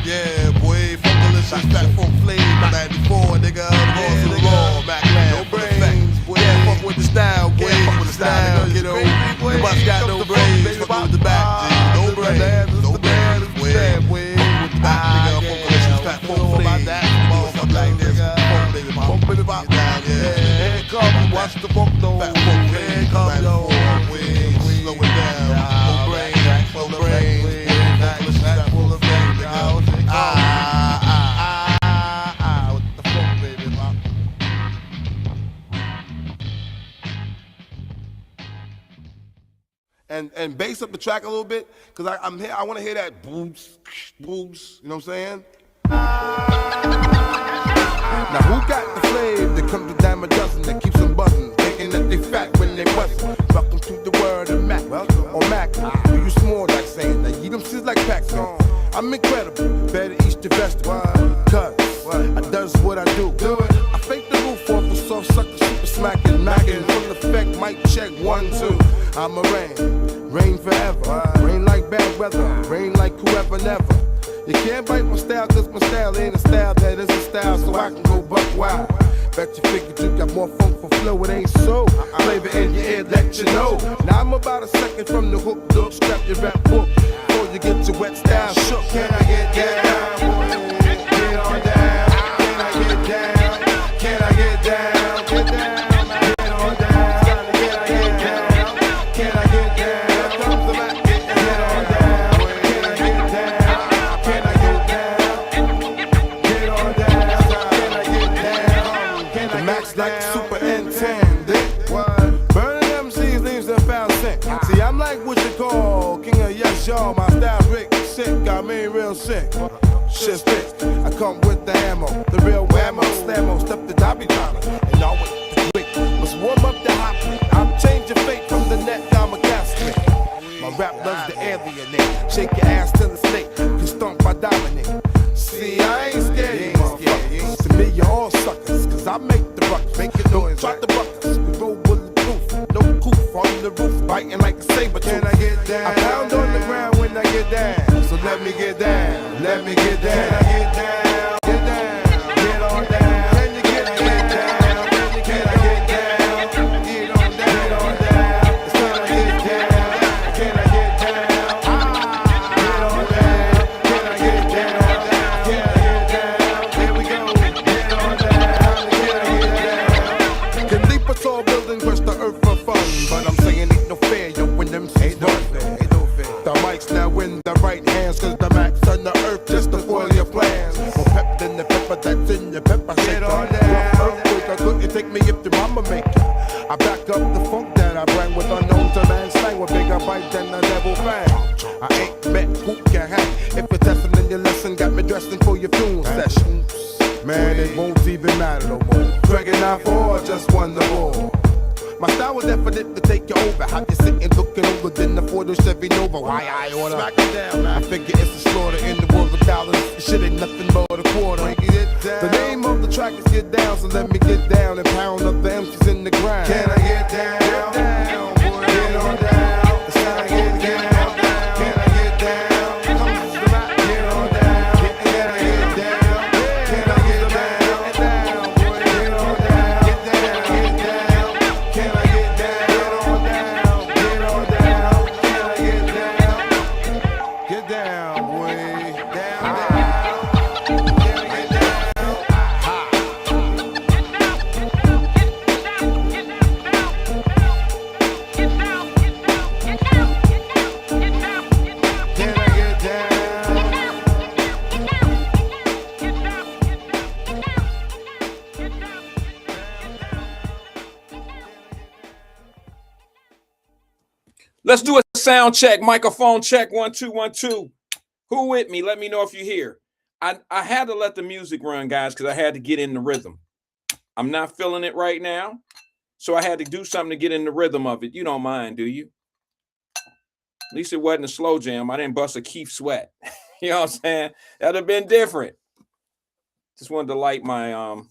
Yeah, boy, Funkalicious, Fat Funk Flame, 94, nigga, the boss of the raw, Mac Lamb, no brains, boy, yeah, fuck with the style, boy, fuck with the style, nigga, kiddo, the bus got no brains, fuck with the back, G, no brains, boy, fuck with the back, nigga, Funkalicious, Fat Funk Flame, motherfucker like this, funk baby pop, down, yeah, here it comes, watch the funk though, Fat Funk Flame, here it comes, yo, slow it down, no brains, no brains, and bass up the track a little bit, because I'm here. I want to hear that booms, booms. You know what I'm saying? Now who got the flavor that comes to dime a dozen that keeps them buzzing, thinking that they fat when they bustin'? Welcome to the world of Mac, or Mac. Do you small like saying that? You them shit like packs on. I'm incredible, better eat the vegetable. Cause I does what I do. I fake the roof off a soft sucker, super smacking, knocking, full effect, mic check, 1, 2. I'm a rain forever. Rain like bad weather, rain like whoever never. You can't bite my style, cause my style ain't a style that is a style, so I can go buck wild. Bet you figured you got more funk for flow, it ain't so. Flavor in your ear, let you know. Now I'm about a second from the hook, look, strap your rap book. Before you get your wet style shook, can I get down, boy? Get on down, can I get down? Can I get down, get down? Like super intended. Burning MCs leaves them found scent. See, I'm like what you call king of yes, y'all. My style Rick sick, got me real sick. Shit sticks, I come with the ammo, the real whammo, slammo, step the dobby dollar, and all with the quick. Let's warm up the hot plate. I'm changing fate from the net down my casket. My rap loves the alienate. Shake your ass till it's late. You stomp, I dominate. See, I ain't scared, motherfuckers. To me, you're all suckers, cause I make the ruckus. Make it noise, try the buckets. We roll bulletproof, no coof on the roof, biting like a saber tooth. Can I get down? I pound on the ground when I get down. So let me get down, let me get down. Can I get down? Get down, get on down. Can you get down? Can I get down? Get on down, get on down. Can I get down? Can I get down? Get on down. Can I get down? Can I get down? Here we go. Get on down. Can I get down? Can leap a tall building, crush the earth for fun, but I'm saying ain't no fair, yo, when them ain't no fair. The mic's now in the right hands, cause the max on the earth just to foil your plans. More pep than the pepper that's in your pepper shake. On that earthquake, I couldn't take me if the mama make it. I back up the funk that I bring with unknown to man slang with bigger bite than the devil fang. I ain't met who can hang. If you're testing in your lesson, got me dressing for your funeral session. Man, it won't even matter no more. Dragging out for just won the war. My style was definite to take you over. How you sitting looking over than the Ford or Chevy Nova? Why I order? Smack it down. I figure it's a slaughter in the world of dollars. This shit ain't nothing but a quarter. The name of the track is Get Down, so let me get down and pound up the MCs in the ground. Can I get down? Get down, boy. Get on down. It's time to get down. Can I get down? Come on, get on down. Can I get down? Can I get down? Boy, get on down. Get down, get down. Can I get down? Get on down. Get on down. Can I get down? Get down, boy. Down, down. Can I get down? Can I get down? Let's do a sound check, microphone check, 1 2 1 2. Who with me? Let me know if you're here. I had to let the music run, guys, because I had to get in the rhythm. I'm not feeling it right now, so I had to do something to get in the rhythm of it. You don't mind, do you? At least it wasn't a slow jam. I didn't bust a Keith Sweat. You know what I'm saying? That'd have been different. Just wanted to light my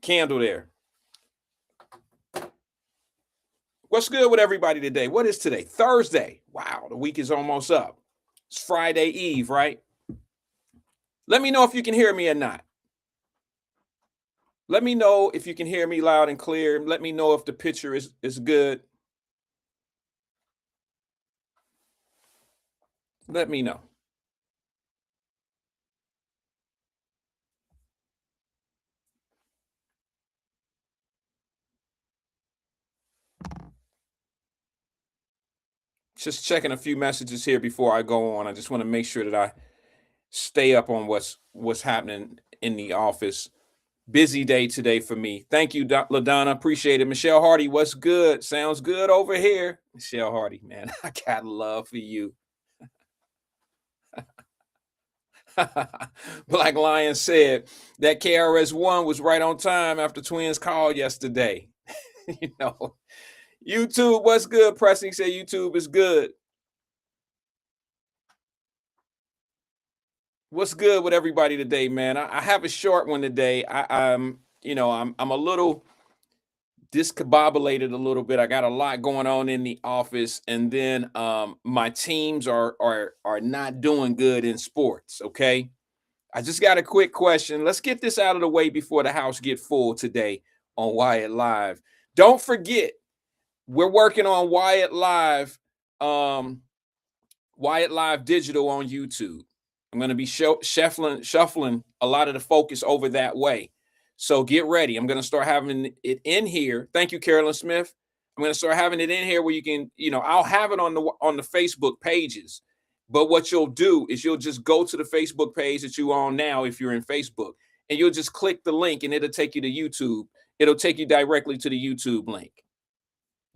candle there. What's good with everybody today? What is today? Thursday. Wow, the week is almost up. It's Friday Eve, right? Let me know if you can hear me or not. Let me know if you can hear me loud and clear. Let me know if the picture is good. Let me know. Just checking a few messages here before I go on. I just want to make sure that I stay up on what's happening in the office. Busy day today for me. Thank you, LaDonna. Appreciate it. Michelle Hardy, what's good? Sounds good over here. Michelle Hardy, man, I got love for you. Black Lion said that KRS-One was right on time after Twins called yesterday. You know, YouTube, what's good? Pressing said YouTube is good. What's good with everybody today, man? I have a short one today. I'm a little discombobulated a little bit. I got a lot going on in the office, and then my teams are not doing good in sports. Okay, I just got a quick question. Let's get this out of the way before the house get full today on Wyatt Live. Don't forget, we're working on Wyatt Live Digital on YouTube. I'm going to be shuffling a lot of the focus over that way. So get ready. I'm going to start having it in here. Thank you, Carolyn Smith. I'm going to start having it in here where you can, I'll have it on the Facebook pages. But what you'll do is you'll just go to the Facebook page that you're on now if you're in Facebook, and you'll just click the link and it'll take you to YouTube. It'll take you directly to the YouTube link.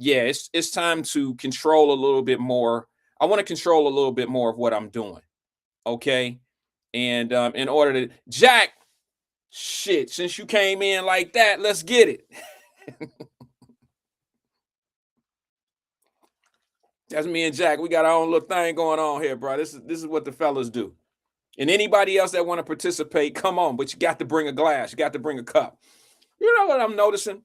Yeah, it's time to control a little bit more. I want to control a little bit more of what I'm doing. Okay. And in order to Jack, shit, since you came in like that, let's get it. That's me and Jack. We got our own little thing going on here, bro. This is what the fellas do. And anybody else that want to participate, come on, but you got to bring a glass, you got to bring a cup. You know what I'm noticing?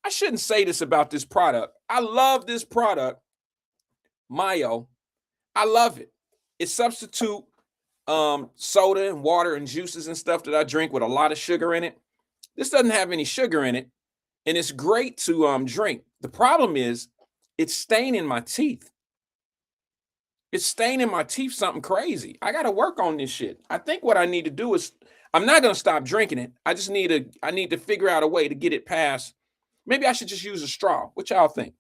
I shouldn't say this about this product. I love this product, Mayo. I love it. It substitute soda and water and juices and stuff that I drink with a lot of sugar in it. This doesn't have any sugar in it, and it's great to drink. The problem is it's staining my teeth. It's staining my teeth something crazy. I got to work on this shit. I think what I need to do is I'm not going to stop drinking it. I need to figure out a way to get it past. Maybe I should just use a straw. What y'all think?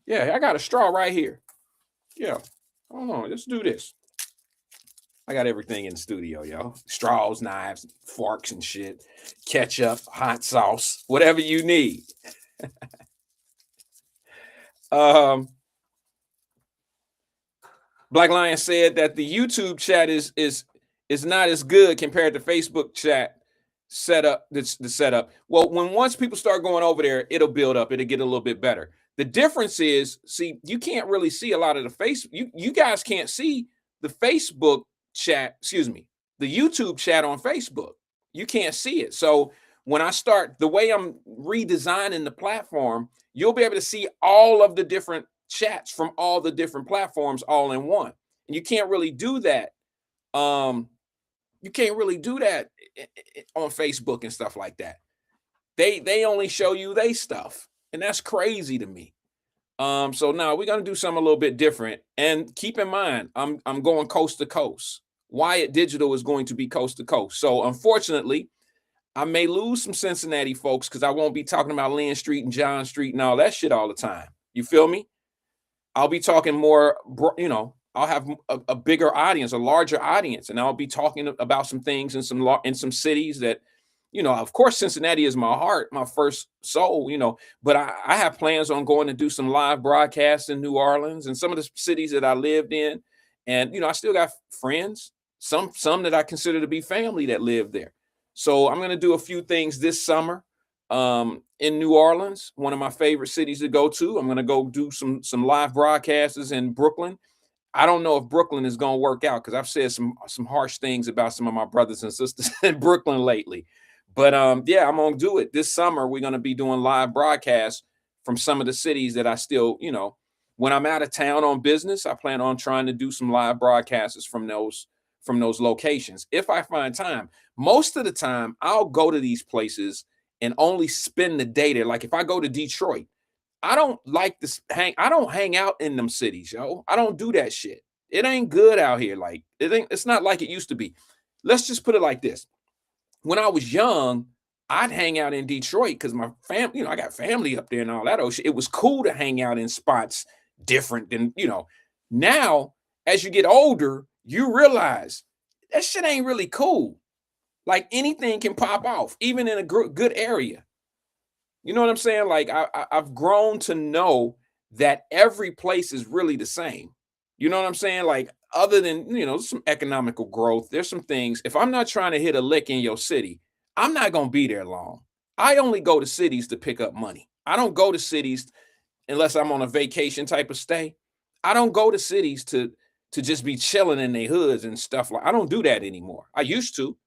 Yeah, I got a straw right here. Yeah. Hold on. Let's do this. I got everything in the studio, yo. Straws, knives, forks and shit. Ketchup, hot sauce, whatever you need. Black Lion said that the YouTube chat is not as good compared to Facebook chat setup. The setup. Well, once people start going over there, it'll build up. It'll get a little bit better. The difference is, see, you can't really see a lot of the face. You guys can't see the Facebook chat. Excuse me, the YouTube chat on Facebook. You can't see it. So when I start the way I'm redesigning the platform, you'll be able to see all of the different chats from all the different platforms all in one. And you can't really do that. You can't really do that on Facebook and stuff like that. They only show you they stuff, and that's crazy to me. So now we're gonna do something a little bit different. And keep in mind, I'm going coast to coast. Wyatt Digital is going to be coast to coast. So unfortunately, I may lose some Cincinnati folks because I won't be talking about Lynn Street and John Street and all that shit all the time. You feel me? I'll be talking more, I'll have a bigger audience, a larger audience, and I'll be talking about some things in some cities that, of course, Cincinnati is my heart, my first soul, but I have plans on going to do some live broadcasts in New Orleans and some of the cities that I lived in. And, I still got friends, some that I consider to be family that live there. So I'm going to do a few things this summer in New Orleans, one of my favorite cities to go to. I'm going to go do some live broadcasts in Brooklyn. I don't know if Brooklyn is going to work out because I've said some harsh things about some of my brothers and sisters in Brooklyn lately. But yeah, I'm going to do it this summer. We're going to be doing live broadcasts from some of the cities that I still, When I'm out of town on business, I plan on trying to do some live broadcasts from those locations if I find time. Most of the time, I'll go to these places and only spend the day there. Like if I go to Detroit, I don't like this I don't hang out in them cities, yo. I don't do that shit. It ain't good out here. Like it's not like it used to be. Let's just put it like this. When I was young, I'd hang out in Detroit because my family, I got family up there and all that old shit. It was cool to hang out in spots different than, now as you get older, you realize that shit ain't really cool. Like anything can pop off, even in a good area. You know what I'm saying? Like I've grown to know that every place is really the same. You know what I'm saying? Like other than, some economical growth, there's some things. If I'm not trying to hit a lick in your city, I'm not going to be there long. I only go to cities to pick up money. I don't go to cities unless I'm on a vacation type of stay. I don't go to cities to just be chilling in their hoods and stuff. Like I don't do that anymore. I used to.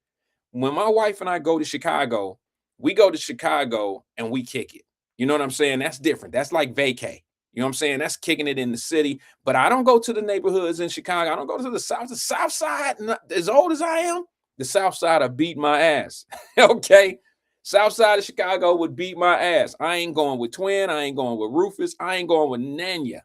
When my wife and I go to Chicago, we go to Chicago and we kick it. You know what I'm saying? That's different. That's like vacay. You know what I'm saying? That's kicking it in the city. But I don't go to the neighborhoods in Chicago. I don't go to the South. The South Side, as old as I am, the South Side will beat my ass. Okay? South Side of Chicago would beat my ass. I ain't going with Twin. I ain't going with Rufus. I ain't going with Nanya.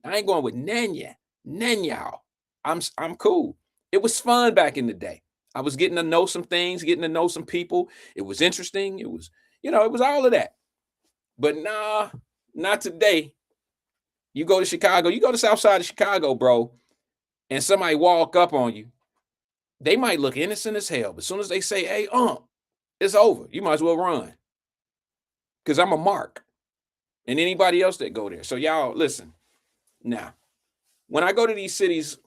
I ain't going with Nanya. Nanyao. I'm cool. It was fun back in the day. I was getting to know some things, getting to know some people. It was interesting. It was, it was all of that. But nah, not today. You go to Chicago, you go to South Side of Chicago, bro, and somebody walk up on you. They might look innocent as hell, but as soon as they say, hey, it's over. You might as well run. Because I'm a mark. And anybody else that go there. So y'all, listen. Now, when I go to these cities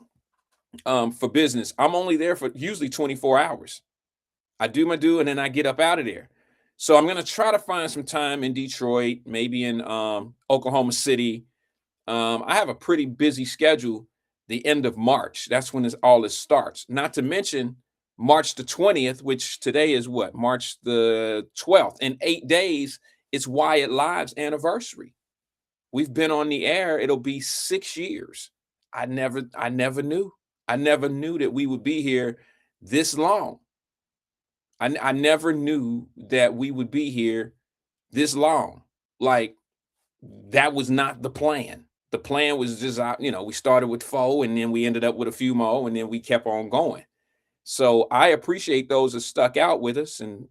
for business, I'm only there for usually 24 hours. I do my due and then I get up out of there. So I'm going to try to find some time in Detroit, maybe in Oklahoma City. I have a pretty busy schedule the end of March. That's when all this starts. Not to mention March the 20th, which today is what? March the 12th. In 8 days, it's Wyatt Live's anniversary. We've been on the air. It'll be 6 years. I never knew. I never knew that we would be here this long. I never knew that we would be here this long. Like, that was not the plan. The plan was just, we started with 4 and then we ended up with a few more and then we kept on going. So I appreciate those that stuck out with us. And,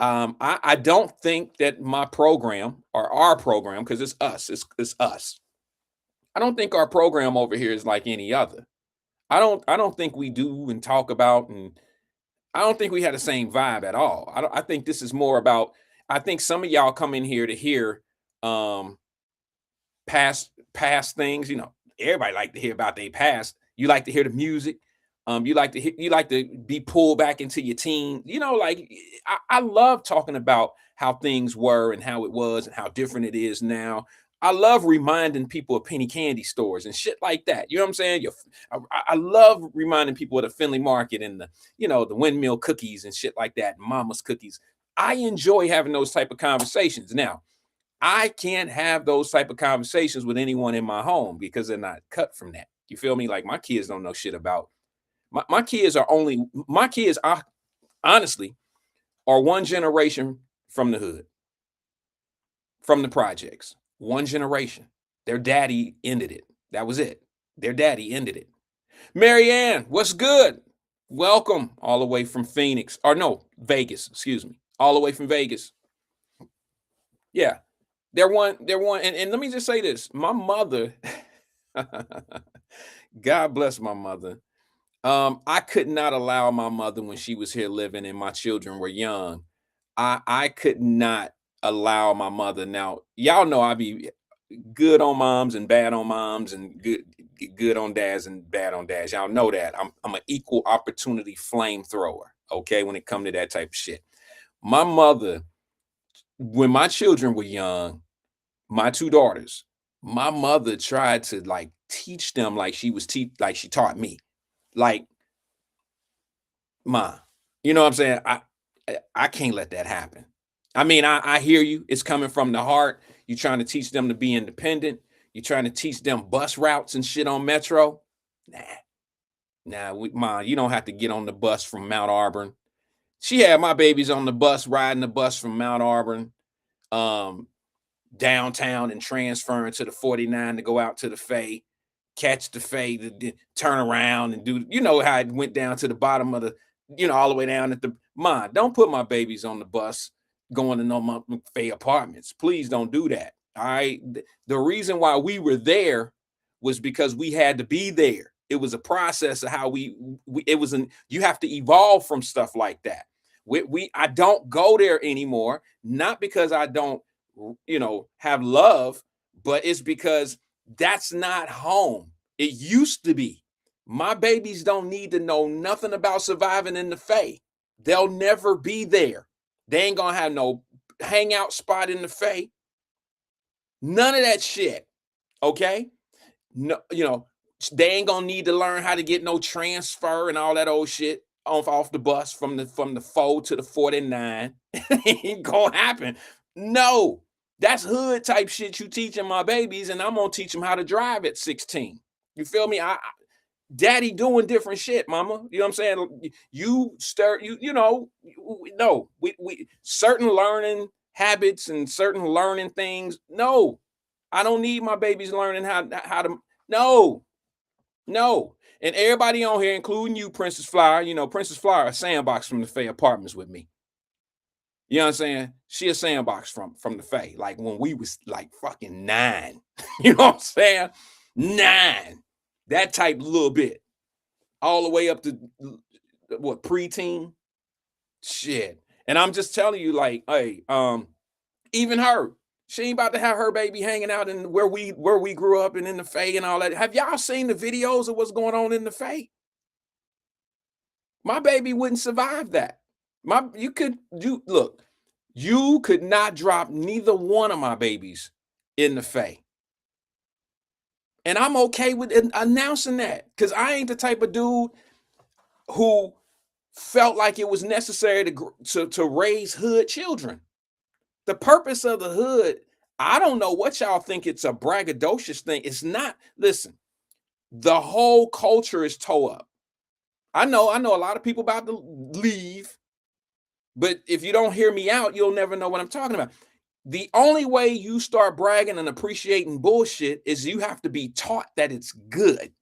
I don't think that my program or our program, because it's us, it's us. I don't think our program over here is like any other. I don't think we do and talk about, and I don't think we had the same vibe at all. I think this is more about, I think some of y'all come in here to hear past things. Everybody like to hear about their past. You like to hear the music. You like to be pulled back into your teen. Like I love talking about how things were and how it was and how different it is now. I love reminding people of penny candy stores and shit like that. You know what I'm saying? I love reminding people of the Finley Market and the windmill cookies and shit like that, mama's cookies. I enjoy having those type of conversations. Now, I can't have those type of conversations with anyone in my home because they're not cut from that. You feel me? Like my kids don't know shit about. My kids honestly are one generation from the hood, from the projects. One generation. Their daddy ended it. That was it. Their daddy ended it. Marianne, what's good? Welcome all the way from Phoenix. Or no, Vegas, excuse me. All the way from Vegas. Yeah. They're one, and let me just say this. My mother, God bless my mother. I could not allow my mother when she was here living and my children were young. I could not allow my mother. Now, y'all know I be good on moms and bad on moms and good on dads and bad on dads. Y'all know that. I'm an equal opportunity flamethrower, okay, when it comes to that type of shit. My mother, when my children were young, my 2 daughters, my mother tried to like teach them like she taught me. Like, Ma, you know what I'm saying? I can't let that happen. I mean, I hear you. It's coming from the heart. You're trying to teach them to be independent. You trying to teach them bus routes and shit on Metro? Nah, Ma, you don't have to get on the bus from Mount Auburn. She had my babies on the bus, riding the bus from Mount Auburn, downtown and transferring to the 49 to go out to the Fay, catch the Fay, to turn around and do, you know how it went down to the bottom of the, you know, all the way down at the, Ma, don't put my babies on the bus going to no Fay apartments. Please don't do that. All right. The reason why we were there was because we had to be there. It was a process of how you have to evolve from stuff like that. I don't go there anymore, not because I don't, you know, have love, but it's because that's not home. It used to be. My babies don't need to know nothing about surviving in the Fay. They'll never be there. They ain't gonna have no hangout spot in the Fay. None of that shit. Okay? No, you know, they ain't gonna need to learn how to get no transfer and all that old shit off the bus from the 4 to the 49. Ain't gonna happen. No, that's hood type shit you teaching my babies, and I'm gonna teach them how to drive at 16. You feel me? Daddy doing different shit, mama. You know what I'm saying? We certain learning habits and certain learning things. No, I don't need my babies learning how to. No. And everybody on here, including you, Princess Flower, you know, Princess Flower, a sandbox from the Fay apartments with me. You know what I'm saying? She a sandbox from the Fay, like when we was like fucking 9. You know what I'm saying? 9. That type little bit. All the way up to what, preteen? Shit. And I'm just telling you, like, hey, even her, she ain't about to have her baby hanging out in where we grew up and in the Fay and all that. Have y'all seen the videos of what's going on in the Fay? My baby wouldn't survive that. You could not drop neither one of my babies in the Fay. And I'm okay with announcing that, because I ain't the type of dude who felt like it was necessary to raise hood children. The purpose of the hood, I don't know what y'all think it's a braggadocious thing. It's not. Listen, the whole culture is toe up. I know a lot of people about to leave, but if you don't hear me out, you'll never know what I'm talking about. The only way you start bragging and appreciating bullshit is you have to be taught that it's good.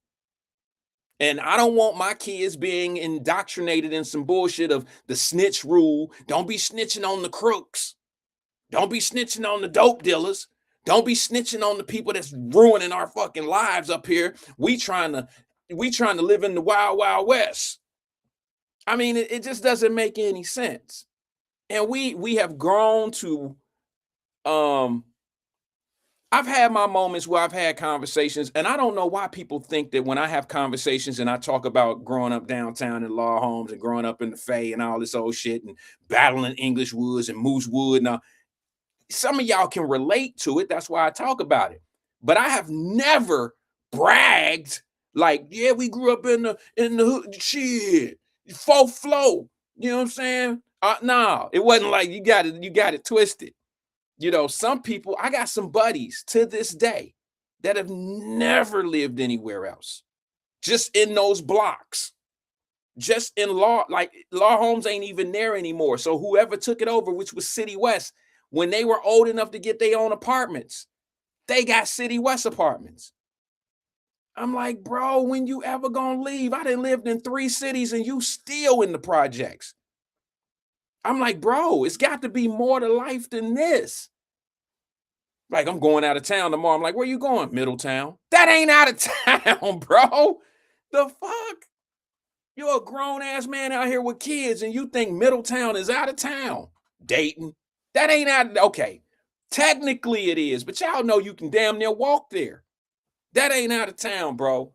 And I don't want my kids being indoctrinated in some bullshit of the snitch rule. Don't be snitching on the crooks. Don't be snitching on the dope dealers. Don't be snitching on the people that's ruining our fucking lives up here. We trying to live in the wild, wild west. I mean, it just doesn't make any sense. And we have grown to, I've had my moments where I've had conversations, and I don't know why people think that when I have conversations and I talk about growing up downtown in law homes and growing up in the Fay and all this old shit and battling English Woods and Moose Wood, now some of y'all can relate to it. That's why I talk about it. But I have never bragged like, yeah, we grew up in the hood, shit, 4th floor. You know what I'm saying? No, it wasn't like you got it twisted. You know, some people, I got some buddies to this day that have never lived anywhere else, just in those blocks, just in law homes ain't even there anymore. So whoever took it over, which was City West, when they were old enough to get their own apartments, they got City West apartments. I'm like, bro, when you ever gonna leave? I done lived in 3 cities and you still in the projects. I'm like, bro, it's got to be more to life than this. Like, I'm going out of town tomorrow. I'm like, where you going? Middletown. That ain't out of town, bro. The fuck? You're a grown-ass man out here with kids and you think Middletown is out of town. Dayton. That ain't out. Okay. Technically it is, but y'all know you can damn near walk there. That ain't out of town, bro.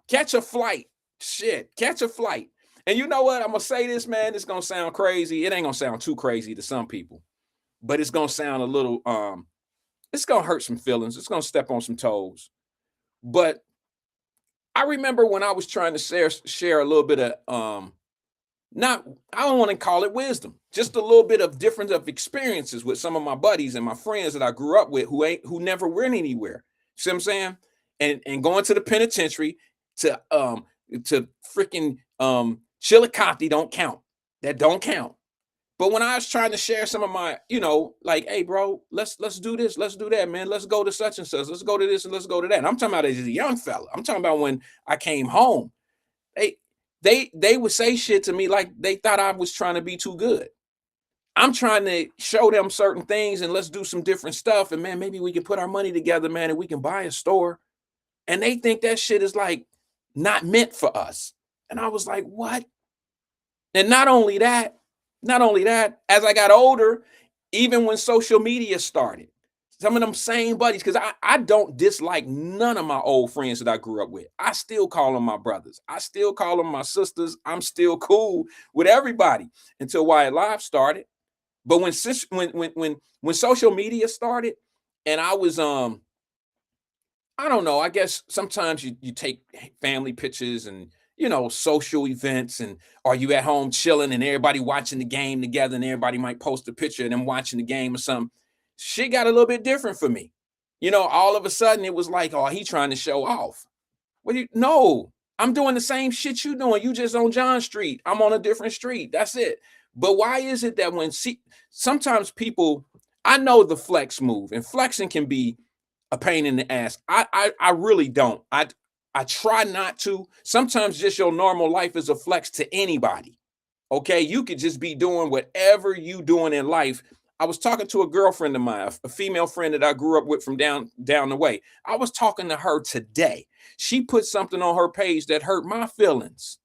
Catch a flight. Shit. Catch a flight. And you know what? I'm going to say this, man. It's going to sound crazy. It ain't going to sound too crazy to some people, but it's going to sound a little, it's going to hurt some feelings. It's going to step on some toes. But I remember when I was trying to share a little bit of not, I don't want to call it wisdom, just a little bit of difference of experiences with some of my buddies and my friends that I grew up with who never went anywhere. See what I'm saying? And going to the penitentiary to freaking Chillicothe don't count. That don't count. But when I was trying to share some of my, like, hey, bro, let's do this, let's do that, man. Let's go to such and such, let's go to this and let's go to that. And I'm talking about as a young fella. I'm talking about when I came home. They they would say shit to me like they thought I was trying to be too good. I'm trying to show them certain things and let's do some different stuff. And man, maybe we can put our money together, man, and we can buy a store. And they think that shit is like not meant for us. And I was like, what? And not only that, as I got older, even when social media started, some of them same buddies, because I don't dislike none of my old friends that I grew up with. I still call them my brothers. I still call them my sisters. I'm still cool with everybody until Wyatt Live started. But when social media started, and I was I don't know, I guess sometimes you take family pictures and social events, and are you at home chilling and everybody watching the game together, and everybody might post a picture of them watching the game or something. Shit got a little bit different for me. All of a sudden it was like, oh, he trying to show off. No, I'm doing the same shit you doing. You just on John Street. I'm on a different street. That's it. But why is it that sometimes people, I know the flex move, and flexing can be a pain in the ass. I really don't. I try not to. Sometimes just your normal life is a flex to anybody. Okay, you could just be doing whatever you doing in life. I was talking to a girlfriend of mine, a female friend that I grew up with from down the way. I was talking to her today. She put something on her page that hurt my feelings.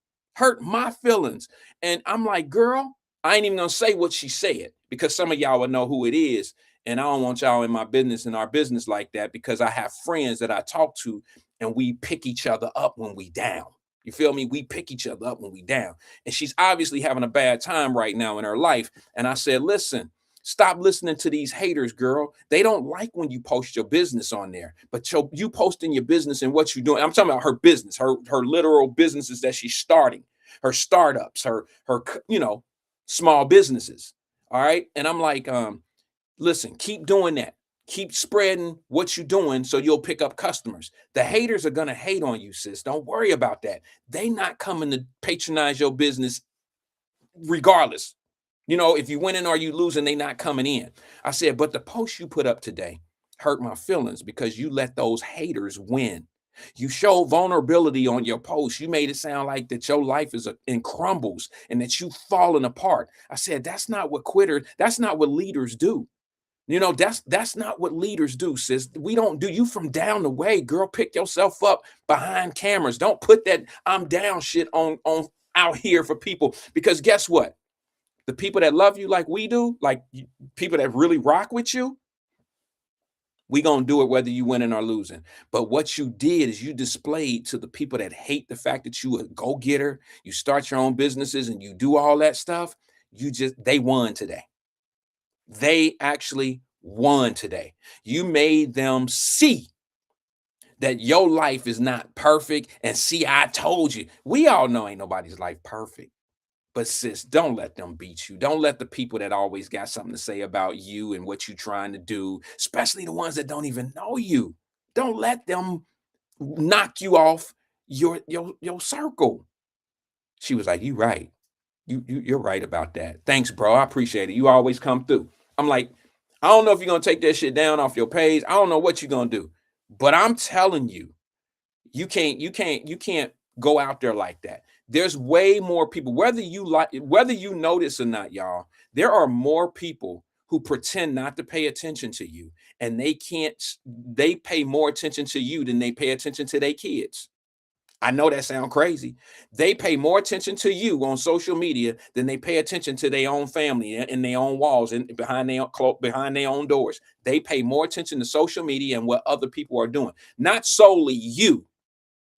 And I'm like, girl, I ain't even gonna say what she said, because some of y'all will know who it is. And I don't want y'all in my business, in our business like that, because I have friends that I talk to and we pick each other up when we down. You feel me? We pick each other up when we down. And she's obviously having a bad time right now in her life. And I said, listen, stop listening to these haters, girl. They don't like when you post your business on there. But you posting your business and what you're doing. I'm talking about her business, her literal businesses that she's starting, her startups, her small businesses. All right. And I'm like, listen, keep doing that. Keep spreading what you're doing so you'll pick up customers. The haters are going to hate on you, sis. Don't worry about that. They not coming to patronize your business regardless. If you winning or you losing, they not coming in. I said, but the post you put up today hurt my feelings because you let those haters win. You showed vulnerability on your post. You made it sound like that your life is in crumbles and that you falling apart. I said, that's not what that's not what leaders do. That's not what leaders do, sis. We don't do. You from down the way, girl. Pick yourself up behind cameras. Don't put that I'm down shit on out here for people, because guess what? The people that love you like we do, like people that really rock with you, we gonna do it whether you winning or losing. But what you did is you displayed to the people that hate the fact that you a go-getter, you start your own businesses and you do all that stuff. They won today. They actually won today. You made them see that your life is not perfect. And see, I told you. We all know ain't nobody's life perfect. But sis, don't let them beat you. Don't let the people that always got something to say about you and what you're trying to do, especially the ones that don't even know you. Don't let them knock you off your circle. She was like, you right. You're right about that. Thanks, bro. I appreciate it. You always come through. I'm like, I don't know if you're gonna take that shit down off your page. I don't know what you're gonna do. But I'm telling you, you can't go out there like that. There's way more people, whether you notice or not, y'all, there are more people who pretend not to pay attention to you, and they pay more attention to you than they pay attention to their kids. I know that sounds crazy. They pay more attention to you on social media than they pay attention to their own family in their own walls and behind their own doors. They pay more attention to social media and what other people are doing. Not solely you,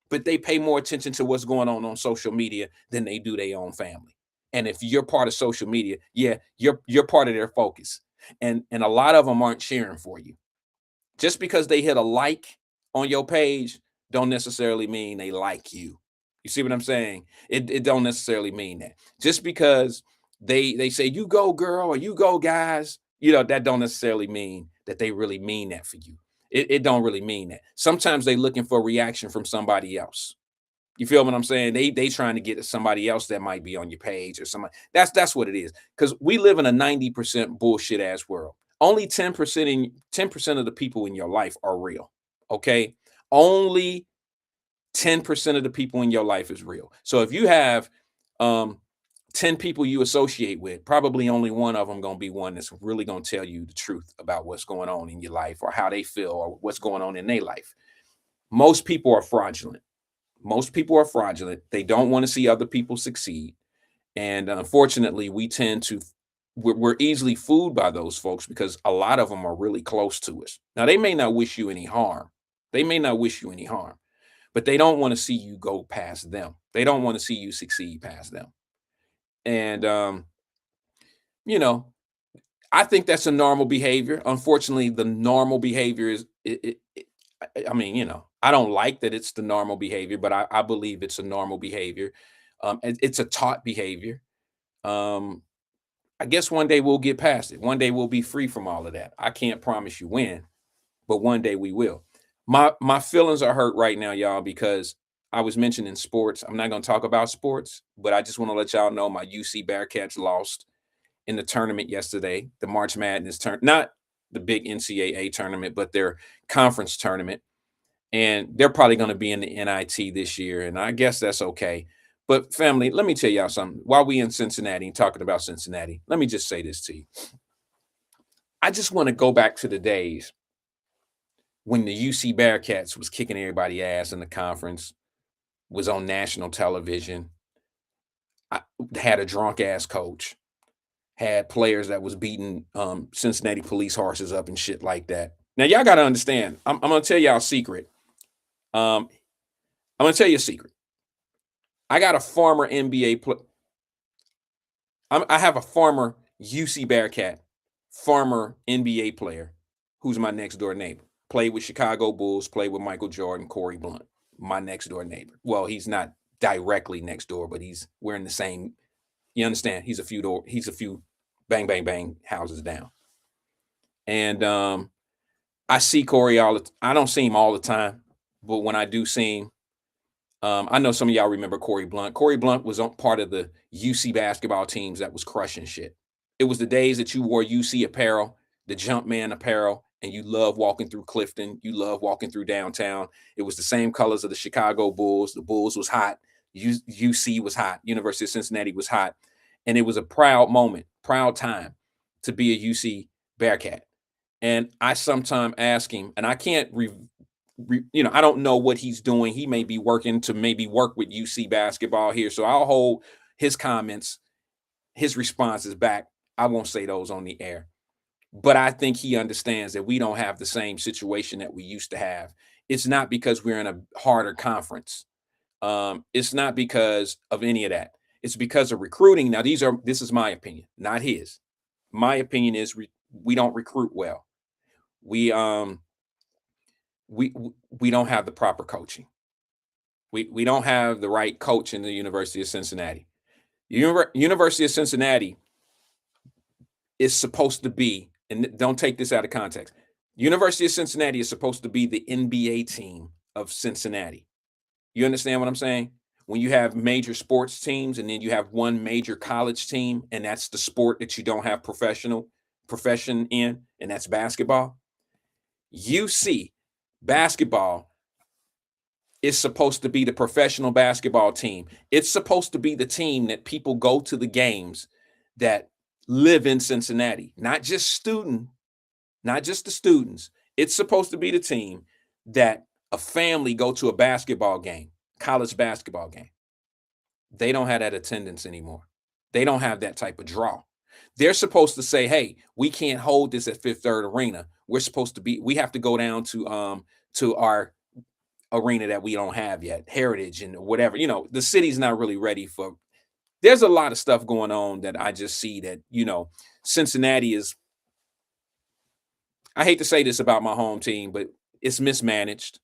but they pay more attention to what's going on social media than they do their own family. And if you're part of social media, yeah, you're part of their focus. And a lot of them aren't cheering for you. Just because they hit a like on your page don't necessarily mean they like you. You see what I'm saying? It don't necessarily mean that. Just because they say you go girl or you go guys, that don't necessarily mean that they really mean that for you. It don't really mean that. Sometimes they looking for a reaction from somebody else. You feel what I'm saying? They trying to get to somebody else that might be on your page or somebody. That's what it is. Because we live in a 90% bullshit ass world. Only 10% of the people in your life are real. Okay. Only 10% of the people in your life is real. So if you have 10 people you associate with, probably only one of them going to be one that's really going to tell you the truth about what's going on in your life or how they feel or what's going on in their life. Most people are fraudulent. Most people are fraudulent. They don't want to see other people succeed. And unfortunately, we're easily fooled by those folks because a lot of them are really close to us. Now, they may not wish you any harm. They may not wish you any harm, but they don't want to see you go past them. They don't want to see you succeed past them. And, I think that's a normal behavior. Unfortunately, the normal behavior is, I mean, I don't like that it's the normal behavior, but I believe it's a normal behavior. It's a taught behavior. Um, I guess one day we'll get past it. One day we'll be free from all of that. I can't promise you when, but one day we will. My feelings are hurt right now, y'all, because I was mentioning sports. I'm not going to talk about sports, but I just want to let y'all know my UC Bearcats lost in the tournament yesterday, the March Madness not the big NCAA tournament, but their conference tournament. And they're probably going to be in the NIT this year. And I guess that's okay. But family, let me tell y'all something. While we in Cincinnati and talking about Cincinnati, let me just say this to you. I just want to go back to the days when the UC Bearcats was kicking everybody ass in the conference, was on national television, had a drunk ass coach, had players that was beating Cincinnati police horses up and shit like that. Now y'all got to understand. I'm gonna tell y'all a secret. I'm gonna tell you a secret. I got a former NBA player. I have a former UC Bearcat, former NBA player, who's my next door neighbor. Played with Chicago Bulls. Played with Michael Jordan, Corey Blunt. My next door neighbor. Well, he's not directly next door, but we're in the same. You understand? He's a few bang bang bang houses down. And I see Corey I don't see him all the time, but when I do see him, I know some of y'all remember Corey Blunt. Corey Blunt was on part of the UC basketball teams that was crushing shit. It was the days that you wore UC apparel, the Jumpman apparel, and you love walking through Clifton. You love walking through downtown. It was the same colors of the Chicago Bulls. The Bulls was hot. UC was hot. University of Cincinnati was hot. And it was a proud moment, proud time to be a UC Bearcat. And I sometimes ask him, and I can't I don't know what he's doing. He may be working to maybe work with UC basketball here. So I'll hold his comments, his responses back. I won't say those on the air. But I think he understands that we don't have the same situation that we used to have. It's not because we're in a harder conference. It's not because of any of that. It's because of recruiting. Now, this is my opinion, not his. My opinion is we don't recruit well. We don't have the proper coaching. We don't have the right coach in the University of Cincinnati. University of Cincinnati is supposed to be, and don't take this out of context. University of Cincinnati is supposed to be the NBA team of Cincinnati. You understand what I'm saying? When you have major sports teams and then you have one major college team, and that's the sport that you don't have profession in, and that's basketball. UC basketball is supposed to be the professional basketball team. It's supposed to be the team that people go to the games that live in Cincinnati, not just the students. It's supposed to be the team that a family go to a basketball game, college basketball game. They don't have that attendance anymore. They don't have that type of draw. They're supposed to say, hey, we can't hold this at Fifth Third Arena. We have to go down to our arena that we don't have yet, Heritage and whatever. The city's not really ready for. There's a lot of stuff going on that I just see that, Cincinnati is. I hate to say this about my home team, but it's mismanaged.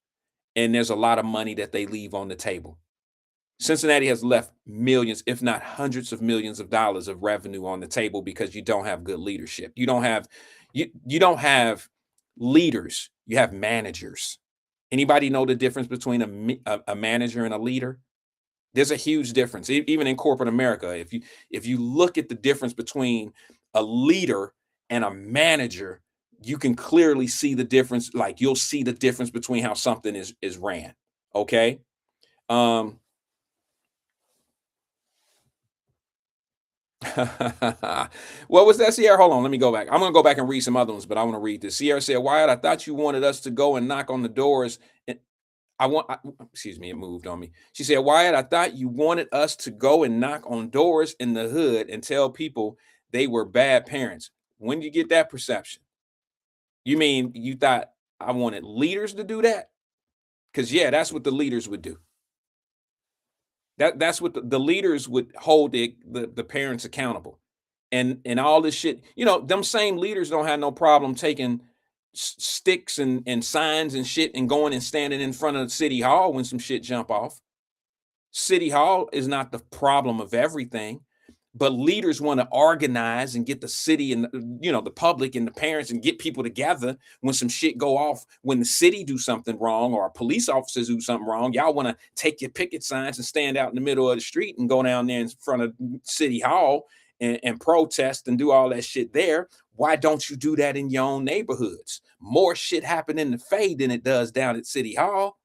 And there's a lot of money that they leave on the table. Cincinnati has left millions, if not hundreds of millions of dollars of revenue on the table because you don't have good leadership. You don't have you don't have leaders, you have managers. Anybody know the difference between a manager and a leader? There's a huge difference. Even in corporate America, if you look at the difference between a leader and a manager, you can clearly see the difference. Like you'll see the difference between how something is ran. Okay. Um, what was that, Sierra? Hold on, let me go back. I'm gonna go back and read some other ones, but I want to read this. Sierra said, Wyatt, I thought you wanted us to go and knock on the doors. And excuse me, it moved on me. She said, Wyatt, I thought you wanted us to go and knock on doors in the hood and tell people they were bad parents. When did you get that perception? You mean you thought I wanted leaders to do that? Because yeah, that's what the leaders would do. That's what the leaders would hold the parents accountable. And all this shit, them same leaders don't have no problem taking sticks and signs and shit and going and standing in front of City Hall when some shit jump off. City Hall is not the problem of everything, but leaders want to organize and get the city and the public and the parents and get people together when some shit go off. When the city do something wrong or police officers do something wrong, y'all want to take your picket signs and stand out in the middle of the street and go down there in front of City Hall and protest and do all that shit there. Why don't you do that in your own neighborhoods? More shit happen in the Fade than it does down at City Hall.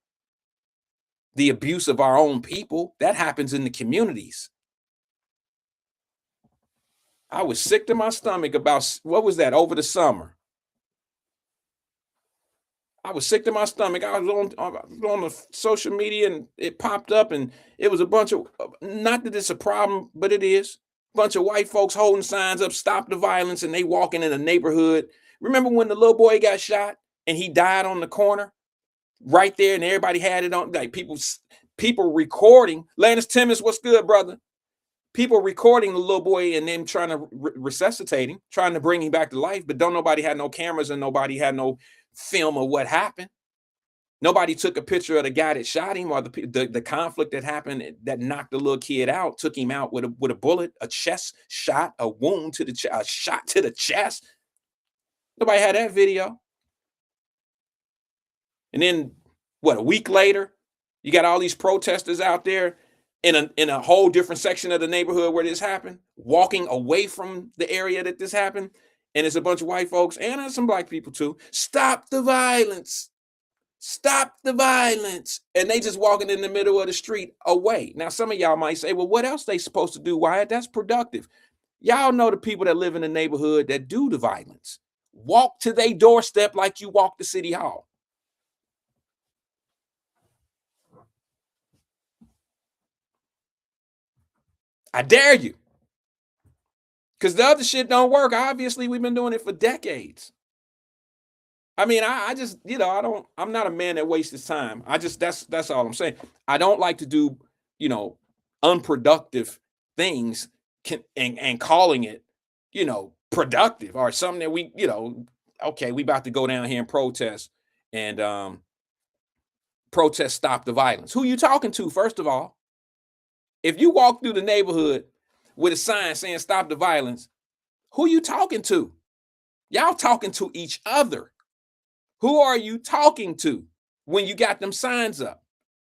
The abuse of our own people, that happens in the communities. I was sick to my stomach about, what was that, over the summer? I was sick to my stomach. I was on the social media and it popped up and it was a bunch of, not that it's a problem, but it is. Bunch of white folks holding signs up, stop the violence, and they walking in a neighborhood. Remember when the little boy got shot and he died on the corner right there and everybody had it on, like people recording. Landis Timmons, what's good, brother? People recording the little boy and then trying to resuscitate him, trying to bring him back to life, but don't nobody had no cameras and nobody had no film of what happened. Nobody took a picture of the guy that shot him or the conflict that happened that knocked the little kid out, took him out with a bullet, a chest shot, a wound to the chest, a shot to the chest. Nobody had that video. And then a week later, you got all these protesters out there in a whole different section of the neighborhood where this happened, walking away from the area that this happened. And it's a bunch of white folks and some black people too. Stop the violence. Stop the violence. And they just walking in the middle of the street away. Now, some of y'all might say, well, what else they supposed to do, Wyatt? That's productive. Y'all know the people that live in the neighborhood that do the violence. Walk to their doorstep like you walk to City Hall. I dare you. Because the other shit don't work. Obviously, we've been doing it for decades. I mean, I just, I'm not a man that wastes his time. That's all I'm saying. I don't like to do, unproductive things and calling it, productive or something that we, okay, we about to go down here and protest and protest stop the violence. Who you talking to, first of all? If you walk through the neighborhood with a sign saying stop the violence, who you talking to? Y'all talking to each other. Who are you talking to when you got them signs up?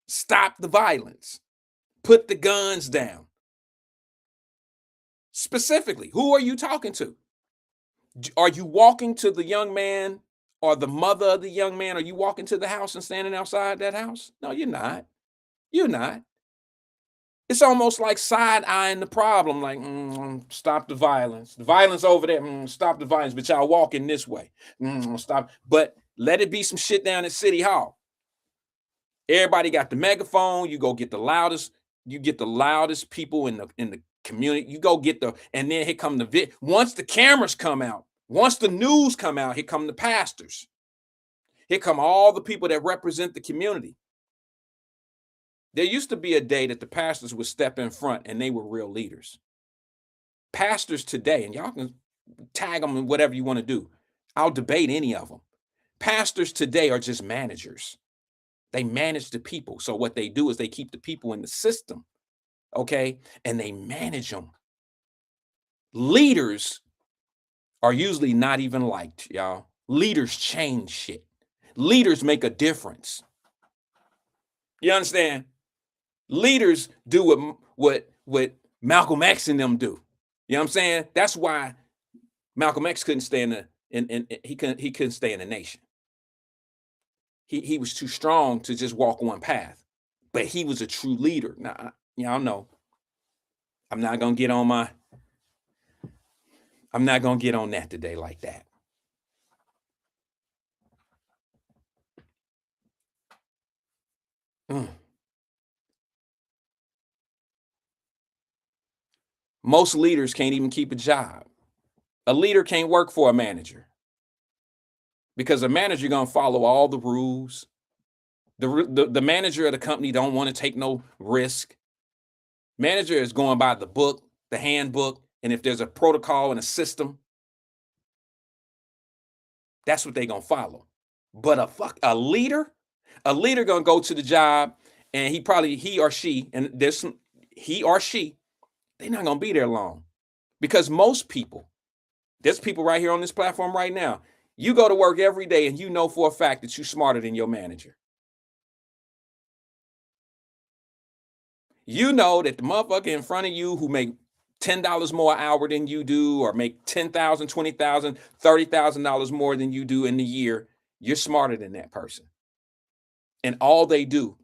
Stop the violence. Put the guns down. Specifically, who are you talking to? Are you walking to the young man or the mother of the young man? Are you walking to the house and standing outside that house? No, you're not. You're not. It's almost like side-eyeing the problem, like, stop the violence. The violence over there, stop the violence, but y'all walking this way. Stop. But let it be some shit down at City Hall. Everybody got the megaphone. You go get the loudest. You get the loudest people in the community. You go get and then here come the once the cameras come out, once the news come out, here come the pastors. Here come all the people that represent the community. There used to be a day that the pastors would step in front and they were real leaders. Pastors today, and y'all can tag them in whatever you want to do. I'll debate any of them. Pastors today are just managers. They manage the people. So what they do is they keep the people in the system, okay? And they manage them. Leaders are usually not even liked, y'all. Leaders change shit. Leaders make a difference. You understand? Leaders do what Malcolm X and them do. You know what I'm saying? That's why Malcolm X couldn't stay he couldn't stay in the nation. He was too strong to just walk one path. But he was a true leader. Now, y'all know I'm not gonna get on that today like that. Most leaders can't even keep a job. A leader can't work for a manager because a manager gonna follow all the rules. The manager of the company don't want to take no risk. Manager is going by the book, the handbook, and if there's a protocol and a system, that's what they gonna follow. But a leader gonna go to the job and he or she, they're not gonna be there long. Because most people, there's people right here on this platform right now, you go to work every day and you know for a fact that you're smarter than your manager. You know that the motherfucker in front of you who make $10 more an hour than you do, or make $10,000, $20,000, $30,000 more than you do in the year, you're smarter than that person. And all they do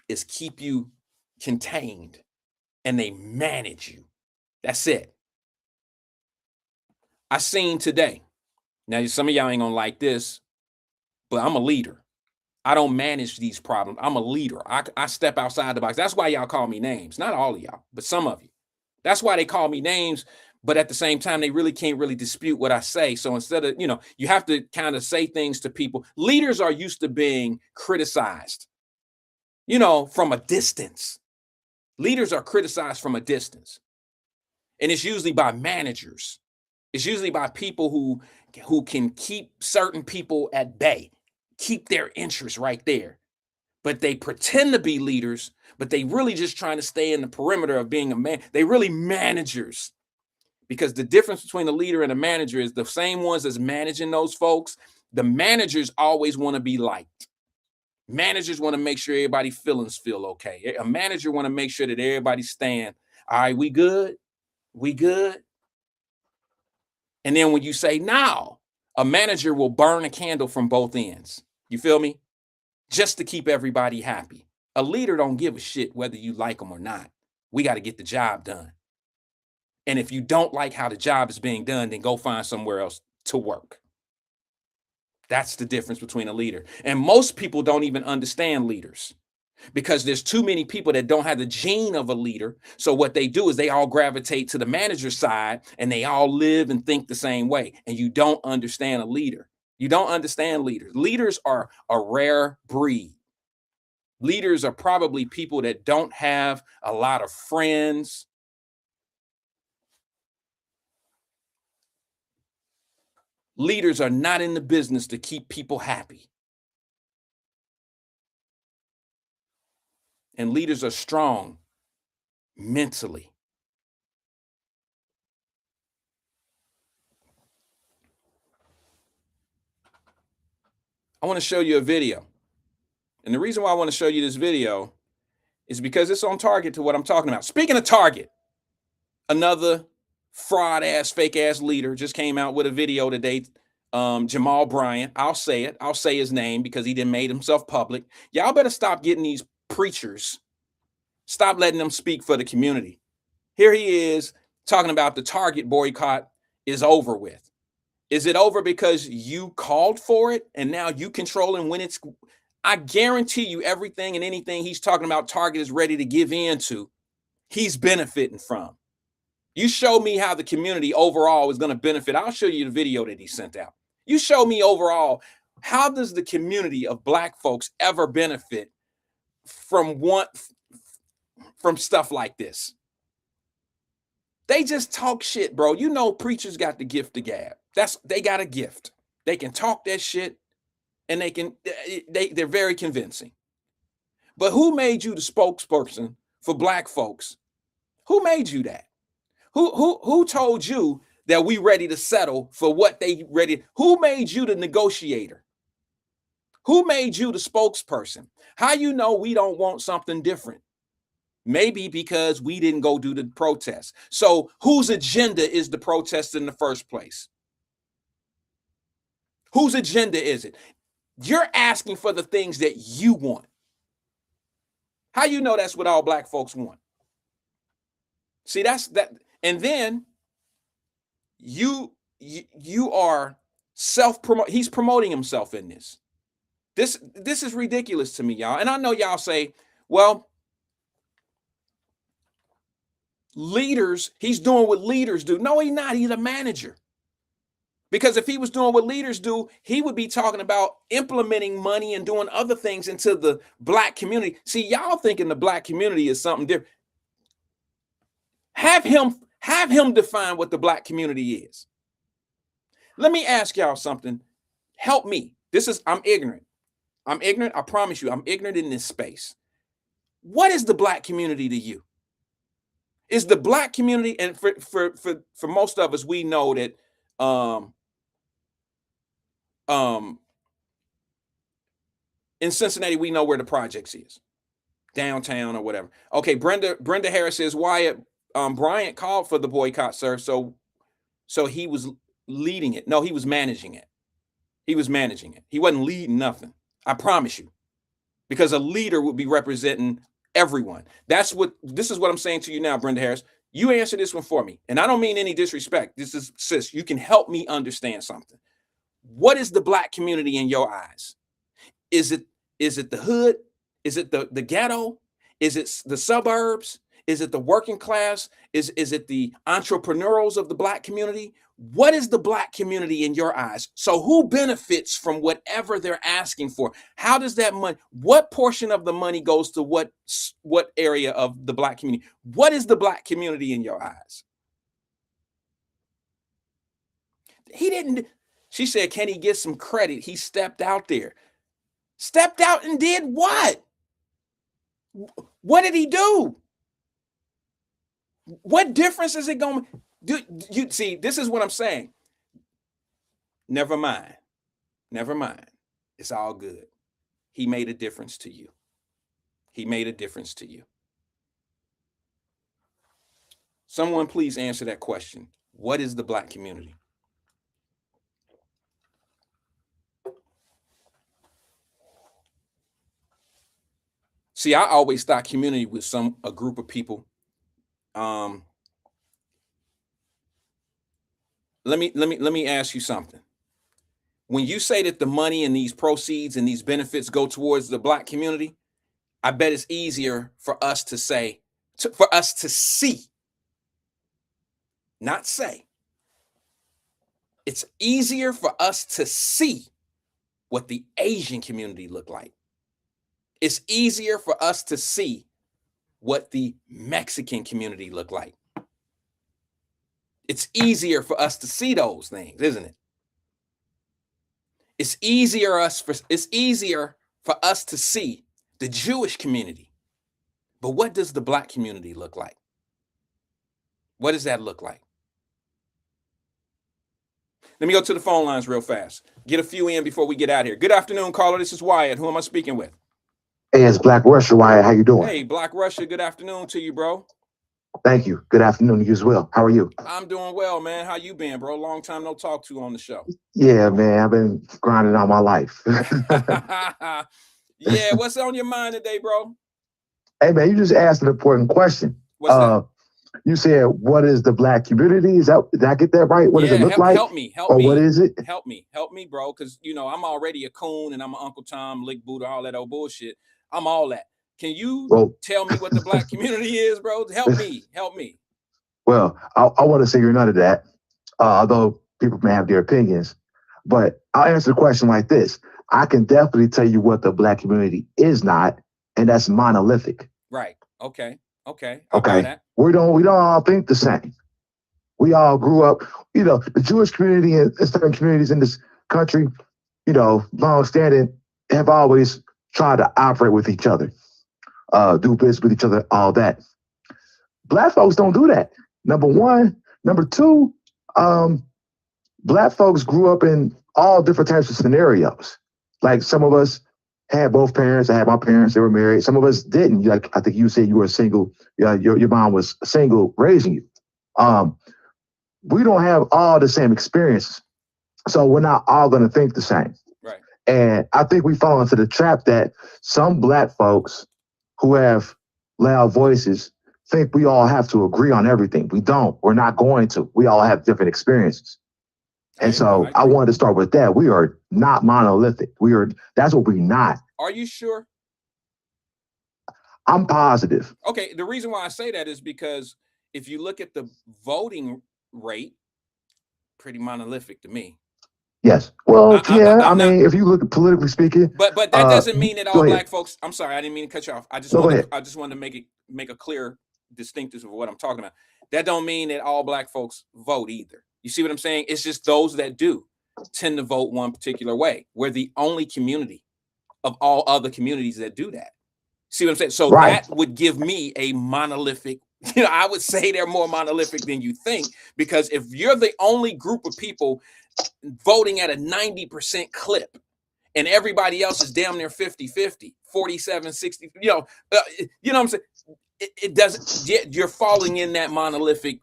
is keep you contained and they manage you. That's it. I seen today. Now, some of y'all ain't gonna like this, but I'm a leader. I don't manage these problems. I'm a leader. I step outside the box. That's why y'all call me names. Not all of y'all, but some of you. That's why they call me names, but at the same time, they really can't really dispute what I say. So instead of, you have to kind of say things to people. Leaders are used to being criticized, from a distance. Leaders are criticized from a distance. And it's usually by managers. It's usually by people who can keep certain people at bay, keep their interests right there. But they pretend to be leaders, but they really just trying to stay in the perimeter of being a man. They really managers. Because the difference between a leader and a manager is the same ones that's managing those folks. The managers always want to be liked. Managers want to make sure everybody's feelings feel okay. A manager want to make sure that everybody's staying, all right, we good? We good? And then when you say no, a manager will burn a candle from both ends. You feel me? Just to keep everybody happy. A leader don't give a shit whether you like them or not. We got to get the job done. And if you don't like how the job is being done, then go find somewhere else to work. That's the difference between a leader. And most people don't even understand leaders because there's too many people that don't have the gene of a leader. So what they do is they all gravitate to the manager side and they all live and think the same way. And you don't understand a leader. You don't understand leaders. Leaders are a rare breed. Leaders are probably people that don't have a lot of friends. Leaders are not in the business to keep people happy. And leaders are strong mentally. I want to show you a video. And the reason why I want to show you this video is because it's on target to what I'm talking about. Speaking of target, another fraud ass, fake ass leader just came out with a video today. Jamal Bryant. I'll say it. I'll say his name because he didn't made himself public. Y'all better stop getting these preachers. Stop letting them speak for the community. Here he is talking about the Target boycott is over with. Is it over because you called for it and now you controlling when it's? I guarantee you everything and anything he's talking about Target is ready to give in to, he's benefiting from. You show me how the community overall is going to benefit. I'll show you the video that he sent out. You show me overall, how does the community of Black folks ever benefit from stuff like this? They just talk shit, bro. You know, preachers got the gift of gab. They got a gift. They can talk that shit and they're very convincing. But who made you the spokesperson for black folks? Who made you that? Who told you that we ready to settle for what they ready? Who made you the negotiator? Who made you the spokesperson? How you know we don't want something different? Maybe because we didn't go do the protest. So whose agenda is the protest in the first place? Whose agenda is it? You're asking for the things that you want. How you know that's what all black folks want? See, that's that. And then you are self-promote. He's promoting himself in this. This is ridiculous to me, y'all. And I know y'all say, well, leaders, he's doing what leaders do. No, he's not. He's a manager. Because if he was doing what leaders do, he would be talking about implementing money and doing other things into the black community. See, y'all thinking the black community is something different. Have him define what the black community is. Let me ask y'all something. Help me. I'm ignorant. I promise you, I'm ignorant in this space. What is the black community to you? Is the black community, and for most of us, we know that in Cincinnati, we know where the projects is, downtown or whatever. Okay, Brenda Harris says, Wyatt, Bryant called for the boycott, sir. So he was leading it. No, he was managing it. He was managing it. He wasn't leading nothing. I promise you, because a leader would be representing everyone. This is what I'm saying to you now, Brenda Harris. You answer this one for me. And I don't mean any disrespect. This is, sis, you can help me understand something. What is the black community in your eyes? Is it the hood? Is it the ghetto? Is it the suburbs? Is it the working class? Is it the entrepreneurs of the black community? What is the black community in your eyes? So who benefits from whatever they're asking for? How does that money, what portion of the money goes to what area of the black community? What is the black community in your eyes? She said, can he get some credit? He stepped out there. Stepped out and did what? What did he do? What difference is it going to do? You see, this is what I'm saying. Never mind. Never mind. It's all good. He made a difference to you. He made a difference to you. Someone please answer that question. What is the black community? See, I always thought community was a group of people. Let me ask you something. When you say that the money and these proceeds and these benefits go towards the black community, I bet it's easier for us to say, for us to see, not say. It's easier for us to see what the Asian community look like. It's easier for us to see what the Mexican community look like. It's easier for us to see those things, isn't it? It's easier for us to see the Jewish community. But what does the black community look like? What does that look like? Let me go to the phone lines real fast. Get a few in before we get out here. Good afternoon, caller. This is Wyatt. Who am I speaking with? Hey, it's Black Russia, Wyatt. How you doing? Hey, Black Russia. Good afternoon to you, bro. Thank you. Good afternoon to you as well. How are you? I'm doing well, man. How you been, bro? Long time no talk to on the show. Yeah, man. I've been grinding all my life. Yeah, what's on your mind today, bro? Hey, man, you just asked an important question. What's that? You said, what is the black community? Did I get that right? What does it look like? Help me. What is it? Help me, bro. Because, I'm already a coon and I'm an Uncle Tom, Lick Buddha, all that old bullshit. I'm all that. Can you tell me what the black community is, bro? Help me. Well, I want to say you're none of that, although people may have their opinions. But I'll answer the question like this. I can definitely tell you what the black community is not, and that's monolithic. Right. Okay. Okay. We don't all think the same. We all grew up, the Jewish community and certain communities in this country, long standing, have always tried to operate with each other. do business with each other, all that. Black folks don't do that. Number one. Number two, Black folks grew up in all different types of scenarios. Like some of us had both parents. I had my parents, they were married. Some of us didn't. Like I think you said you were single. Your mom was single raising you. We don't have all the same experiences. So we're not all going to think the same. Right. And I think we fall into the trap that some Black folks who have loud voices think we all have to agree on everything. We don't. We're not going to. We all have different experiences. And so I wanted to start with that. We are not monolithic. That's what we're not. Are you sure? I'm positive. Okay. The reason why I say that is because if you look at the voting rate, pretty monolithic to me. Yes. Well, I mean, if you look at politically speaking. But that doesn't mean that all Black folks, I'm sorry, I didn't mean to cut you off. I just wanted to make a clear distinctive of what I'm talking about. That don't mean that all Black folks vote either. You see what I'm saying? It's just those that do tend to vote one particular way. We're the only community of all other communities that do that. See what I'm saying? So that would give me a monolithic, I would say they're more monolithic than you think, because if you're the only group of people voting at a 90% clip and everybody else is damn near 50-50, 47-60, you know what I'm saying? It doesn't, you're falling in that monolithic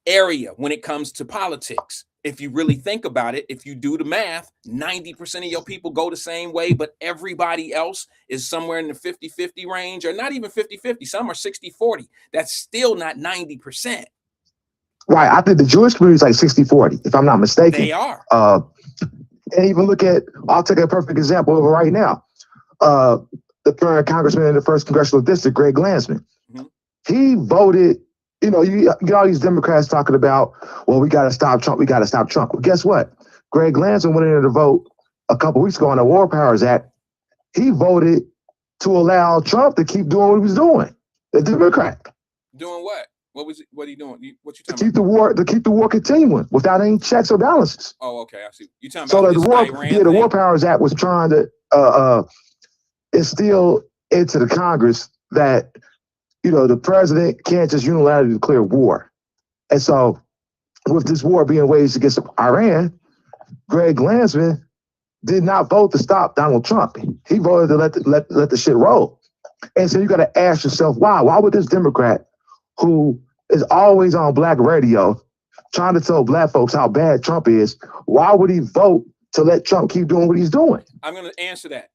area when it comes to politics. If you really think about it, if you do the math, 90% of your people go the same way, but everybody else is somewhere in the 50-50 range, or not even 50-50. Some are 60-40. That's still not 90%. Right. I think the Jewish community is like 60-40, if I'm not mistaken. They are. And even I'll take a perfect example of it right now. The current congressman in the 1st Congressional District, Greg Glansman, he voted, you get all these Democrats talking about, well, we got to stop Trump. We got to stop Trump. Well, guess what? Greg Glansman went in there to vote a couple weeks ago on the War Powers Act. He voted to allow Trump to keep doing what he was doing. The Democrat. Doing what? What are you doing? What you talking about? To keep the war continuing without any checks or balances. Oh, okay. I see. You talking about the War Powers Act was trying to instill into the Congress that the president can't just unilaterally declare war. And so with this war being waged against Iran, Greg Glansman did not vote to stop Donald Trump. He voted to let the shit roll. And so you got to ask yourself, why? Why would this Democrat who is always on Black radio trying to tell Black folks how bad Trump is, why would he vote to let Trump keep doing what he's doing? I'm going to answer that.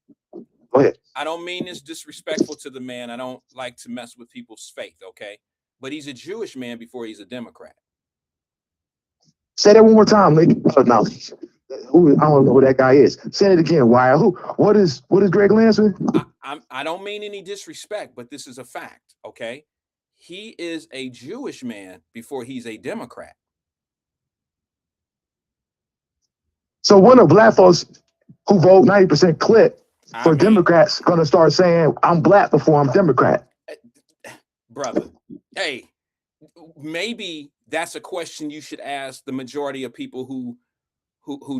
Go ahead. I don't mean this disrespectful to the man. I don't like to mess with people's faith, okay? But he's a Jewish man before he's a Democrat. Say that one more time, Nick. I don't know who that guy is. Say it again, Wyatt. What is Greg Glansman? I don't mean any disrespect, but this is a fact, okay? He is a Jewish man before he's a Democrat. So when are Black folks who vote 90% clip for Democrats going to start saying, I'm Black before I'm Democrat? Brother, hey, maybe that's a question you should ask the majority of people who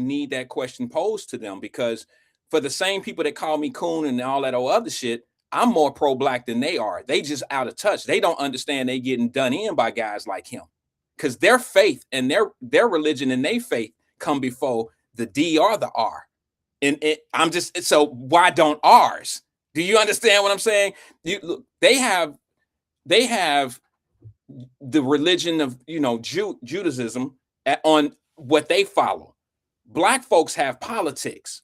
need that question posed to them, because for the same people that call me coon and all that other shit, I'm more pro-Black than they are. They just out of touch. They don't understand they getting done in by guys like him, because their faith and their religion and their faith come before the D or the R. And so why don't ours? Do you understand what I'm saying? They have the religion of Judaism on what they follow. Black folks have politics.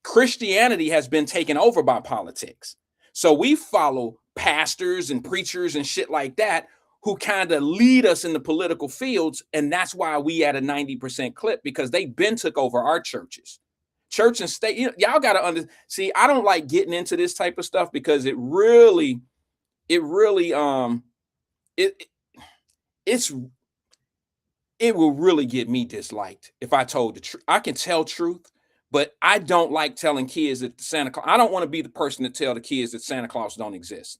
Christianity has been taken over by politics. So we follow pastors and preachers and shit like that who kind of lead us in the political fields. And that's why we at a 90% clip, because they been took over our churches. Church and state, y'all got to see, I don't like getting into this type of stuff because it will really get me disliked if I told the truth. I can tell truth, but I don't like telling kids that Santa Claus. I don't want to be the person to tell the kids that Santa Claus don't exist.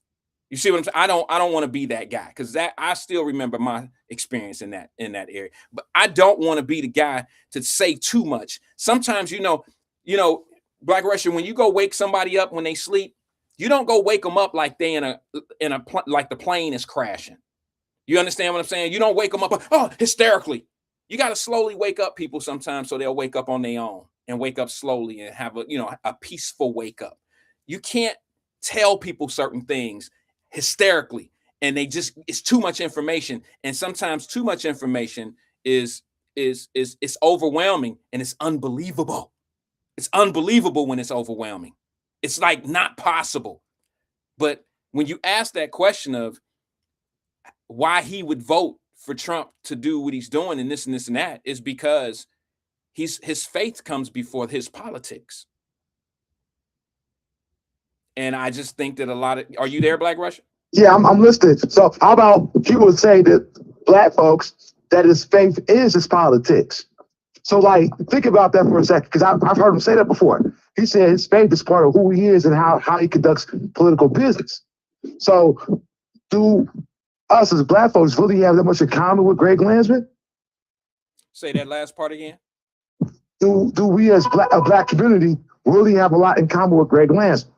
You see what I'm saying? I don't want to be that guy, because I still remember my experience in that area. But I don't want to be the guy to say too much. Sometimes, Black Russian, when you go wake somebody up when they sleep, You don't go wake them up like they like the plane is crashing. You understand what I'm saying? You don't wake them up, oh, hysterically. You got to slowly wake up people sometimes so they'll wake up on their own and wake up slowly and have a peaceful wake up. You can't tell people certain things hysterically, and it's too much information. And sometimes too much information is overwhelming, and it's unbelievable. It's unbelievable when it's overwhelming. It's like not possible. But when you ask that question of why he would vote for Trump to do what he's doing and this and this and that, is because his faith comes before his politics. And I just think that are you there, Black Russia? Yeah, I'm listening. So how about people would say that Black folks, that his faith is his politics? So like, think about that for a second, because I've heard him say that before. He said his faith is part of who he is and how he conducts political business. So do us as Black folks really have that much in common with Greg Landsman? Say that last part again. Do we as a Black community really have a lot in common with Greg Landsman?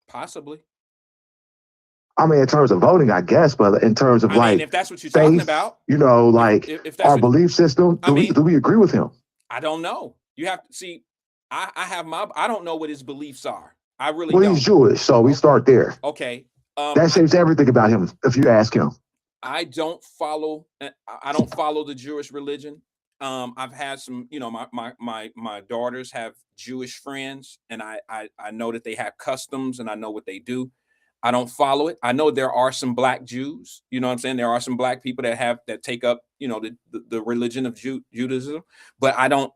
Possibly. I mean, in terms of voting, I guess, but in terms of if that's what you're talking about, like if our belief system, do we agree with him? I don't know. You have to see. I don't know what his beliefs are. I really don't. Well, he's Jewish, so we start there. Okay. That shapes everything about him if you ask him. I don't follow the Jewish religion. I've had some, my daughters have Jewish friends, and I know that they have customs, and I know what they do. I don't follow it. I know there are some Black Jews, you know what I'm saying? There are some Black people that take up, the religion of Judaism, but I don't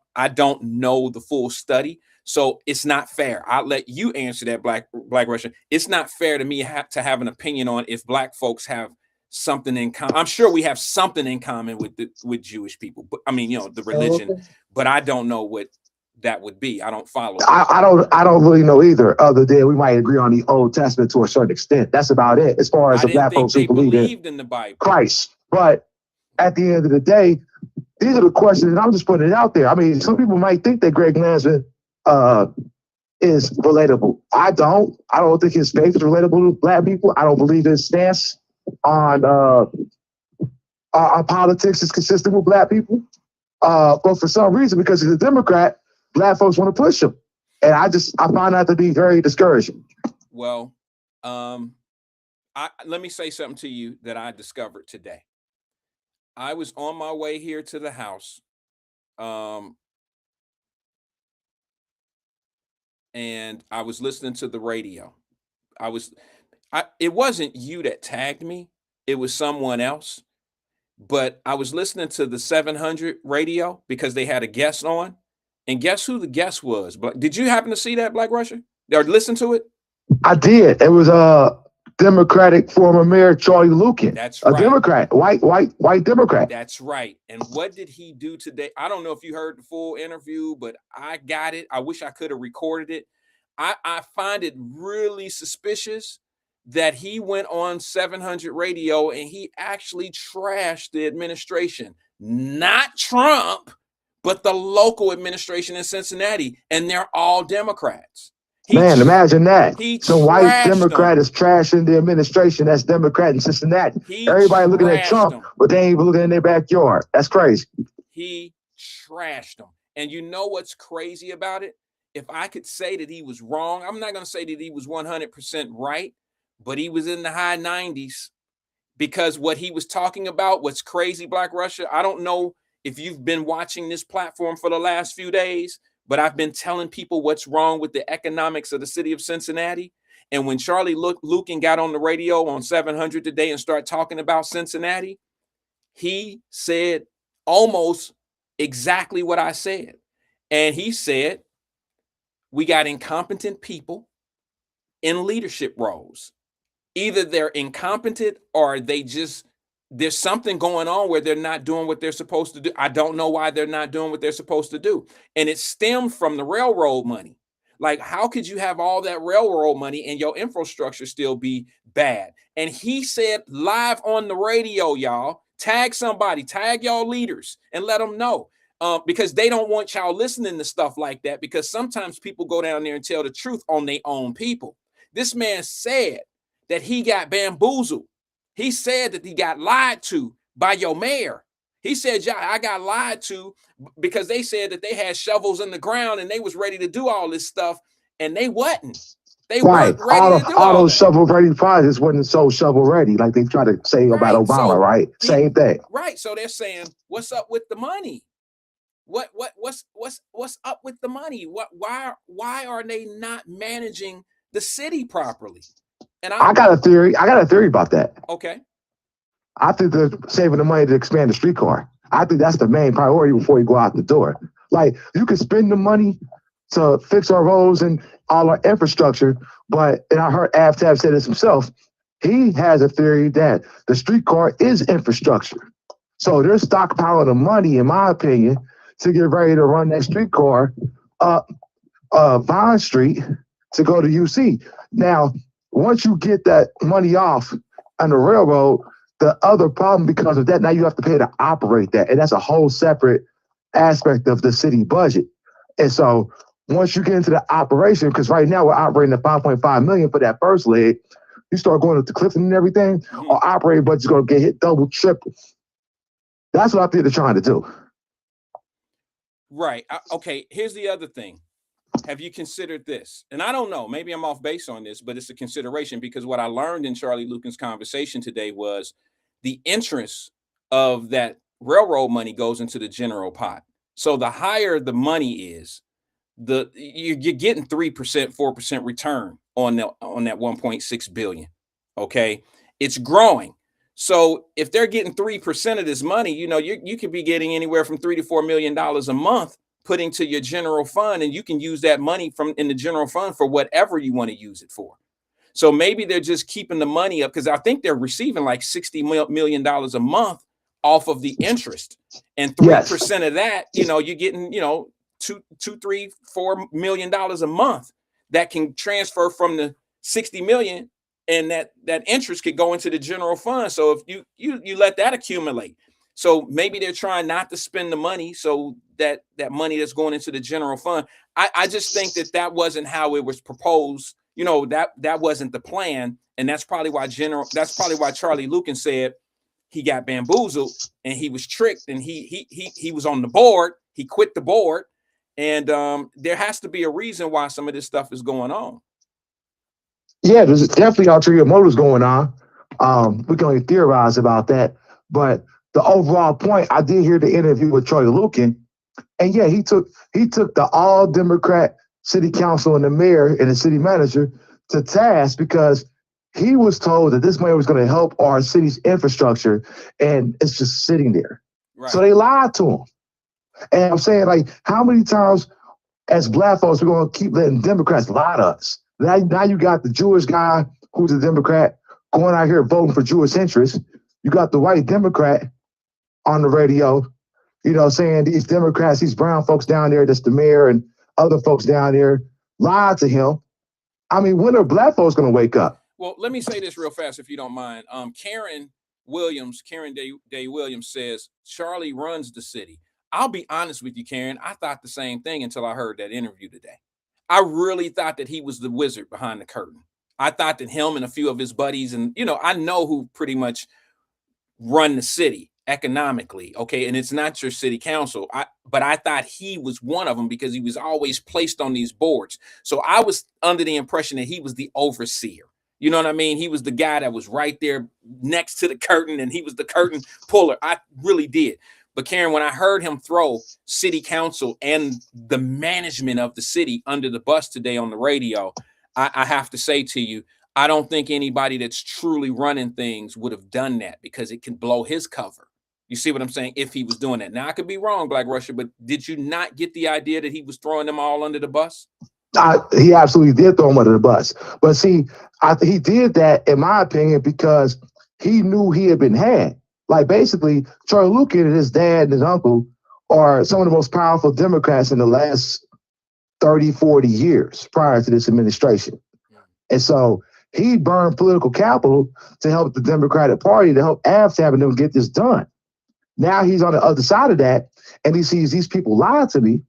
know the full study. So it's not fair. I'll let you answer that, Black Russian. It's not fair to me to have an opinion on if Black folks have something in common. I'm sure we have something in common with Jewish people, but I mean, the religion, but I don't know what that would be. I don't follow. I don't really know either, other than we might agree on the Old Testament to a certain extent. That's about it, as far as the Black folks who believed in the Bible, Christ. But at the end of the day, these are the questions, and I'm just putting it out there. I mean, some people might think that Greg Landsman is relatable. I don't think his faith is relatable to Black people. I don't believe his stance on politics is consistent with Black people. But for some reason, because he's a Democrat, Black folks want to push him. And I find that to be very discouraging. Well, let me say something to you that I discovered today. I was on my way here to the house, and I was listening to the radio. It wasn't you that tagged me. It was someone else. But I was listening to the 700 radio because they had a guest on. And guess who the guest was? But did you happen to see that, Black Russia? Or listen to it? I did. It was Democratic former mayor Charlie Lukin. That's right. A Democrat, white Democrat. That's right. And what did he do today? I don't know if you heard the full interview, but I got it. I wish I could have recorded it. I find it really suspicious that he went on 700 radio and he actually trashed the administration, not Trump, but the local administration in Cincinnati, and they're all Democrats. Man, imagine that. Some white Democrat is trashing the administration that's Democrat in Cincinnati. Everybody looking at Trump, but they ain't even looking in their backyard. That's crazy. He trashed them. And you know what's crazy about it? If I could say that he was wrong, I'm not going to say that he was 100% right, but he was in the high 90s, because what he was talking about was crazy, Black Russia. I don't know if you've been watching this platform for the last few days, but I've been telling people what's wrong with the economics of the city of Cincinnati. And when Charlie Lukin got on the radio on 700 today and started talking about Cincinnati, he said almost exactly what I said. And he said, we got incompetent people in leadership roles. Either they're incompetent or there's something going on where they're not doing what they're supposed to do. I don't know why they're not doing what they're supposed to do. And it stemmed from the railroad money. Like, how could you have all that railroad money and your infrastructure still be bad? And he said live on the radio, y'all, tag somebody, tag y'all leaders and let them know. Because they don't want y'all listening to stuff like that, because sometimes people go down there and tell the truth on their own people. This man said that he got bamboozled. He said that he got lied to by your mayor. He said, yeah, I got lied to because they said that they had shovels in the ground and they was ready to do all this stuff, and they wasn't. They Right. weren't ready to do all those that. shovel-ready projects wasn't so shovel-ready, like they try to say about Obama, So right? Same thing. Right. So they're saying, what's up with the money? What's up with the money? Why are they not managing the city properly? And I got a theory about that. Okay. I think they're saving the money to expand the streetcar. I think that's the main priority before you go out the door. Like, you can spend the money to fix our roads and all our infrastructure, but, and I heard Avtab say this himself, he has a theory that the streetcar is infrastructure. So they're stockpiling the money, in my opinion, to get ready to run that streetcar up Vine Street to go to UC. Now, once you get that money off on the railroad, the other problem because of that, now you have to pay to operate that. And that's a whole separate aspect of the city budget. And so once you get into the operation, because right now we're operating at 5.5 million for that first leg, you start going up to Clifton and everything, our operating budget's going to get hit double, triple. That's what I think they're trying to do. Right. Okay. Here's the other thing. Have you considered this? And I don't know, maybe I'm off base on this, but it's a consideration because what I learned in Charlie Lucan's conversation today was the interest of that railroad money goes into the general pot. So the higher the money is, you're getting 3%, 4% return on that 1.6 billion. Okay. It's growing. So if they're getting 3% of this money, you could be getting anywhere from $3 to $4 million a month put into your general fund, and you can use that money from in the general fund for whatever you want to use it for. So maybe they're just keeping the money up because I think they're receiving like $60 million a month off of the interest, and 3% of that, you're getting, $2, $3, $4 million a month that can transfer from the 60 million, and that interest could go into the general fund. So if you let that accumulate, so maybe they're trying not to spend the money, so that money that's going into the general fund. I just think that wasn't how it was proposed. That wasn't the plan, and that's probably why Charlie Lucan said he got bamboozled and he was tricked, and he was on the board. He quit the board, and there has to be a reason why some of this stuff is going on. Yeah, there's definitely ulterior motives going on. We can only theorize about that, but the overall point, I did hear the interview with Charlie Lucan, and yeah, he took the all Democrat city council and the mayor and the city manager to task because he was told that this money was going to help our city's infrastructure, and it's just sitting there. Right. So they lied to him. And I'm saying, like, how many times as Black folks we're going to keep letting Democrats lie to us? Now you got the Jewish guy who's a Democrat going out here voting for Jewish interests. You got the white Democrat on the radio, saying these Democrats, these brown folks down there, that's the mayor and other folks down there, lied to him. I mean, when are Black folks going to wake up? Well, let me say this real fast, if you don't mind. Karen Day Williams says Charlie runs the city. I'll be honest with you, Karen. I thought the same thing until I heard that interview today. I really thought that he was the wizard behind the curtain. I thought that him and a few of his buddies, and I know who pretty much run the city economically, okay, and it's not your city council. But I thought he was one of them because he was always placed on these boards. So I was under the impression that he was the overseer. You know what I mean? He was the guy that was right there next to the curtain, and he was the curtain puller. I really did. But Karen, when I heard him throw city council and the management of the city under the bus today on the radio, I have to say to you, I don't think anybody that's truly running things would have done that because it can blow his cover. You see what I'm saying? If he was doing that. Now, I could be wrong, Black Russia, but did you not get the idea that he was throwing them all under the bus? He absolutely did throw them under the bus. But see, he did that, in my opinion, because he knew he had been had. Like, basically, Charlie Lucan and his dad and his uncle are some of the most powerful Democrats in the last 30, 40 years prior to this administration. And so he burned political capital to help the Democratic Party, to help Avtab and them get this done. Now he's on the other side of that, and he sees these people lie to me.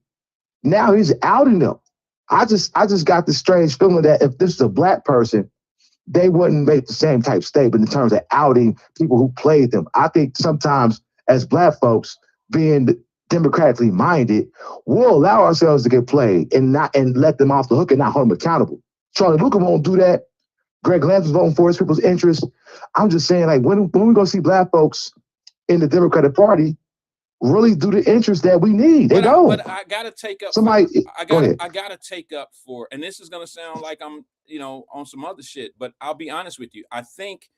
Now he's outing them. I just got this strange feeling that if this is a black person, they wouldn't make the same type statement in terms of outing people who played them. I think sometimes as black folks being democratically minded, we'll allow ourselves to get played and let them off the hook and not hold them accountable. Charlie Luca won't do that. Greg Lance is voting for his people's interests. I'm just saying, like, when we go see black folks in the Democratic Party really do the interest that we need? They don't. But I gotta take up. Somebody, I go gotta take up for, and this is gonna sound like I'm, on some other shit. But I'll be honest with you. I think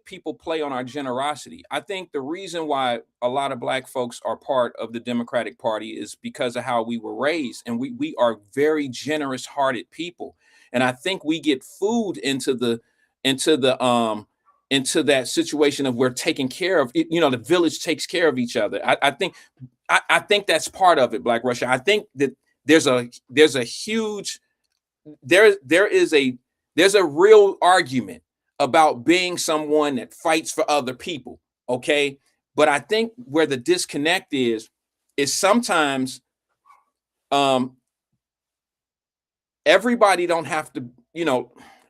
people play on our generosity. I think the reason why a lot of black folks are part of the Democratic Party is because of how we were raised, and we are very generous-hearted people. And I think we get fooled into that situation of we're taking care of, the village takes care of each other. I think that's part of it, Black Russia. I think that there's a huge, there's a real argument about being someone that fights for other people. Okay. But I think where the disconnect is sometimes, everybody don't have to,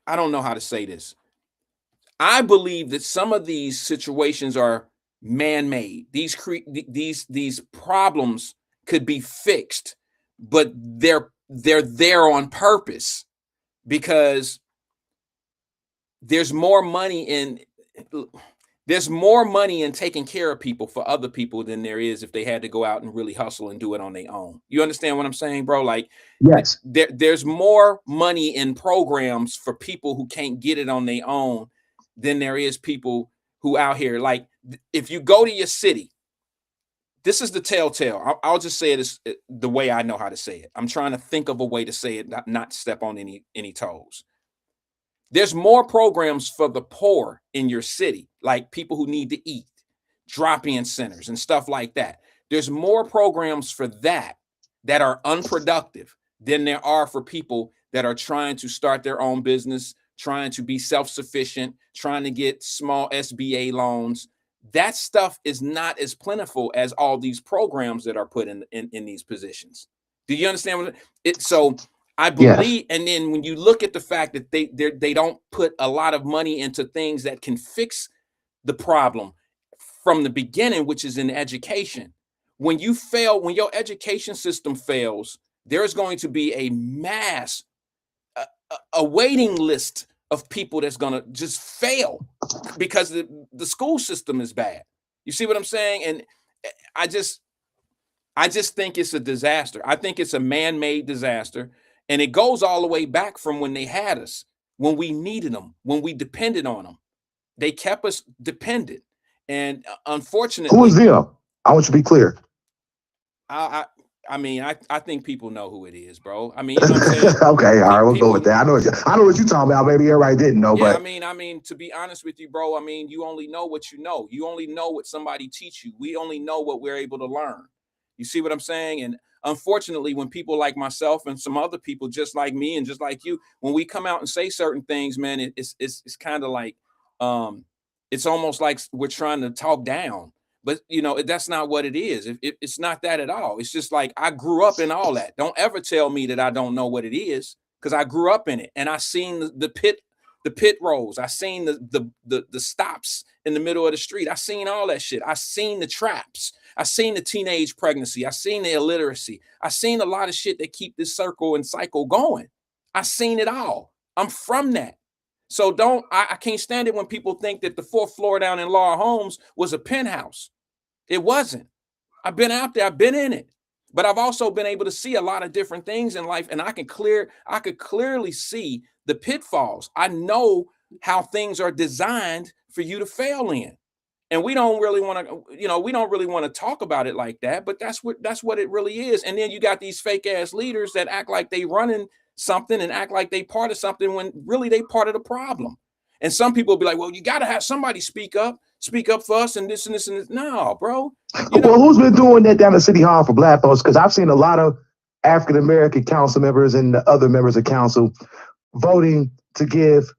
I don't know how to say this. I believe that some of these situations are man-made. These problems could be fixed, but they're there on purpose because there's more money in taking care of people for other people than there is if they had to go out and really hustle and do it on their own. You understand what I'm saying, bro? Like, yes, there's more money in programs for people who can't get it on their own than there is people who out here. Like, if you go to your city, this is the telltale. I'll just say it the way I know how to say it. I'm trying to think of a way to say it, not step on any toes. There's more programs for the poor in your city, like people who need to eat, drop-in centers and stuff like that. There's more programs for that are unproductive than there are for people that are trying to start their own business, trying to be self-sufficient, trying to get small SBA loans. That stuff is not as plentiful as all these programs that are put in these positions. Do you understand what it? So I believe, yes. And then when you look at the fact that they don't put a lot of money into things that can fix the problem from the beginning, which is in education. When you fail, when your education system fails, there's going to be a mass, a waiting list of people that's going to just fail because the school system is bad. You see what I'm saying? And I just think it's a disaster. I think it's a man-made disaster. And it goes all the way back from when they had us, when we needed them, when we depended on them. They kept us dependent. And unfortunately— Who is them? I want you to be clear. I mean, I think people know who it is, bro. I mean, you know what I'm saying? Okay, all right, we'll go with that. I know what you're talking about. Maybe everybody didn't know, yeah, but I mean, to be honest with you, bro, I mean, you only know what you know. You only know what somebody teach you. We only know what we're able to learn. You see what I'm saying? And unfortunately, when people like myself and some other people just like me and just like you, when we come out and say certain things, man, it's kind of like, it's almost like we're trying to talk down. But, that's not what it is. It's not that at all. It's just like I grew up in all that. Don't ever tell me that I don't know what it is, because I grew up in it and I seen the pit rows. I seen the stops in the middle of the street. I seen all that shit. I seen the traps. I seen the teenage pregnancy. I seen the illiteracy. I seen a lot of shit that keep this circle and cycle going. I seen it all. I'm from that. So I can't stand it when people think that the 4th floor down in Laura Holmes was a penthouse. It wasn't. I've been out there. I've been in it. But I've also been able to see a lot of different things in life, and I could clearly see the pitfalls. I know how things are designed for you to fail in. And we don't really want to, talk about it like that, but that's what it really is. And then you got these fake ass leaders that act like they running something and act like they part of something when really they part of the problem. And some people will be like, well, you got to have somebody speak up for us and this and this and this. No, bro. Well, who's been doing that down at City Hall for black folks? Because I've seen a lot of African-American council members and the other members of council voting to give,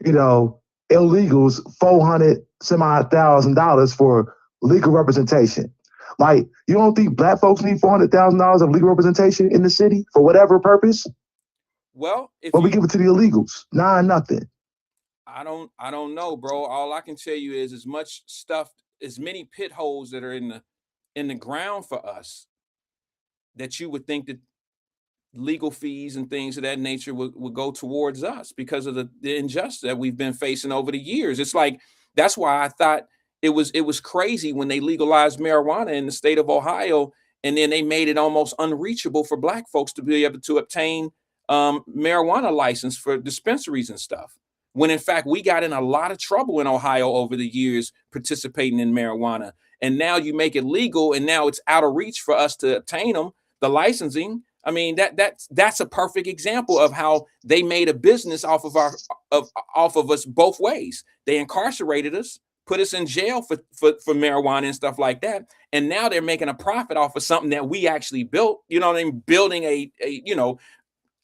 illegals $400,000 for legal representation. Like, you don't think black folks need $400,000 of legal representation in the city for whatever purpose? Well, if But we give it to the illegals. Nah, nothing. I don't know, bro. All I can tell you is as much stuff, as many pit holes that are in the ground for us, that you would think that legal fees and things of that nature would go towards us because of the injustice that we've been facing over the years. It's like, that's why I thought it was crazy when they legalized marijuana in the state of Ohio, and then they made it almost unreachable for black folks to be able to obtain marijuana license for dispensaries and stuff. When in fact, we got in a lot of trouble in Ohio over the years participating in marijuana. And now you make it legal, and now it's out of reach for us to obtain them, the licensing. I mean, that's a perfect example of how they made a business off of us both ways. They incarcerated us, put us in jail for marijuana and stuff like that. And now they're making a profit off of something that we actually built. You know what I mean? Building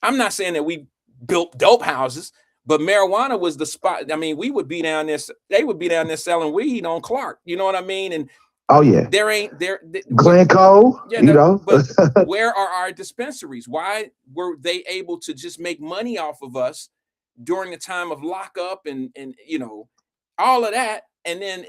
I'm not saying that we built dope houses, but marijuana was the spot. I mean, we would be down there. They would be down there selling weed on Clark. You know what I mean? And oh yeah, there ain't there. Glencoe. Yeah, but where are our dispensaries? Why were they able to just make money off of us during the time of lockup and all of that? And then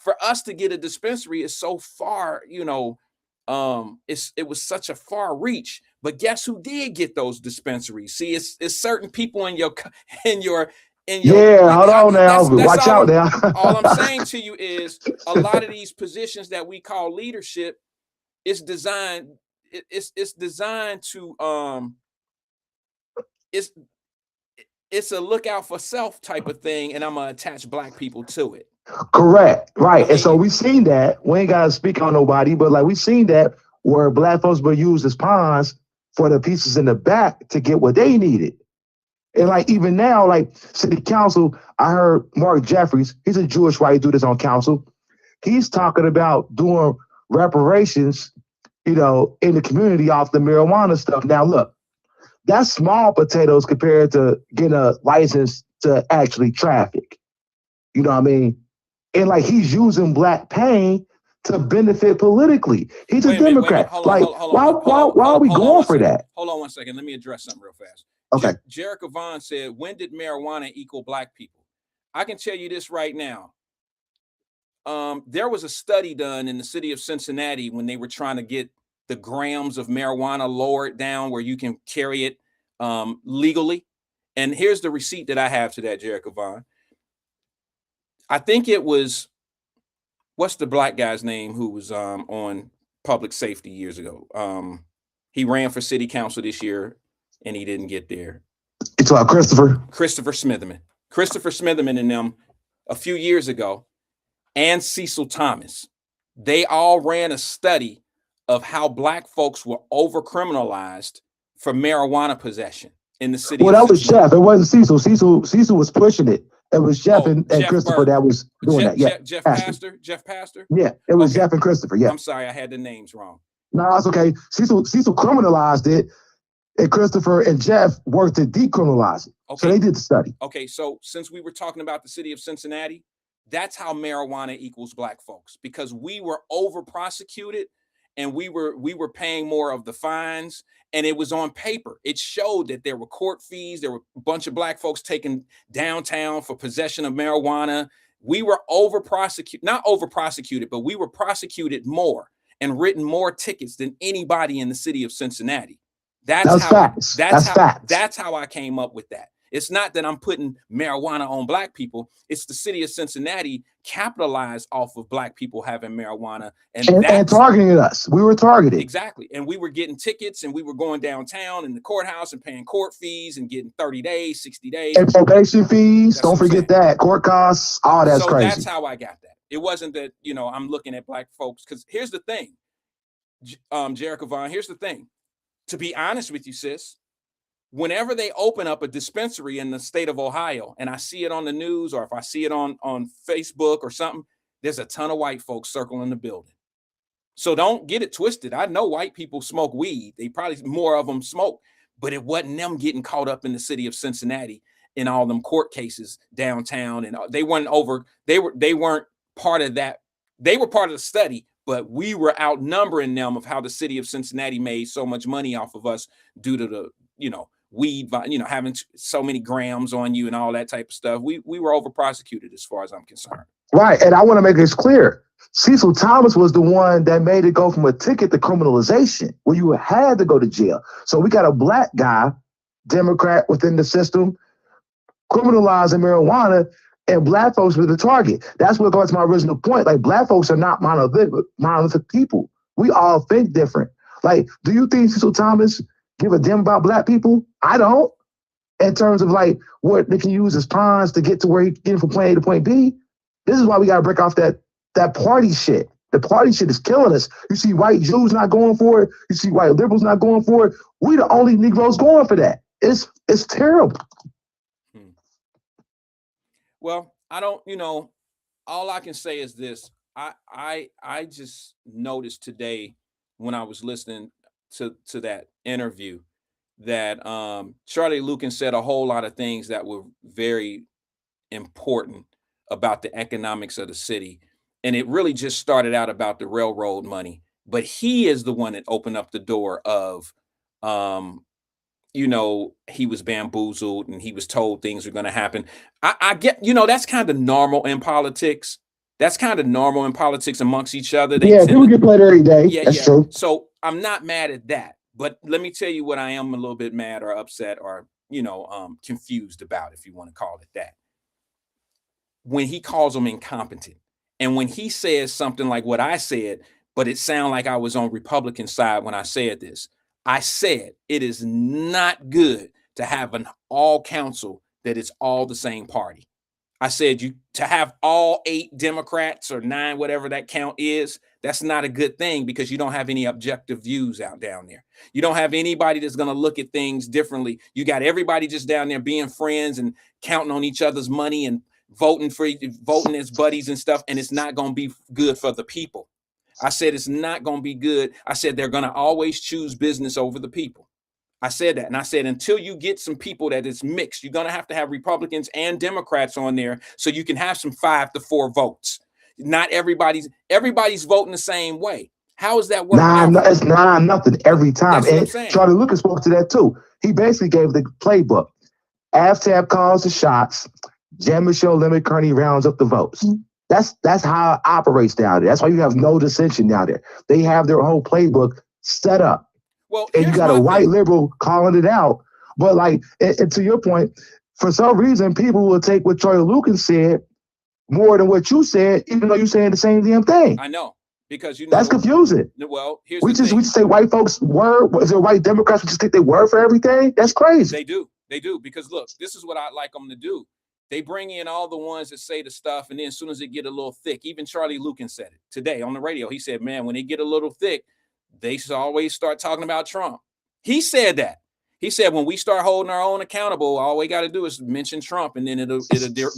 for us to get a dispensary is so far, it was such a far reach. But guess who did get those dispensaries? See, it's certain people in your hold on now. Watch out now. All I'm saying to you is a lot of these positions that we call leadership, it's designed to it's a look out for self type of thing, and I'm gonna attach black people to it. Correct. Right. And so we've seen that. We ain't gotta speak on nobody, but like we've seen that where black folks were used as pawns for the pieces in the back to get what they needed. And like even now, like city council, I heard Mark Jeffries, he's a Jewish white dude that's on council. He's talking about doing reparations, in the community off the marijuana stuff. Now look, that's small potatoes compared to getting a license to actually traffic. You know what I mean? And like he's using black pain to benefit politically. He's a Democrat. Why are we going for that? Hold on one second. Let me address something real fast. Okay. Jerica Vaughn said, when did marijuana equal black people? I can tell you this right now. There was a study done in the city of Cincinnati when they were trying to get the grams of marijuana lowered down where you can carry it legally. And here's the receipt that I have to that, Jerica Vaughn. I think it was, what's the black guy's name who was on public safety years ago? He ran for city council this year and he didn't get there. It's about Christopher Smitherman. Christopher Smitherman and them a few years ago, and Cecil Thomas. They all ran a study of how black folks were over criminalized for marijuana possession in the city. Well, that was Jeff. It wasn't Cecil. Cecil was pushing it. It was Jeff and Jeff Christopher Burke. that was doing that. Yeah, Jeff Pastor. Yeah, it was Jeff and Christopher. Yeah. I'm sorry, I had the names wrong. No, that's okay. Cecil criminalized it, and Christopher and Jeff worked to decriminalize it. Okay. So they did the study. Okay, so since we were talking about the city of Cincinnati, that's how marijuana equals black folks, because we were over prosecuted and we were paying more of the fines, and it was on paper. It showed that there were court fees. There were a bunch of black folks taken downtown for possession of marijuana. We were not over prosecuted, but we were prosecuted more and written more tickets than anybody in the city of Cincinnati. That's facts. That's how I came up with that. It's not that I'm putting marijuana on black people. It's the city of Cincinnati capitalized off of black people having marijuana and targeting us. We were targeted. Exactly. And we were getting tickets and we were going downtown in the courthouse and paying court fees and getting 30 days, 60 days. And probation fees. Don't forget that. Court costs. Oh, that's crazy. That's how I got that. It wasn't that, I'm looking at black folks. Because here's the thing, Jerica Vaughn, here's the thing. To be honest with you, sis, whenever they open up a dispensary in the state of Ohio and I see it on the news, or if I see it on Facebook or something, there's a ton of white folks circling the building. So don't get it twisted. I know white people smoke weed. They probably more of them smoke, but it wasn't them getting caught up in the city of Cincinnati in all them court cases downtown. And they weren't part of that. They were part of the study, but we were outnumbering them of how the city of Cincinnati made so much money off of us due to the, weed, having so many grams on you and all that type of stuff. We were over prosecuted as far as I'm concerned. Right. And I want to make this clear. Cecil Thomas was the one that made it go from a ticket to criminalization, where you had to go to jail. So we got a black guy, Democrat within the system, criminalizing marijuana, and black folks were the target. That's what goes to my original point. Like, black folks are not monolithic people. We all think different. Like, do you think Cecil Thomas give a damn about black people? I don't. In terms of like what they can use as pawns to get to where he get from point A to point B. This is why we got to break off that party shit. The party shit is killing us. You see white Jews not going for it. You see white liberals not going for it. We the only Negroes going for that. It's terrible. Well, I don't, all I can say is this. I just noticed today when I was listening to that interview that Charlie Lukin said a whole lot of things that were very important about the economics of the city. And it really just started out about the railroad money. But he is the one that opened up the door of, he was bamboozled and he was told things were going to happen. I get, that's kind of normal in politics. That's kind of normal in politics amongst each other. People get played every day. That's true. So I'm not mad at that. But let me tell you what I am a little bit mad or upset or, confused about, if you want to call it that. When he calls them incompetent. And when he says something like what I said, but it sounded like I was on Republican side when I said this. I said it is not good to have an all council that is all the same party. I said to have all 8 Democrats or 9, whatever that count is, that's not a good thing because you don't have any objective views out down there. You don't have anybody that's going to look at things differently. You got everybody just down there being friends and counting on each other's money and voting as buddies and stuff. And it's not going to be good for the people. I said, it's not going to be good. I said, they're going to always choose business over the people. I said that. And I said, until you get some people that is mixed, you're going to have Republicans and Democrats on there so you can have some 5-4 votes. Not everybody's voting the same way. How is that working? It's 9-0 every time. And Charlie Lucas spoke to that too. He basically gave the playbook. AFTAB calls the shots. Jean-Michel Lemon Kearney rounds up the votes. That's how it operates down there. That's why you have no dissension down there. They have their whole playbook set up. Well, and you got a white liberal calling it out. But like, and to your point, for some reason, people will take what Charlie Lucas said more than what you said, even though you're saying the same damn thing. I know, because that's confusing. Well, we just say white folks word. Is it white Democrats who just take their word for everything? That's crazy. They do, because look, this is what I like them to do. They bring in all the ones that say the stuff, and then as soon as it get a little thick, even Charlie Lukin said it today on the radio. He said, man, when they get a little thick, they should always start talking about Trump. He said that. He said, when we start holding our own accountable, all we got to do is mention Trump, and then it'll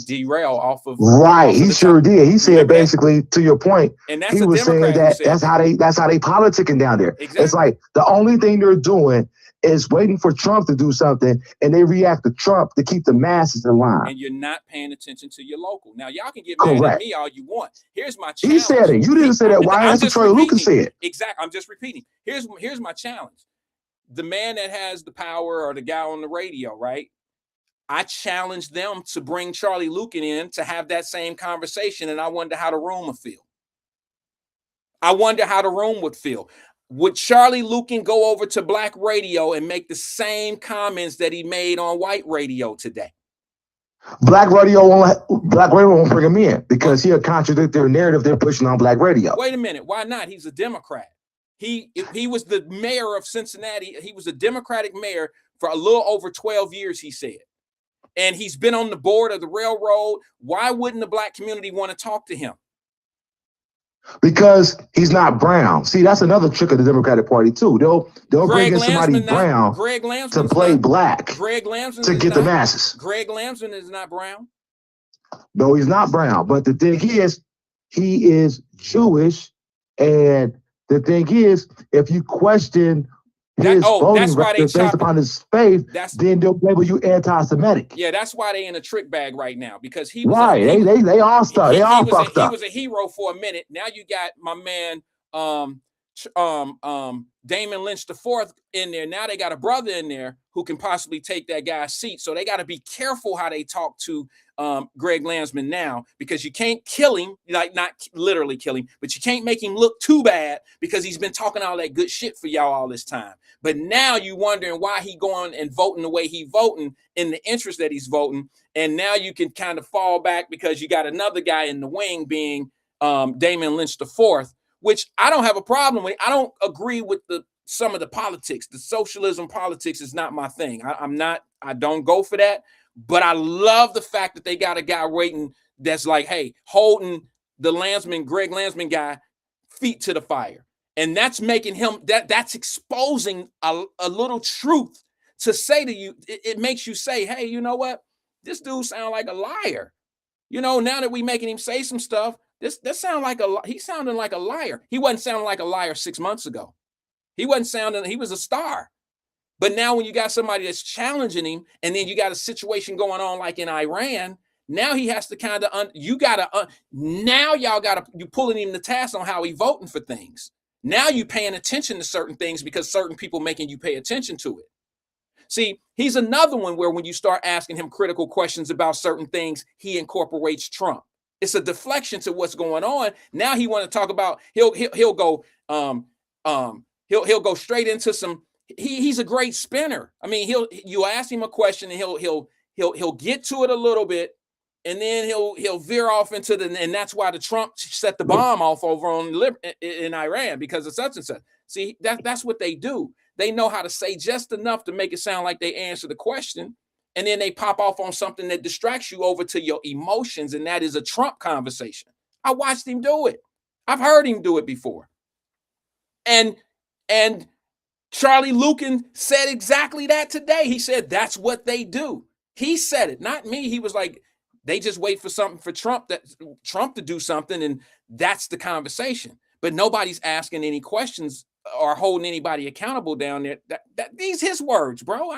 derail off of. Right. He sure did. He said basically, to your point, and he was saying that that's how they politicking down there. Exactly. It's like the only thing they're doing is waiting for Trump to do something, and they react to Trump to keep the masses in line. And you're not paying attention to your local. Now, y'all can get mad at me all you want. Here's my challenge. He said it. You didn't say that. Why? That's what Troy Lucas said. Exactly. I'm just repeating. Here's my challenge. The man that has the power, or the guy on the radio, right? I challenged them to bring Charlie Lukin in to have that same conversation, and I wonder how the room would feel. Would Charlie Lukin go over to black radio and make the same comments that he made on white radio today? Black radio won't bring him in because he'll contradict their narrative they're pushing on black radio. Wait a minute. Why not? He's a Democrat. He was the mayor of Cincinnati. He was a Democratic mayor for a little over 12 years, he said. And he's been on the board of the railroad. Why wouldn't the black community want to talk to him? Because he's not brown. See, that's another trick of the Democratic Party too. They'll bring in somebody brown to play black to get the masses. Greg Lambson is not brown. No, he's not brown. But the thing is, he is Jewish. And the thing is, if you question his voting record based upon his faith, then they'll label you anti-Semitic. Yeah, that's why they in a trick bag right now, because he was they all fucked up. He was a hero for a minute. Now you got my man Damon Lynch IV in there. Now they got a brother in there who can possibly take that guy's seat. So they got to be careful how they talk to Greg Landsman now, because you can't kill him, like not literally kill him, but you can't make him look too bad because he's been talking all that good shit for y'all all this time. But now you wondering why he going and voting the way he voting in the interest that he's voting. And now you can kind of fall back because you got another guy in the wing being Damon Lynch IV, which I don't have a problem with. I don't agree with some of the politics. The socialism politics is not my thing. I don't go for that. But I love the fact that they got a guy waiting that's like, hey, holding the Greg Landsman guy feet to the fire. And that's making him, that's exposing a little truth to say to you. It makes you say, hey, you know what? This dude sound like a liar. You know, now that we making him say some stuff, that sound like he's sounding like a liar. He wasn't sounding like a liar 6 months ago. He was a star. But now when you got somebody that's challenging him, and then you got a situation going on like in Iran, now he has to kind of, you pulling him to task on how he voting for things. Now you paying attention to certain things because certain people making you pay attention to it. See, he's another one where when you start asking him critical questions about certain things, he incorporates Trump. It's a deflection to what's going on. Now he want to talk about, he'll go straight into some. He's a great spinner. I mean, you ask him a question and he'll get to it a little bit, and then he'll veer off into and that's why the Trump set the bomb off over in Iran because of such and such. See, that's what they do. They know how to say just enough to make it sound like they answer the question, and then they pop off on something that distracts you over to your emotions, and that is a Trump conversation. I watched him do it. I've heard him do it before. And Charlie Lucan said exactly that today. He said that's what they do. He said it, not me. He was like, they just wait for something for Trump to do something, and that's the conversation. But nobody's asking any questions or holding anybody accountable down there. These his words, bro.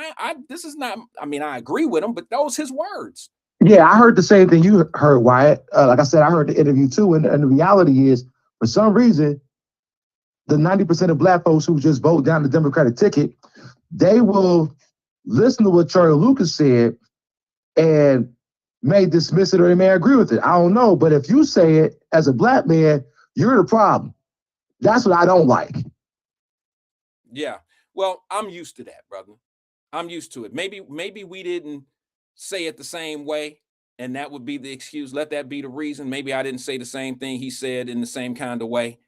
This is not. I mean, I agree with him, but those his words. Yeah, I heard the same thing you heard, Wyatt. Like I said, I heard the interview too, and the reality is, for some reason, the 90% of black folks who just vote down the Democratic ticket, they will listen to what Charlie Lucas said and may dismiss it or they may agree with it. I don't know. But if you say it as a black man, you're the problem. That's what I don't like. Yeah. Well, I'm used to that, brother. I'm used to it. Maybe we didn't say it the same way, and that would be the excuse. Let that be the reason. Maybe I didn't say the same thing he said in the same kind of way,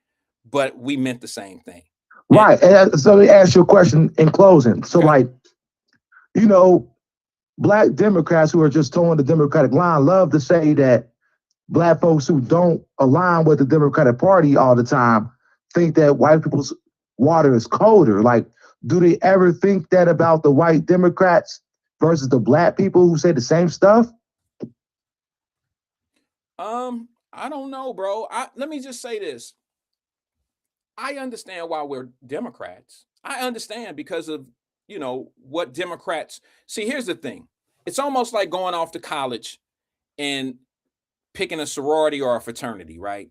but we meant the same thing. Right. And so let me ask you a question in closing. So, like, you know, black Democrats who are just towing the Democratic line love to say that black folks who don't align with the Democratic Party all the time think that white people's water is colder. Like, do they ever think that about the white Democrats versus the black people who say the same stuff? I don't know, bro. Let me just say this. I understand why we're Democrats. I understand because of, you know, what Democrats see. Here's the thing. It's almost like going off to college and picking a sorority or a fraternity, right?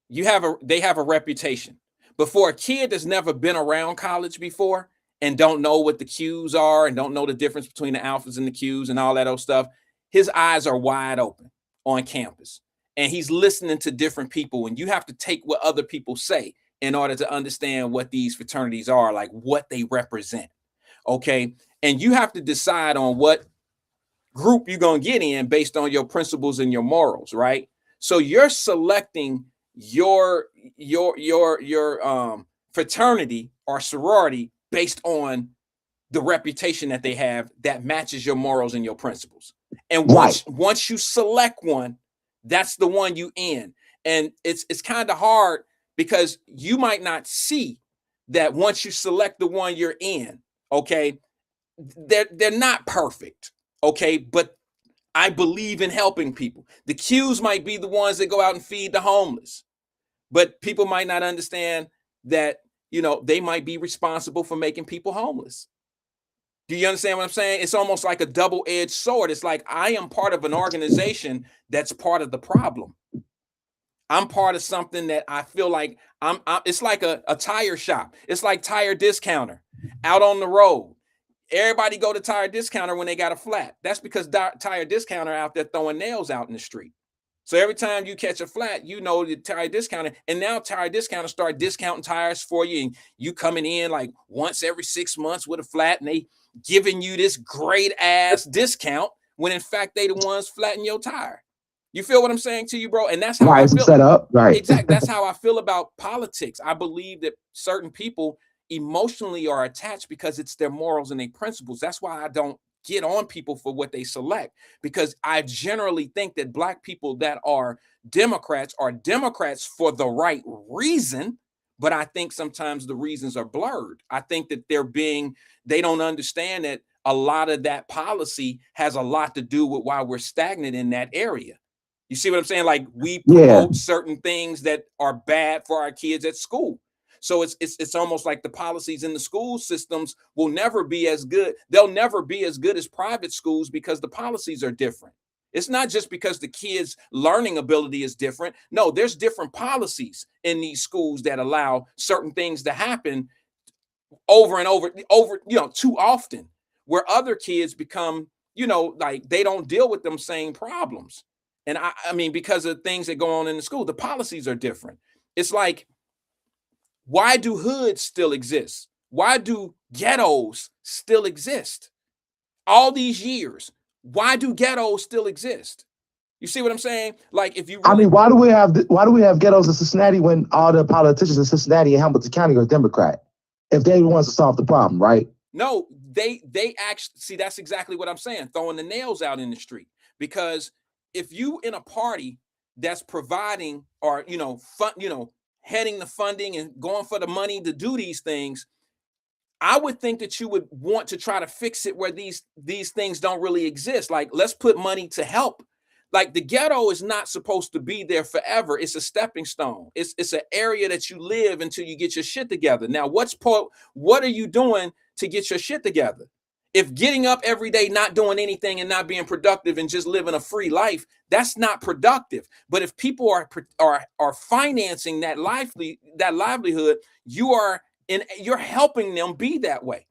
They have a reputation. But for a kid that's never been around college before and don't know what the Qs are and don't know the difference between the alphas and the Qs and all that old stuff, his eyes are wide open on campus. And he's listening to different people, and you have to take what other people say in order to understand what these fraternities are, like what they represent. Okay. And you have to decide on what group you're going to get in based on your principles and your morals, right? So you're selecting your fraternity or sorority based on the reputation that they have that matches your morals and your principles. And once you select one, that's the one you in. And it's kind of hard because you might not see that once you select the one you're in, okay, they're not perfect, okay, but I believe in helping people. The Qs might be the ones that go out and feed the homeless, but people might not understand that, you know, they might be responsible for making people homeless. Do you understand what I'm saying? It's almost like a double-edged sword. It's like I am part of an organization that's part of the problem. I'm part of something that I feel like it's like a tire shop. It's like Tire Discounter out on the road. Everybody go to Tire Discounter when they got a flat. That's because Tire Discounter out there throwing nails out in the street. So every time you catch a flat, you know the Tire Discounter, and now Tire Discounter start discounting tires for you, and you coming in like once every 6 months with a flat, and they giving you this great ass discount when in fact they the ones flattening your tire. You feel what I'm saying to you, bro? And that's how I feel. Set up, right? Exactly. That's how I feel about politics. I believe that certain people emotionally are attached because it's their morals and their principles. That's why I don't get on people for what they select, because I generally think that Black people that are Democrats for the right reason, but I think sometimes the reasons are blurred. I think that they don't understand that a lot of that policy has a lot to do with why we're stagnant in that area. You see what I'm saying? Like, we promote certain things that are bad for our kids at school. So it's almost like the policies in the school systems will never be as good. They'll never be as good as private schools because the policies are different. It's not just because the kids' learning ability is different. No, there's different policies in these schools that allow certain things to happen over and over, too often, where other kids become, like they don't deal with them same problems. And I mean, because of things that go on in the school, the policies are different. It's like, why do hoods still exist? Why do ghettos still exist? All these years, why do ghettos still exist? You see what I'm saying? Like, if you really, I mean, why do we have ghettos in Cincinnati when all the politicians in Cincinnati and Hamilton County are Democrat? If they the ones to solve the problem, right? No, they actually see, that's exactly what I'm saying, throwing the nails out in the street. Because if you in a party that's providing or heading the funding and going for the money to do these things, I would think that you would want to try to fix it where these things don't really exist. Like, let's put money to help. Like, the ghetto is not supposed to be there forever. It's a stepping stone. It's an area that you live until you get your shit together. Now, what are you doing to get your shit together? If getting up every day, not doing anything and not being productive and just living a free life, that's not productive. But if people are financing that livelihood, you're helping them be that way.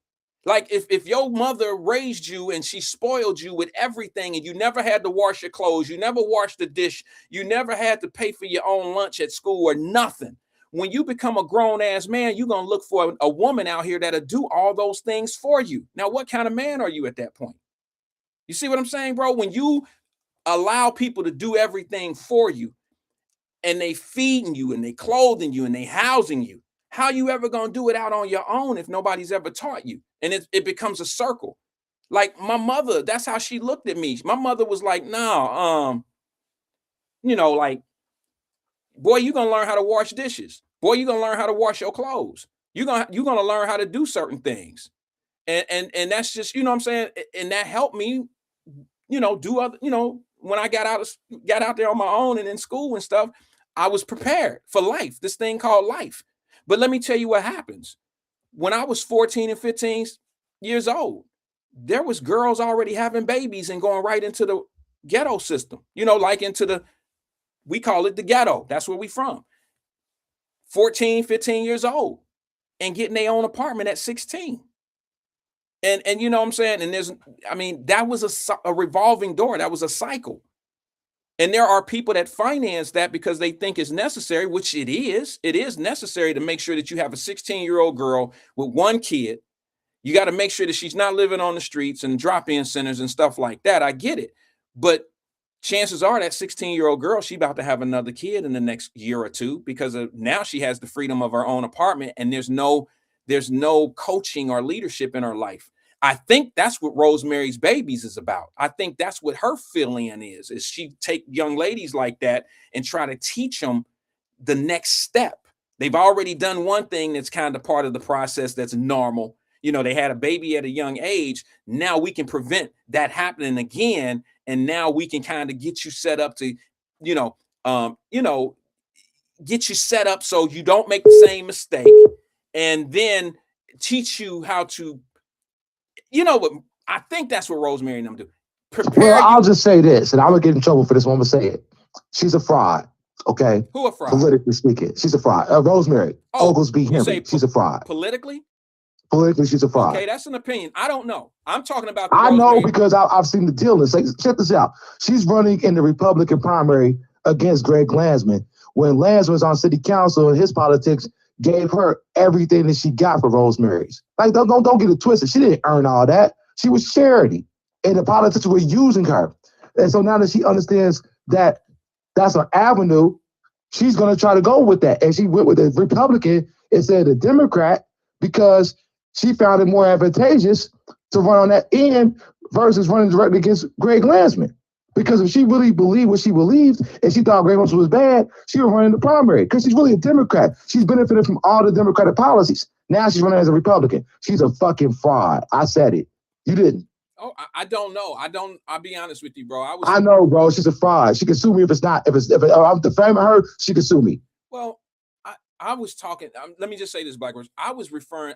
Like, if your mother raised you and she spoiled you with everything, and you never had to wash your clothes, you never washed the dish, you never had to pay for your own lunch at school or nothing. When you become a grown ass man, you're going to look for a woman out here that'll do all those things for you. Now, what kind of man are you at that point? You see what I'm saying, bro? When you allow people to do everything for you, and they feeding you and they clothing you and they housing you, how you ever going to do it out on your own if nobody's ever taught you? And it becomes a circle. Like, my mother, that's how she looked at me. My mother was like, no, like, boy, you're going to learn how to wash dishes. Boy, you're going to learn how to wash your clothes. You're going to learn how to do certain things. And that's just, what I'm saying? And that helped me, do other, when I got out there on my own and in school and stuff, I was prepared for life, this thing called life. But let me tell you what happens. When I was 14 and 15 years old, there was girls already having babies and going right into the ghetto system, like into we call it the ghetto. That's where we from. 14, 15 years old and getting their own apartment at 16. And you know what I'm saying? And that was a revolving door. That was a cycle. And there are people that finance that because they think it's necessary, which it is. It is necessary to make sure that you have a 16-year-old girl with one kid. You got to make sure that she's not living on the streets and drop-in centers and stuff like that. I get it. But chances are that 16-year-old girl, she about to have another kid in the next year or two, because now she has the freedom of her own apartment, and there's no coaching or leadership in her life. I think that's what Rosemary's Babies is about. I think that's what her feeling is she take young ladies like that and try to teach them the next step. They've already done one thing that's kind of part of the process that's normal. They had a baby at a young age. Now we can prevent that happening again. And now we can kind of get you set up to, get you set up so you don't make the same mistake, and then teach you how to, what I think that's what Rosemary and them do. Prepare. Well, I'll just say this, and I'm gonna get in trouble for this one. I'm gonna say it. She's a fraud. Okay, Who a fraud? politically speaking, she's a fraud. Rosemary Oglesby Henry, she's a fraud. Politically, she's a fraud. Okay, that's an opinion. I don't know. I'm talking about. I know because I've seen the deal. And check this out. She's running in the Republican primary against Greg Landsman. When Landsman was on city council and his politics gave her everything that she got for Rosemary's. Like, don't get it twisted. She didn't earn all that. She was charity, and the politicians were using her. And so now that she understands that that's an avenue, she's going to try to go with that. And she went with the Republican instead of the Democrat because she found it more advantageous to run on that end versus running directly against Greg Landsman. Because if she really believed what she believed and she thought Greg Landsman was bad, she would run in the primary because she's really a Democrat. She's benefited from all the Democratic policies. Now she's running as a Republican. She's a fucking fraud. I said it. You didn't. Oh, I don't know. I'll be honest with you, bro. I know, bro. She's a fraud. She can sue me if I'm defaming her, she can sue me. Well, I was talking. Let me just say this, Black Rose. I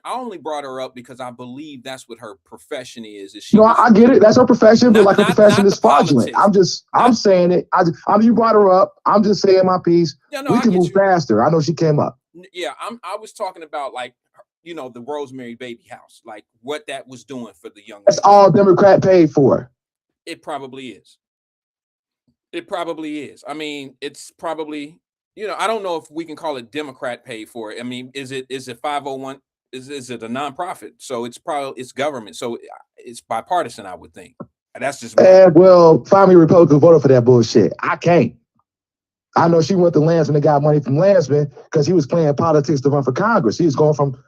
only brought her up because I believe that's what her profession is. I get it. That's her profession, but her profession is fraudulent. I'm saying it. You brought her up. I'm just saying my piece. Yeah, no, we can move faster. I know she came up. Yeah, I was talking about the Rosemary baby house, like what that was doing for the young. That's all Democrat paid for. It probably is. It probably is. I mean, it's probably. I don't know if we can call it Democrat paid for it. I mean, is it 501? Is it a nonprofit? So it's government. So it's bipartisan, I would think. That's just. Well, finally, Republican voted for that bullshit. I can't. I know she went to Landsman and got money from Landsman because he was playing politics to run for Congress. He was going from,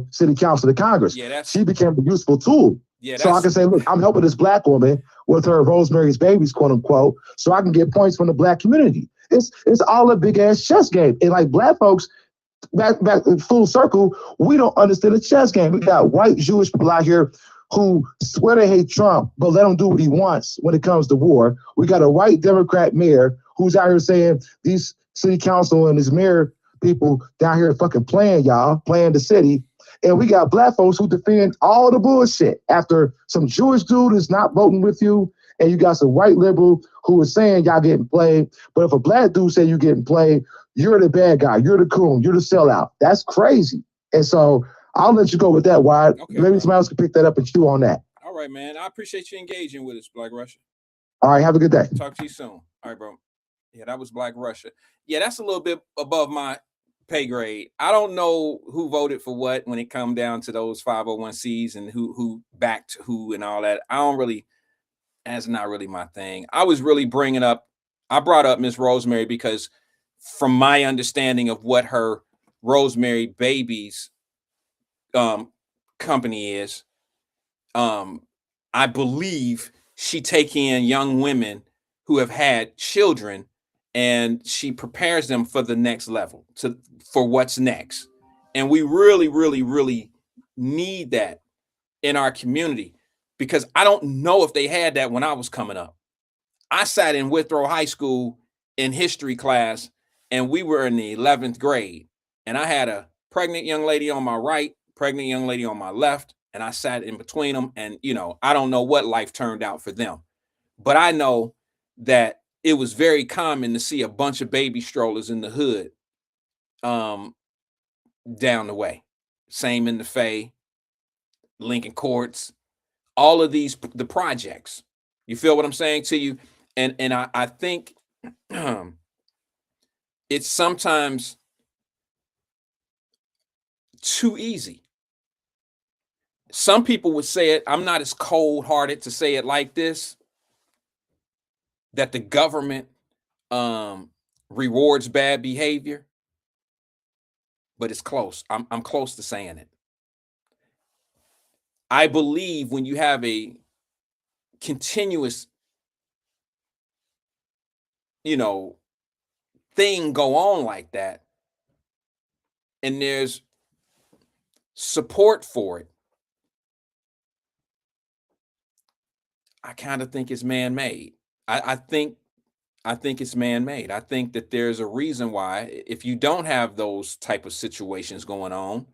city council to Congress. Yeah, she became a useful tool. Yeah, so I can say, look, I'm helping this black woman with her Rosemary's Babies, quote unquote, so I can get points from the black community. It's all a big ass chess game. And like black folks, back in full circle, we don't understand the chess game. We got white Jewish people out here who swear they hate Trump, but let him do what he wants when it comes to war. We got a white Democrat mayor who's out here saying these city council and these mayor people down here fucking playing the city. And we got black folks who defend all the bullshit after some Jewish dude is not voting with you. And you got some white liberal who is saying y'all getting played. But if a black dude say you getting played, you're the bad guy. You're the coon. You're the sellout. That's crazy. And so I'll let you go with that, Wyatt. Okay, maybe somebody else can pick that up and chew on that. All right, man. I appreciate you engaging with us, Black Russia. All right. Have a good day. Talk to you soon. All right, bro. Yeah, that was Black Russia. Yeah, that's a little bit above my pay grade. I don't know who voted for what when it come down to those 501c and who backed who and all that. That's not really my thing. I brought up Miss Rosemary because from my understanding of what her Rosemary Babies company is, I believe she take in young women who have had children and she prepares them for the next level, for what's next. And we really, really, really need that in our community because I don't know if they had that when I was coming up. I sat in Withrow High School in history class and we were in the 11th grade and I had a pregnant young lady on my right, pregnant young lady on my left, and I sat in between them. And, I don't know what life turned out for them, but I know that it was very common to see a bunch of baby strollers in the hood down the way. Same in the Fay, Lincoln Courts, all of the projects. You feel what I'm saying to you? And I think it's sometimes too easy. Some people would say it, I'm not as cold-hearted to say it like this, that the government rewards bad behavior, but it's close. I'm close to saying it. I believe when you have a continuous, thing go on like that, and there's support for it, I kind of think it's man-made. I think it's man-made. I think that there's a reason why, if you don't have those type of situations going on,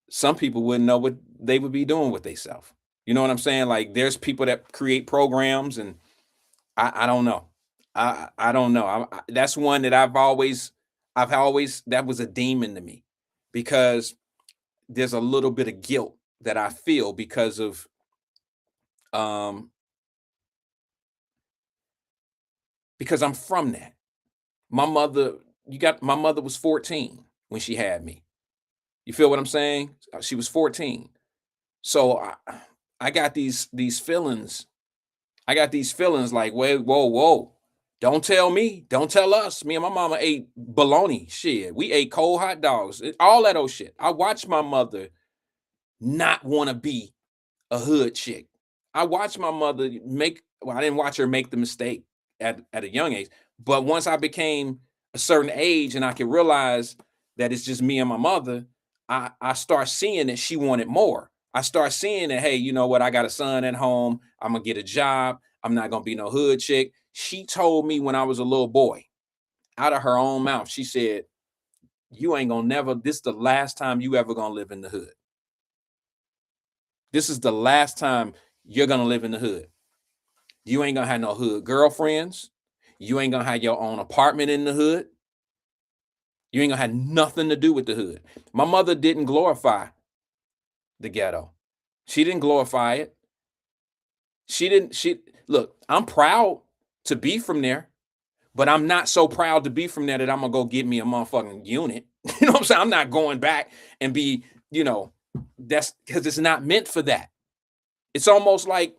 some people wouldn't know what they would be doing with themselves. You know what I'm saying? Like there's people that create programs and I don't know. I don't know. That's one that I've always that was a demon to me, because there's a little bit of guilt that I feel because of because I'm from that. My mother was 14 when she had me. You feel what I'm saying? She was 14. So I got these feelings. I got these feelings like, wait, whoa. Don't tell me. Don't tell us. Me and my mama ate bologna. Shit. We ate cold hot dogs. All that old shit. I watched my mother not want to be a hood chick. I watched my mother I didn't watch her make the mistake at a young age. But once I became a certain age and I could realize that it's just me and my mother, I start seeing that she wanted more. I start seeing that, hey, you know what? I got a son at home. I'm going to get a job. I'm not going to be no hood chick. She told me when I was a little boy, out of her own mouth, she said, you ain't going to never, this is the last time you ever going to live in the hood. This is the last time you're going to live in the hood. You ain't going to have no hood girlfriends. You ain't going to have your own apartment in the hood. You ain't going to have nothing to do with the hood. My mother didn't glorify the ghetto. She didn't glorify it. Look, I'm proud to be from there, but I'm not so proud to be from there that I'm going to go get me a motherfucking unit. You know what I'm saying? I'm not going back and be, that's because it's not meant for that. It's almost like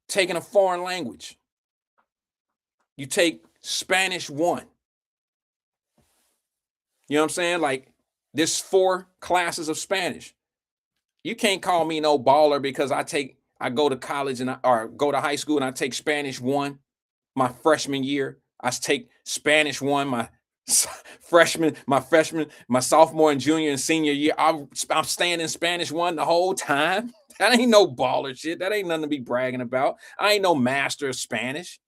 taking a foreign language. You take Spanish 1. You know what I'm saying? Like, there's 4 classes of Spanish. You can't call me no baller because I go to college or go to high school and I take Spanish 1 my freshman year. I take Spanish 1 my freshman, my sophomore and junior and senior year. I'm staying in Spanish 1 the whole time. That ain't no baller shit. That ain't nothing to be bragging about. I ain't no master of Spanish.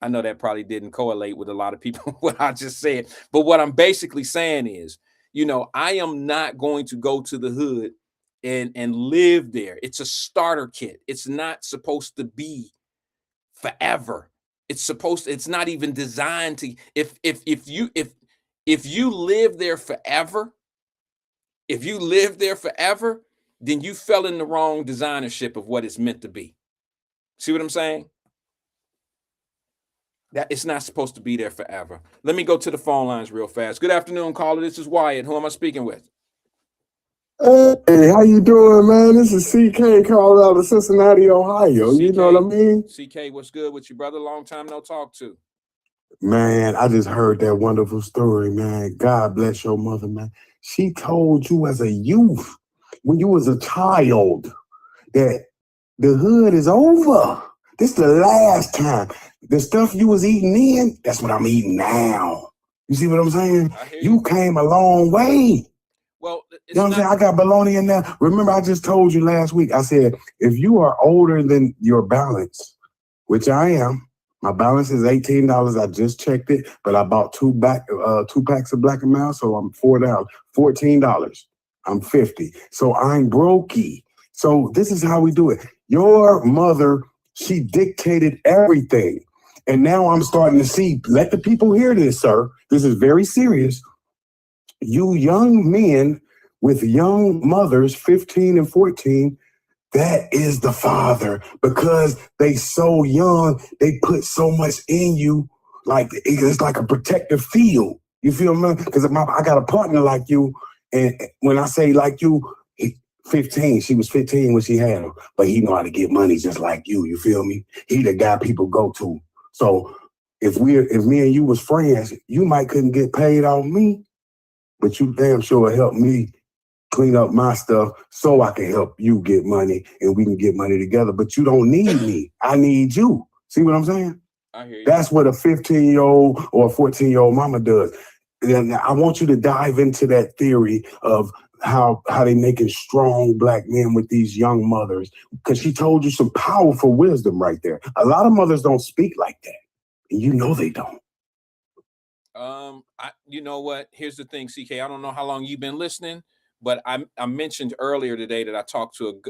I know that probably didn't correlate with a lot of people what I just said. But what I'm basically saying is, I am not going to go to the hood and live there. It's a starter kit. It's not supposed to be forever. It's not even designed to, if you live there forever, then you fell in the wrong designership of what it's meant to be. See what I'm saying? That it's not supposed to be there forever. Let me go to the phone lines real fast. Good afternoon, caller. This is Wyatt. Who am I speaking with? Hey, how you doing, man? This is CK calling out of Cincinnati, Ohio. CK, you know what I mean? CK, what's good with you, brother? Long time no talk to. Man, I just heard that wonderful story, man. God bless your mother, man. She told you as a youth, when you was a child, that the hood is over. This the last time. The stuff you was eating then, that's what I'm eating now. You see what I'm saying? You came a long way. Well, you know what I'm saying? I got bologna in there. Remember, I just told you last week, I said, if you are older than your balance, which I am, my balance is $18. I just checked it, but I bought 2 packs of Black & Mild, so I'm $4. $14. I'm 50. So I'm brokey. So this is how we do it. Your mother, she dictated everything. And now I'm starting to see, let the people hear this, sir. This is very serious. You young men with young mothers, 15 and 14, that is the father, because they so young, they put so much in you, like it's like a protective field. You feel me? Because I got a partner like you, and when I say like you, 15, she was 15 when she had him, but he know how to get money just like you. You feel me? He the guy people go to. So if me and you was friends, you might couldn't get paid off me, but you damn sure help me clean up my stuff so I can help you get money and we can get money together. But you don't need me. I need you. See what I'm saying? I hear you. That's what a 15-year-old or a 14-year-old mama does. And I want you to dive into that theory of how they making strong Black men with these young mothers, because she told you some powerful wisdom right there. A lot of mothers don't speak like that, and you know they don't. You know what? Here's the thing, CK. I don't know how long you've been listening, But I mentioned earlier today that I talked to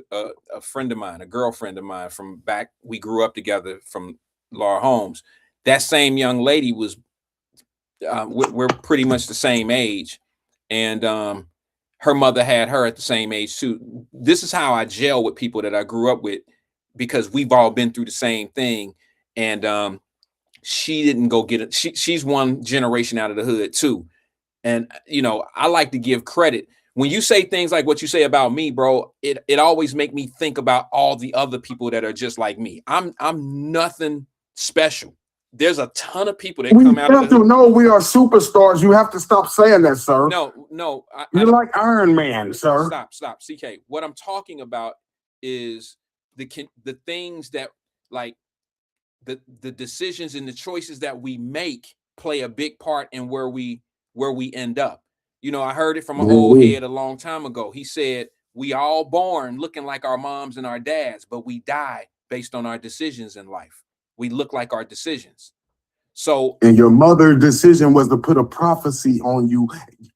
a friend of mine, a girlfriend of mine from back, we grew up together from Laura Holmes. That same young lady was, we're pretty much the same age. And her mother had her at the same age too. This is how I gel with people that I grew up with, because we've all been through the same thing. And she didn't go get it. She's one generation out of the hood too. And I like to give credit. When you say things like what you say about me, bro, it always make me think about all the other people that are just like me. I'm nothing special. There's a ton of people that come out of the hood. No, we are superstars. You have to stop saying that, sir. No. You're like Iron Man, sir. Stop. CK. What I'm talking about is the things that, like, the decisions and the choices that we make play a big part in where we end up. I heard it from an old head a long time ago. He said, we all born looking like our moms and our dads, but we die based on our decisions in life. We look like our decisions. So, and your mother's decision was to put a prophecy on you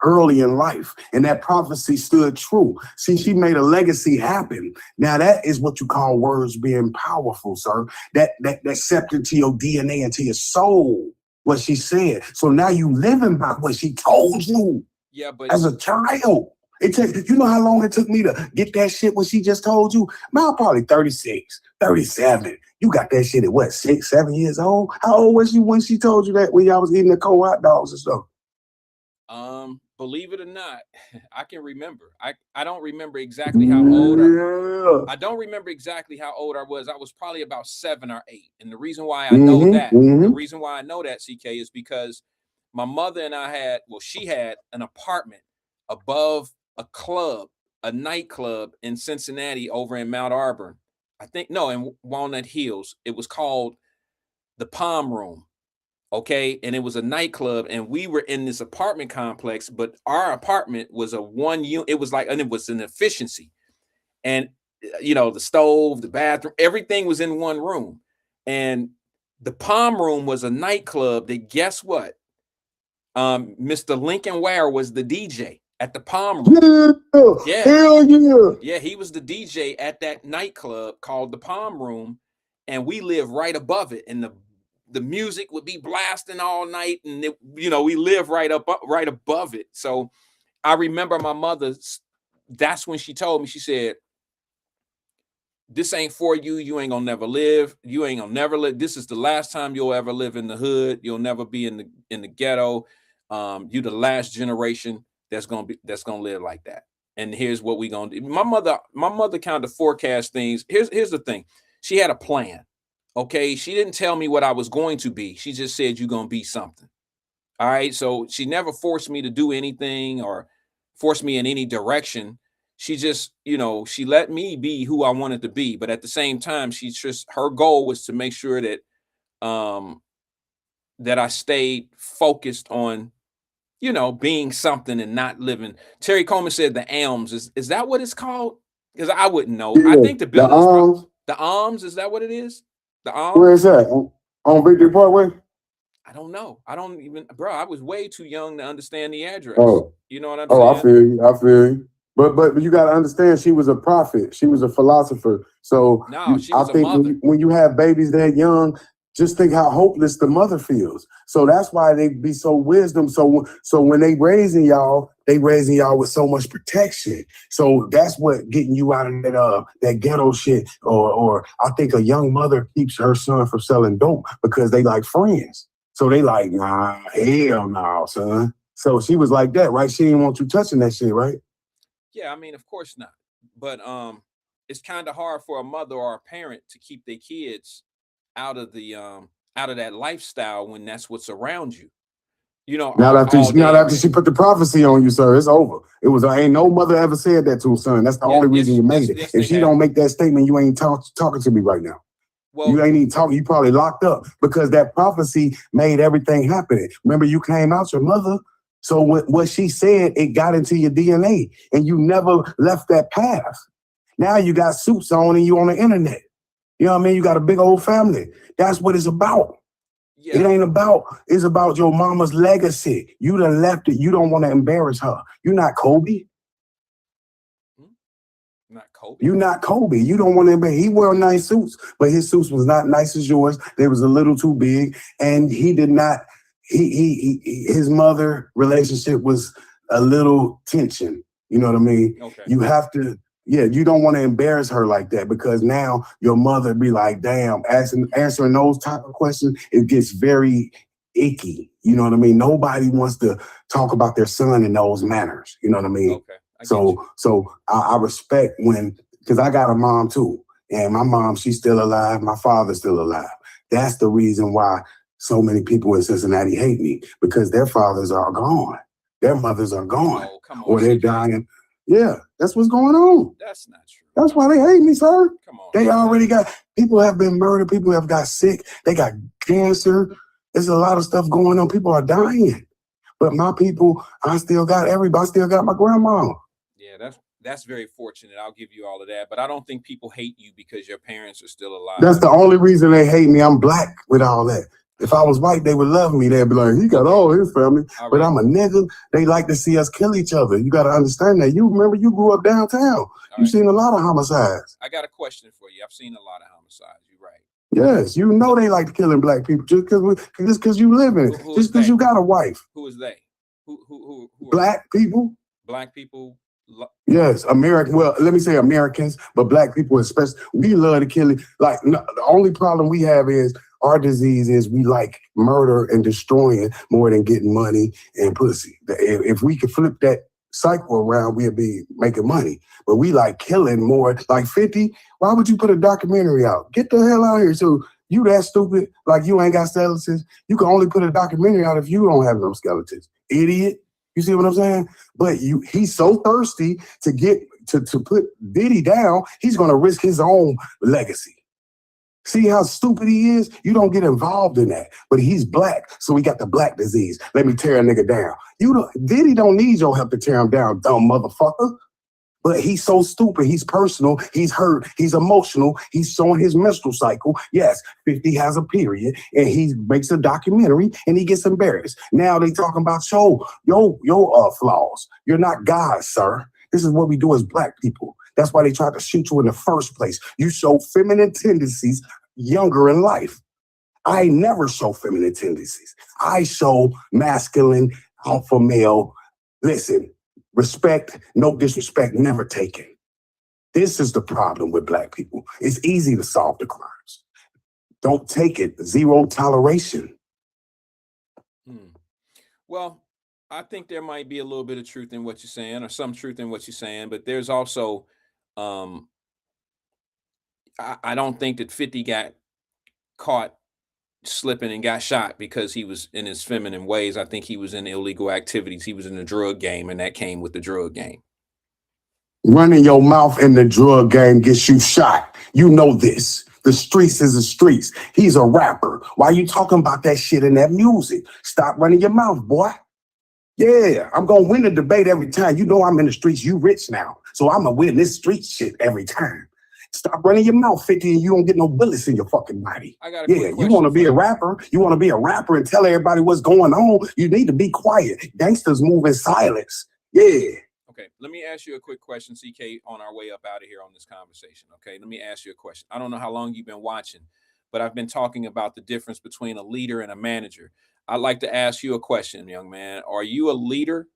early in life, and that prophecy stood true. See, she made a legacy happen. Now that is what you call words being powerful, sir. That sept into your DNA, into your soul, what she said. So now you living by what she told you. Yeah, but as a child, you know how long it took me to get that shit when she just told you? Man, I'm probably 36, 37. You got that shit at what, 6, 7 years old? How old was you when she told you that, when y'all was eating the cold hot dogs and stuff? Believe it or not, I can remember. I don't remember exactly how old I don't remember exactly how old I was. I was probably about 7 or 8. And the reason why I know that, CK, is because my mother and she had an apartment above a club, a nightclub in Cincinnati over in Mount Auburn. In Walnut Hills. It was called the Palm Room. Okay. And it was a nightclub, and we were in this apartment complex, but our apartment was a one unit. It was and it was an efficiency. And, the stove, the bathroom, everything was in one room. And the Palm Room was a nightclub that, guess what? Mr. Lincoln Ware was the DJ at the Palm Room. Yeah. Hell yeah. Yeah, he was the DJ at that nightclub called the Palm Room, and we lived right above it. And the music would be blasting all night, and we live right above it. So I remember my mother. That's when she told me. She said, "This ain't for you. You ain't gonna never live. You ain't gonna never live. This is the last time you'll ever live in the hood. You'll never be in the ghetto. You the last generation that's gonna live like that. And here's what we gonna do." My mother kind of forecast things. Here's the thing. She had a plan. Okay. She didn't tell me what I was going to be. She just said, you're gonna be something. All right. So she never forced me to do anything or forced me in any direction. She just, she let me be who I wanted to be. But at the same time, her goal was to make sure that that I stayed focused on, being something and not living. Terry Coleman said the Elms. Is that what it's called? Because I wouldn't know. Yeah, I think the building, the Alms, is that what it is? The Alms? Where is that? On Victory Parkway? I don't know. I don't even, bro, I was way too young to understand the address. Oh. You know what I'm saying? I feel you. But you got to understand, she was a prophet. She was a philosopher. So she was a mother. When you have babies that young, just think how hopeless the mother feels. So that's why they be so wisdom. So when they raising y'all with so much protection. So that's what getting you out of that ghetto shit. Or I think a young mother keeps her son from selling dope because they like friends. So they like, nah, hell no, son. So she was like that, right? She didn't want you touching that shit, right? Yeah, I mean, of course not. But it's kind of hard for a mother or a parent to keep their kids out of that lifestyle when that's what's around you. Now after she put the prophecy on you, sir, it's over. It was ain't no mother ever said that to her son. That's the only reason you made it. If she don't make that statement, you ain't talking to me right now. Well, you ain't even talking. You probably locked up because that prophecy made everything happen. Remember, you came out your mother. So what she said, it got into your DNA, and you never left that path. Now you got suits on and you on the internet. You know what I mean? You got a big old family. That's what it's about. Yeah. It's about your mama's legacy. You done left it. You don't want to embarrass her. You're not Kobe. Kobe. You're not Kobe. You don't want to. He wore nice suits, but his suits was not nice as yours. They was a little too big, and he did not. His mother relationship was a little tension. You know what I mean? Okay. You have to. Yeah, you don't want to embarrass her like that because now your mother be like, damn, answering those type of questions, it gets very icky. You know what I mean? Nobody wants to talk about their son in those manners. You know what I mean? Okay. So I respect when, because I got a mom too. And my mom, she's still alive. My father's still alive. That's the reason why so many people in Cincinnati hate me, because their fathers are gone. Their mothers are gone. Oh, come on, or they're CK. dying. Yeah, that's what's going on. That's not true. That's why they hate me, sir. Come on. They already got, people have been murdered. People have got sick. They got cancer. There's a lot of stuff going on. People are dying. But my people, I still got everybody. I still got my grandma. Yeah, that's very fortunate. I'll give you all of that. But I don't think people hate you because your parents are still alive. That's the only reason they hate me. I'm black with all that. If I was white, they would love me. They'd be like, he got all his family. All But right. I'm a nigga. They like to see us kill each other. You got to understand that. You remember you grew up downtown. All You've right. seen a lot of homicides. I got a question for you. I've seen a lot of homicides. You're right. Yes, you know they like killing black people just because you live in it. Who Just is because they? you got a wife. Who is they? Who are Black people. black people? Yes, American. Well, let me say Americans, but black people especially. We love to kill it. Like the only problem we have is our disease is we like murder and destroying more than getting money and pussy. If we could flip that cycle around, we'd be making money. But we like killing more. Like 50. Why would you put a documentary out? Get the hell out of here. So you that stupid? Like you ain't got skeletons? You can only put a documentary out if you don't have no skeletons. Idiot. You see what I'm saying? But he's so thirsty to get to put Diddy down, he's gonna risk his own legacy. See how stupid he is? You don't get involved in that. But he's black, so he got the black disease. Let me tear a nigga down. Diddy don't need your help to tear him down, dumb motherfucker. But he's so stupid. He's personal. He's hurt. He's emotional. He's showing his menstrual cycle. Yes, 50 has a period, and he makes a documentary, and he gets embarrassed. Now they talking about your flaws. You're not God, sir. This is what we do as black people. That's why they tried to shoot you in the first place. You show feminine tendencies younger in life. I never show feminine tendencies. I show masculine, alpha male. Listen. Respect, no disrespect, never taken. This is the problem with black people. It's easy to solve the crimes. Don't take it. Zero toleration. Well, I think there might be a little bit of truth in what you're saying, or some truth in what you're saying, but there's also, I don't think that 50 got caught slipping and got shot because he was in his feminine ways. I think he was in illegal activities. He was in the drug game, and that came with the drug game. Running your mouth in the drug game gets you shot. You know this. The streets is the streets. He's a rapper. Why you talking about that shit in that music? Stop running your mouth, boy. Yeah, I'm going to win the debate every time. You know I'm in the streets. You rich now. So I'm going to win this street shit every time. Stop running your mouth, 50, and you don't get no bullets in your fucking body. You want to be a rapper? You want to be a rapper and tell everybody what's going on? You need to be quiet. Gangsters move in silence. Yeah. Okay, let me ask you a quick question, CK, on our way up out of here on this conversation. Okay, let me ask you a question. I don't know how long you've been watching, but I've been talking about the difference between a leader and a manager. I'd like to ask you a question, young man. Are you a leader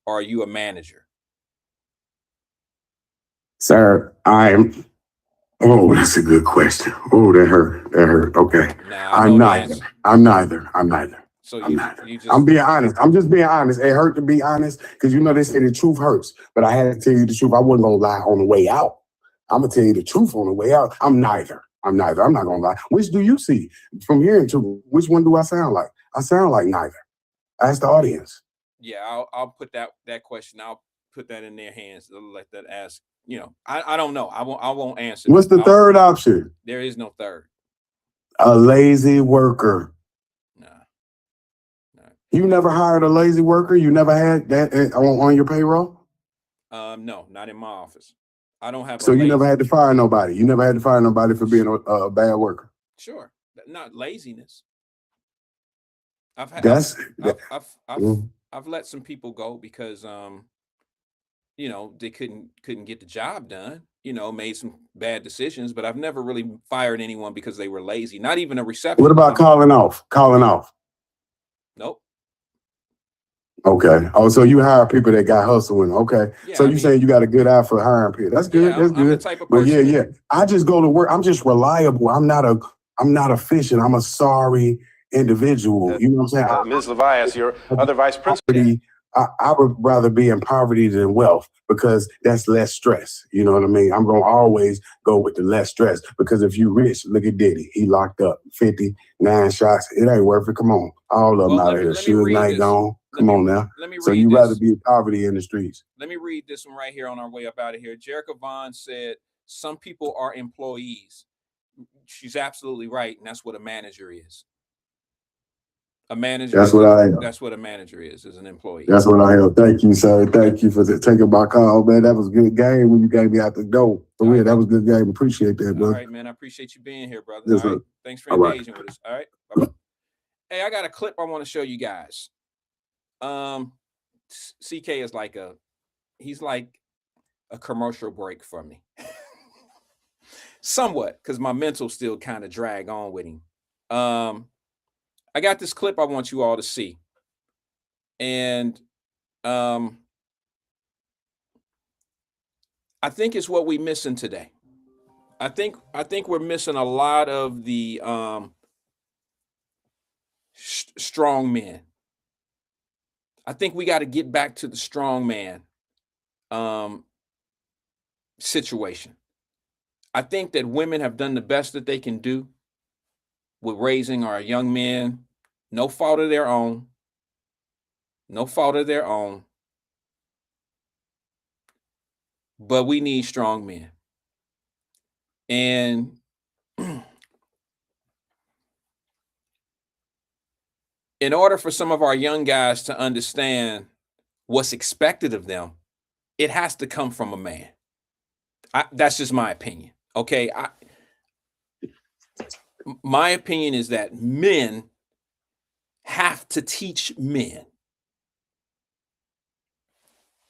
or are you a manager? Sir, I'm... Oh, that's a good question. Oh, that hurt. That hurt. Okay. I'm neither. So I'm being honest. I'm just being honest. It hurt to be honest because you know they say the truth hurts. But I had to tell you the truth. I wasn't gonna lie on the way out. I'm gonna tell you the truth on the way out. I'm neither. I'm not gonna lie. Which do you see from hearing to? Which one do I sound like? I sound like neither. Ask the audience. Yeah, I'll put that question. I'll put that in their hands. Let that ask. You know, I don't know. I won't answer. What's the third option? There is no third. A lazy worker. Nah. You never hired a lazy worker? You never had that on your payroll? No, not in my office. I don't have. So you never had to fire nobody. You never had to fire nobody for being a bad worker. Sure, not laziness. I've let some people go because they couldn't get the job done. made some bad decisions, but I've never really fired anyone because they were lazy. Not even a receptionist. What about calling off? Calling off? Nope. Okay. Oh, so you hire people that got hustling. Okay. Yeah, So you saying you got a good eye for hiring people. That's good. Yeah, That's I'm good. the type of But person yeah. I just go to work. I'm just reliable. I'm not efficient. I'm a sorry individual. You know what I'm saying? Ms. Levias, your other vice principal. I would rather be in poverty than wealth because that's less stress. You know what I mean? I'm going to always go with the less stress because if you rich, look at Diddy. He locked up 59 shots. It ain't worth it. Come on. All of them out of here. Suge Knight gone. Come on now. So you rather be in poverty in the streets. Let me read this one right here on our way up out of here. Jerica Vaughn said, some people are employees. She's absolutely right. And that's what a manager is. A manager. That's what I am. That's what a manager is an employee. That's what I am. Thank you, sir. Thank you for taking my call, man. That was a good game when you gave me out the door. For real, that was a good game. Appreciate that, brother. All right, man. I appreciate you being here, brother. Yes, all right. sir. Thanks for engaging with us. All right. Bye-bye. Hey, I got a clip I want to show you guys. CK is he's like a commercial break for me. Somewhat, because my mental still kind of drag on with him. I got this clip I want you all to see. And I think it's what we're missing today. I think we're missing a lot of the strong men. I think we got to get back to the strong man situation. I think that women have done the best that they can do with raising our young men. No fault of their own. No fault of their own. But we need strong men. And in order for some of our young guys to understand what's expected of them, it has to come from a man. That's just my opinion. Okay. My opinion is that men have to teach men.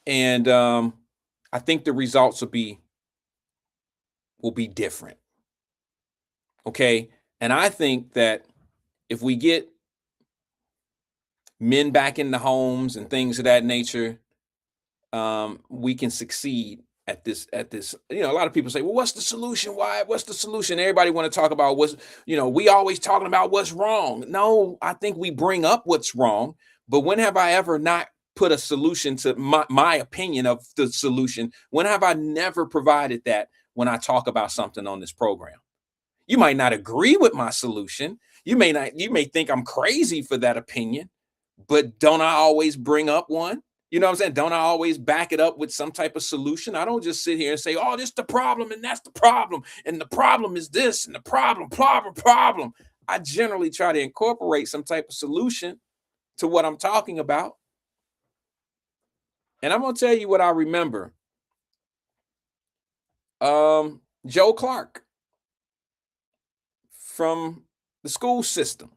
And I think the results will be different. Okay. And I think that if we get men back in the homes and things of that nature, we can succeed at this. A lot of people say, well, what's the solution? Why? What's the solution? Everybody want to talk about we always talking about what's wrong. No, I think we bring up what's wrong, but when have I ever not put a solution to my opinion of the solution? When have I never provided that when I talk about something on this program? You might not agree with my solution. You may think I'm crazy for that opinion, but don't I always bring up one? You know what I'm saying? Don't I always back it up with some type of solution? I don't just sit here and say, oh, this is the problem and that's the problem. And the problem is this and the problem. I generally try to incorporate some type of solution to what I'm talking about. And I'm going to tell you what I remember. Joe Clark from the school system.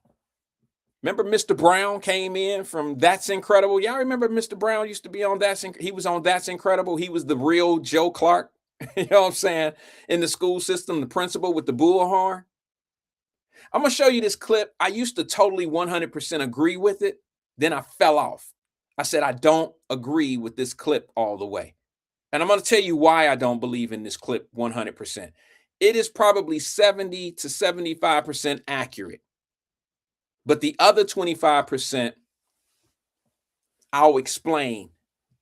Remember Mr. Brown came in from That's Incredible? Y'all remember Mr. Brown used to be on he was on That's Incredible. He was the real Joe Clark, you know what I'm saying, in the school system, the principal with the bullhorn. I'm going to show you this clip. I used to totally 100% agree with it. Then I fell off. I said, I don't agree with this clip all the way. And I'm going to tell you why I don't believe in this clip 100%. It is probably 70 to 75% accurate. But the other 25%, I'll explain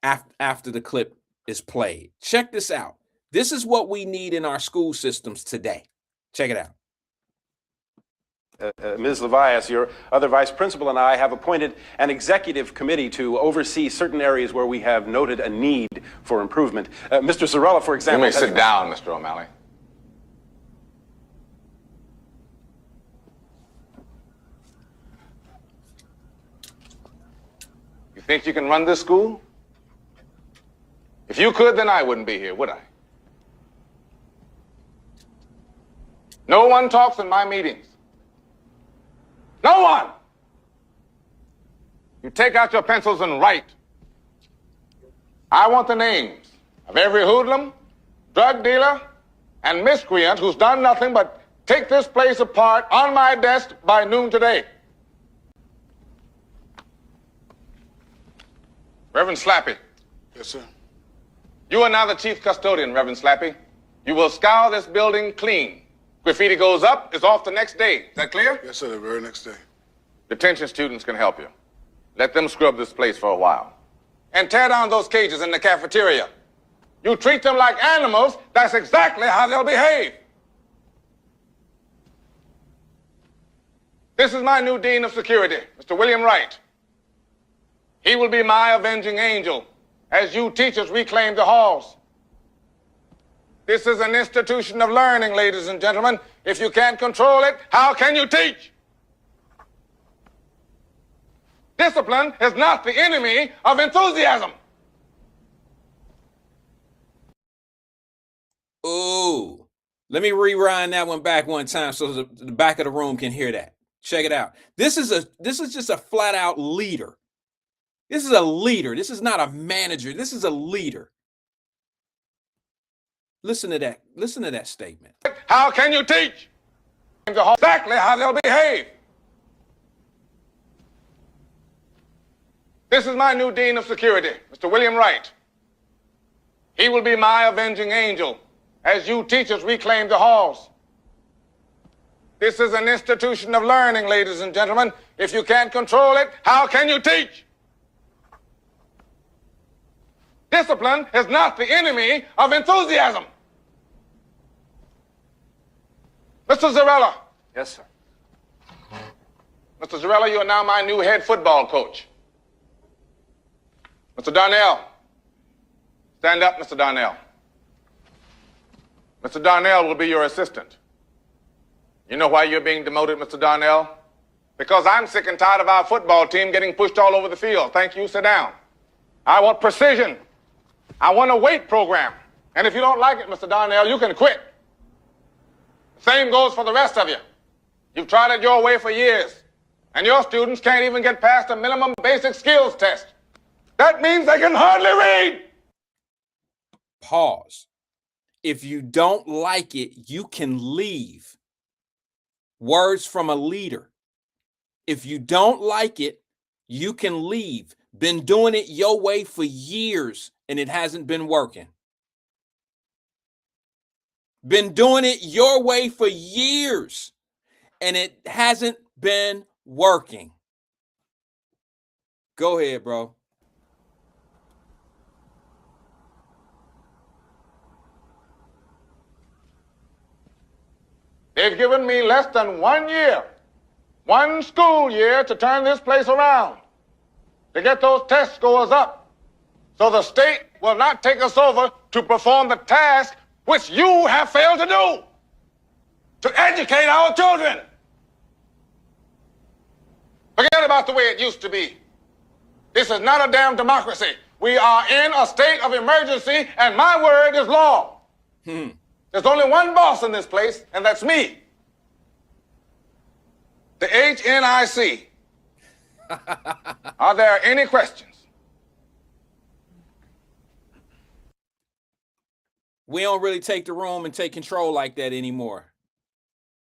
after the clip is played. Check this out. This is what we need in our school systems today. Check it out. Ms. Levias, your other vice principal, and I have appointed an executive committee to oversee certain areas where we have noted a need for improvement. Mr. Zarella, for example... You may sit down, Mr. O'Malley. You think you can run this school? If you could, then I wouldn't be here, would I? No one talks in my meetings. No one! You take out your pencils and write. I want the names of every hoodlum, drug dealer, and miscreant who's done nothing but take this place apart on my desk by noon today. Reverend Slappy. Yes, sir. You are now the chief custodian, Reverend Slappy. You will scour this building clean. Graffiti goes up, it's off the next day. Is that clear? Yes, sir, the very next day. Detention students can help you. Let them scrub this place for a while. And tear down those cages in the cafeteria. You treat them like animals, that's exactly how they'll behave. This is my new dean of security, Mr. William Wright. He will be my avenging angel as you teachers reclaim the halls. This is an institution of learning, ladies and gentlemen. If you can't control it, how can you teach? Discipline is not the enemy of enthusiasm. Ooh, let me rewind that one back one time so the back of the room can hear that. Check it out. This is just a flat out leader. This is a leader. This is not a manager. This is a leader. Listen to that. Listen to that statement. How can you teach? Exactly how they'll behave. This is my new dean of security, Mr. William Wright. He will be my avenging angel as you teachers reclaim the halls. This is an institution of learning, ladies and gentlemen. If you can't control it, how can you teach? Discipline is not the enemy of enthusiasm. Mr. Zarella. Yes, sir. Mr. Zarella, you are now my new head football coach. Mr. Darnell. Stand up, Mr. Darnell. Mr. Darnell will be your assistant. You know why you're being demoted, Mr. Darnell? Because I'm sick and tired of our football team getting pushed all over the field. Thank you, sit down. I want precision. I want a weight program. And if you don't like it, Mr. Darnell, you can quit. Same goes for the rest of you. You've tried it your way for years, and your students can't even get past a minimum basic skills test. That means they can hardly read. Pause. If you don't like it, you can leave. Words from a leader. If you don't like it, you can leave. Been doing it your way for years, and it hasn't been working. Been doing it your way for years, and it hasn't been working. Go ahead, bro. They've given me less than 1 year, 1 school year to turn this place around, to get those test scores up, so the state will not take us over to perform the task which you have failed to do, to educate our children. Forget about the way it used to be. This is not a damn democracy. We are in a state of emergency, and my word is law. There's only one boss in this place, and that's me. The HNIC. Are there any questions? We don't really take the room and take control like that anymore.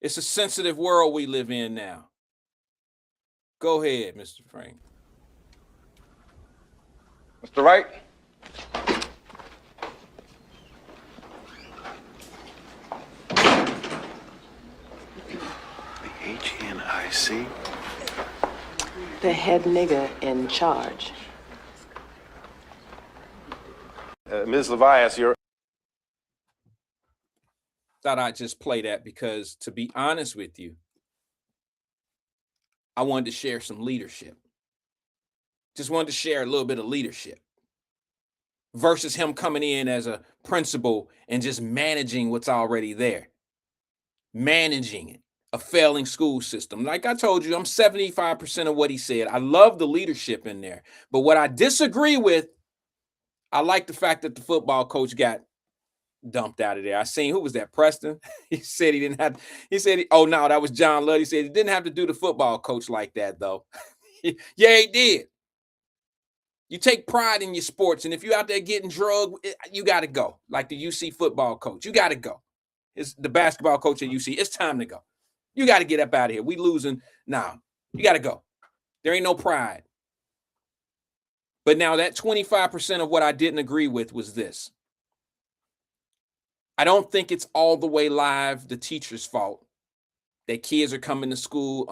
It's a sensitive world we live in now. Go ahead, Mr. Frank. Mr. Wright? HNIC? The head nigger in charge. Ms. Levias, you're... Thought I'd just play that because, to be honest with you, I wanted to share some leadership. Just wanted to share a little bit of leadership versus him coming in as a principal and just managing what's already there. Managing it, a failing school system. Like I told you, I'm 75% of what he said. I love the leadership in there. But what I disagree with, I like the fact that the football coach got dumped out of there. I seen, who was that? Preston. He said he didn't have, oh no, that was John Ludd. He said he didn't have to do the football coach like that though. Yeah, he did. You take pride in your sports, and if you're out there getting drugged, you got to go. Like the UC football coach, you got to go. the basketball coach at UC. It's time to go. You got to get up out of here. We losing now. You got to go. There ain't no pride. But now that 25% of what I didn't agree with was this. I don't think it's all the way live the teacher's fault that kids are coming to school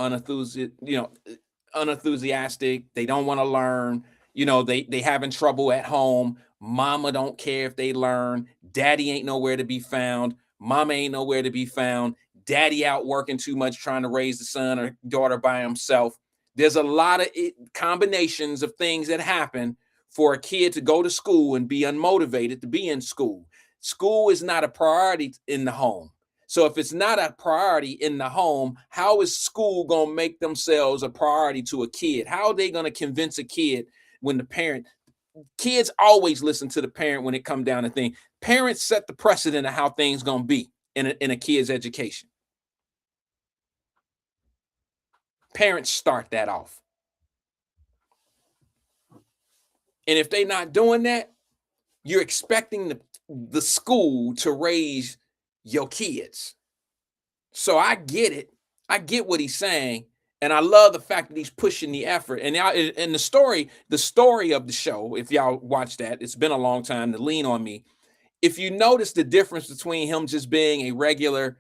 unenthusiastic. They don't want to learn. They having trouble at home. Mama don't care if they learn. Daddy ain't nowhere to be found. Mama ain't nowhere to be found. Daddy out working too much trying to raise the son or daughter by himself. There's a lot of combinations of things that happen for a kid to go to school and be unmotivated to be in school. School is not a priority in the home. So if it's not a priority in the home, how is school going to make themselves a priority to a kid? How are they going to convince a kid when the parent, kids always listen to the parent when it comes down to things. Parents set the precedent of how things going to be in a kid's education. Parents start that off. And if they're not doing that, you're expecting the school to raise your kids. So I get it. I get what he's saying. And I love the fact that he's pushing the effort. And now in the story of the show, if y'all watch that, it's been a long time to lean on me. If you notice the difference between him just being a regular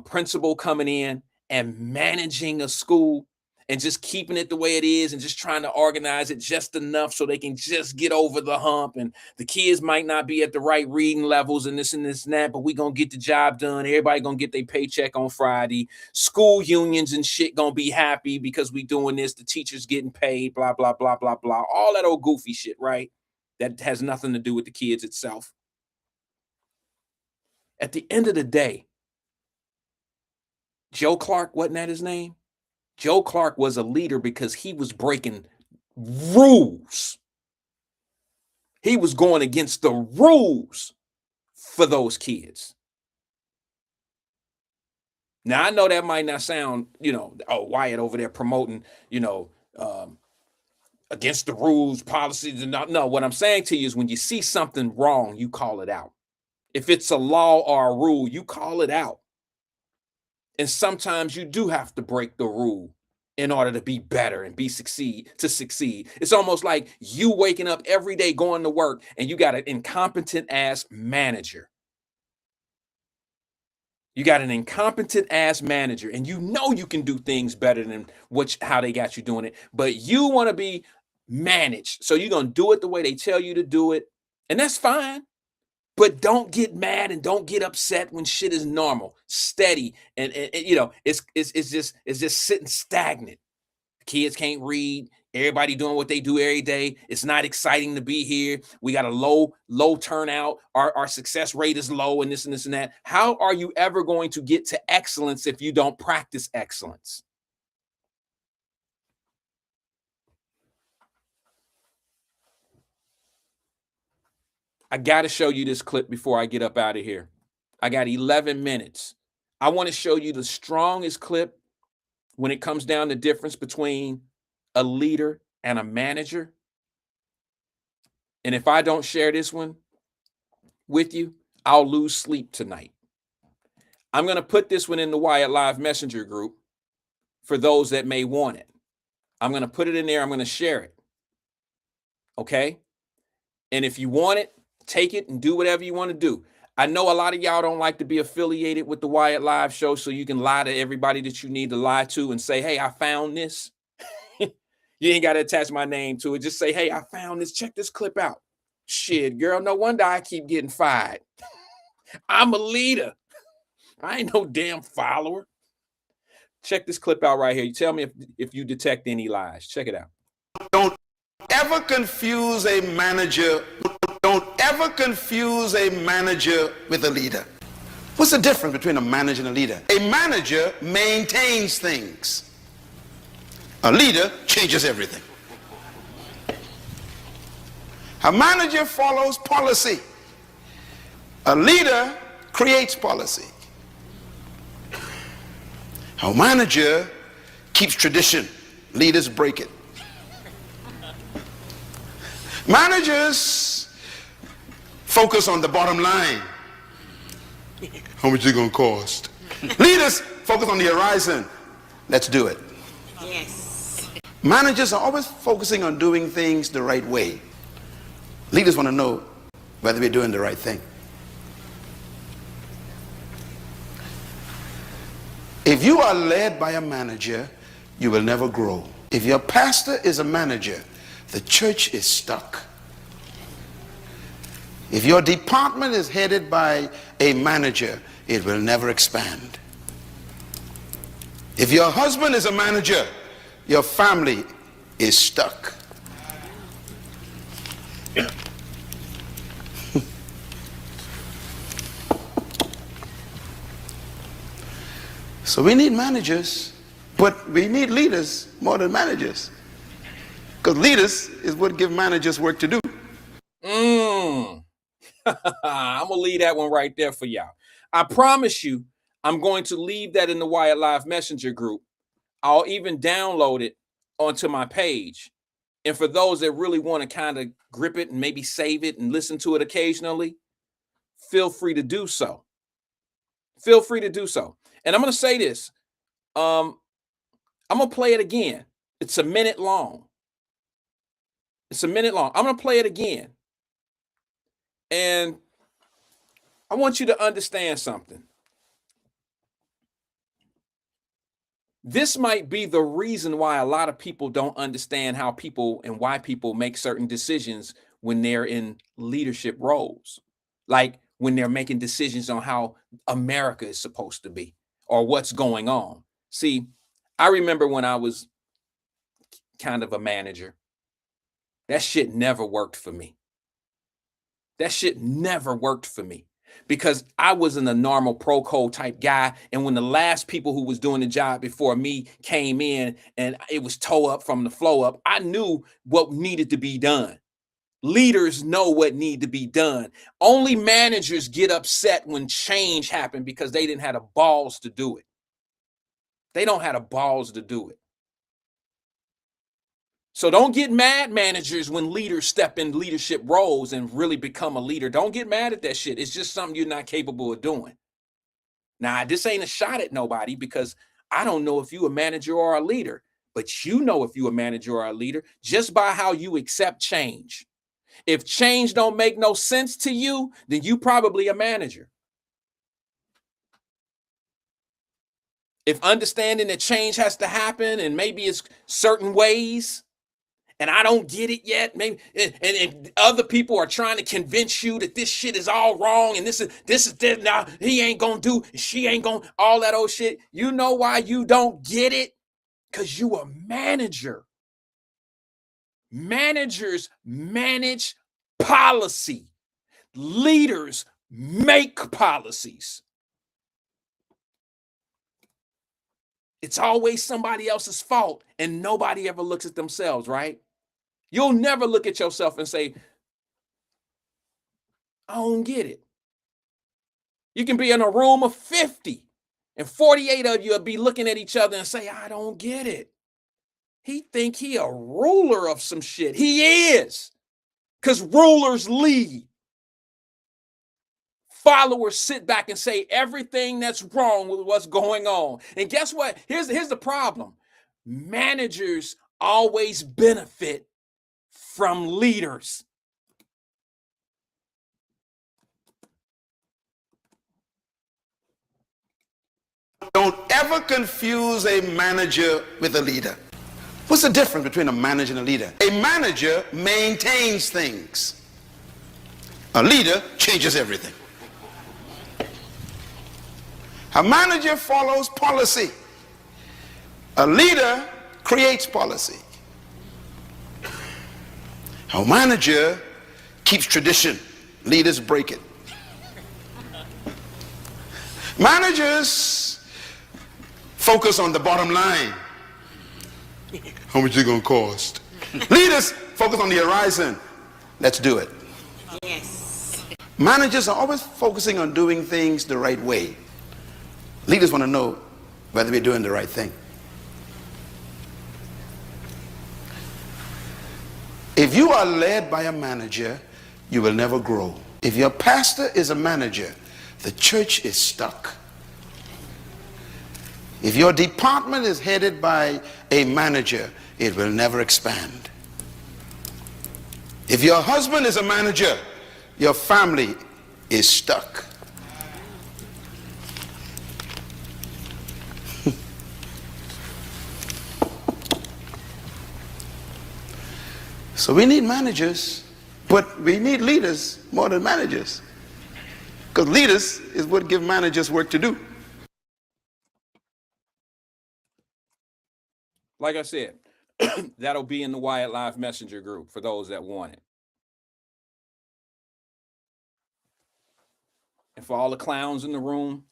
principal coming in and managing a school and just keeping it the way it is and just trying to organize it just enough so they can just get over the hump, and the kids might not be at the right reading levels and this and that, but we gonna get the job done. Everybody gonna get their paycheck on Friday. School unions and shit gonna be happy because we doing this. The teachers getting paid, blah, blah, blah, blah, blah. All that old goofy shit, right? That has nothing to do with the kids itself. At the end of the day, Joe Clark, wasn't that his name? Joe Clark was a leader because he was breaking rules. He was going against the rules for those kids. Now, I know that might not sound, Wyatt over there promoting, against the rules, policies. And no, what I'm saying to you is when you see something wrong, you call it out. If it's a law or a rule, you call it out. And sometimes you do have to break the rule in order to be better and succeed. It's almost like you waking up every day going to work and you got an incompetent ass manager. You got an incompetent ass manager and you know you can do things better than how they got you doing it, but you want to be managed. So you're going to do it the way they tell you to do it. And that's fine. But don't get mad and don't get upset when shit is normal, steady, and it's just sitting stagnant. Kids can't read. Everybody doing what they do every day. It's not exciting to be here. We got a low turnout. Our success rate is low, and this and this and that. How are you ever going to get to excellence if you don't practice excellence? I got to show you this clip before I get up out of here. I got 11 minutes. I want to show you the strongest clip when it comes down to the difference between a leader and a manager. And if I don't share this one with you, I'll lose sleep tonight. I'm going to put this one in the Wyatt Live Messenger group for those that may want it. I'm going to put it in there. I'm going to share it. Okay? And if you want it, take it and do whatever you want to do. I know a lot of y'all don't like to be affiliated with the Wyatt Live show, so you can lie to everybody that you need to lie to and say, hey, I found this. You ain't got to attach my name to it. Just say, hey, I found this. Check this clip out. Shit, girl, no wonder I keep getting fired. I'm a leader. I ain't no damn follower. Check this clip out right here. You tell me if you detect any lies. Check it out. Don't ever confuse a manager. Don't ever confuse a manager with a leader. What's the difference between a manager and a leader? A manager maintains things. A leader changes everything. A manager follows policy. A leader creates policy. A manager keeps tradition. Leaders break it. Managers focus on the bottom line. How much it gonna cost? Leaders focus on the horizon. Let's do it. Yes. Managers are always focusing on doing things the right way. Leaders want to know whether we're doing the right thing. If you are led by a manager, you will never grow. If your pastor is a manager, the church is stuck. If your department is headed by a manager, it will never expand. If your husband is a manager, your family is stuck. So we need managers, but we need leaders more than managers. Because leaders is what give managers work to do. I'm going to leave that one right there for y'all. I promise you, I'm going to leave that in the Wyatt Live Messenger group. I'll even download it onto my page. And for those that really want to kind of grip it and maybe save it and listen to it occasionally, feel free to do so. Feel free to do so. And I'm going to say this. I'm going to play it again. It's a minute long. It's a minute long. I'm going to play it again. And I want you to understand something. This might be the reason why a lot of people don't understand how people and why people make certain decisions when they're in leadership roles. Like when they're making decisions on how America is supposed to be or what's going on. See, I remember when I was kind of a manager, that shit never worked for me. That shit never worked for me because I wasn't a normal pro code type guy. And when the last people who was doing the job before me came in and it was toe up from the flow up, I knew what needed to be done. Leaders know what need to be done. Only managers get upset when change happened because they didn't have the balls to do it. They don't have the balls to do it. So don't get mad, managers, when leaders step in leadership roles and really become a leader. Don't get mad at that shit. It's just something you're not capable of doing. Now, this ain't a shot at nobody because I don't know if you a manager or a leader, but you know if you a manager or a leader just by how you accept change. If change don't make no sense to you, then you probably a manager. If understanding that change has to happen and maybe it's certain ways, and I don't get it yet, maybe, and other people are trying to convince you that this shit is all wrong and this is now he ain't gonna do, she ain't gonna, all that old shit. You know why you don't get it? Because you a manager. Managers manage policy. Leaders make policies. It's always somebody else's fault and nobody ever looks at themselves, right? You'll never look at yourself and say, I don't get it. You can be in a room of 50 and 48 of you will be looking at each other and say, I don't get it. He think he a ruler of some shit. He is, because rulers lead. Followers sit back and say everything that's wrong with what's going on. And guess what? Here's the problem. Managers always benefit from leaders. Don't ever confuse a manager with a leader. What's the difference between a manager and a leader? A manager maintains things. A leader changes everything. A manager follows policy. A leader creates policy. A manager keeps tradition. Leaders break it. Managers focus on the bottom line. How much it gonna cost? Leaders focus on the horizon. Let's do it. Yes. Managers are always focusing on doing things the right way. Leaders want to know whether we're doing the right thing. If you are led by a manager, you will never grow. If your pastor is a manager, The church is stuck. If your department is headed by a manager, it will never expand. If your husband is a manager, your family is stuck. So we need managers, but we need leaders more than managers. Because leaders is what give managers work to do. Like I said, that'll be in the Wyatt Live Messenger group for those that want it. And for all the clowns in the room,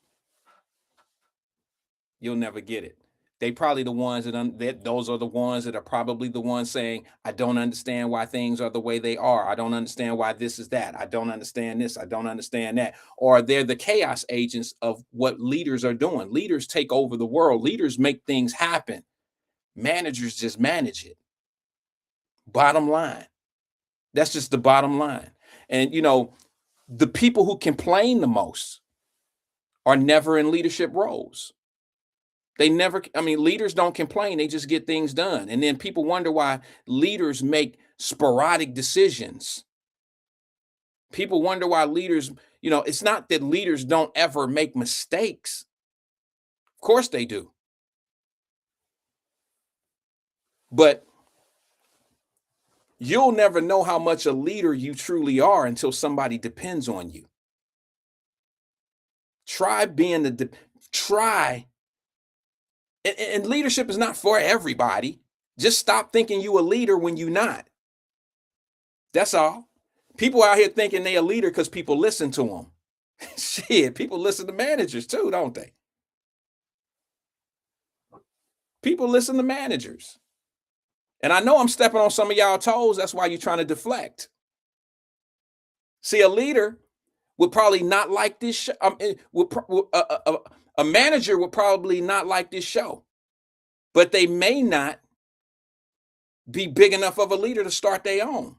you'll never get it. They probably the ones that those are the ones that are probably the ones saying, I don't understand why things are the way they are. I don't understand why this is that. I don't understand this. I don't understand that. Or they're the chaos agents of what leaders are doing. Leaders take over the world. Leaders make things happen. Managers just manage it. Bottom line. That's just the bottom line. And, you know, the people who complain the most are never in leadership roles. They never, I mean, leaders don't complain. They just get things done. And then people wonder why leaders make sporadic decisions. People wonder why leaders, you know, it's not that leaders don't ever make mistakes. Of course they do. But you'll never know how much a leader you truly are until somebody depends on you. Try being and leadership is not for everybody. Just stop thinking you a leader when you're not. That's all. People out here thinking they a leader because people listen to them. Shit, people listen to managers too, don't they? People listen to managers. And I know I'm stepping on some of y'all toes. That's why you're trying to deflect. See, a leader would probably not like this show. A manager would probably not like this show, but they may not be big enough of a leader to start their own.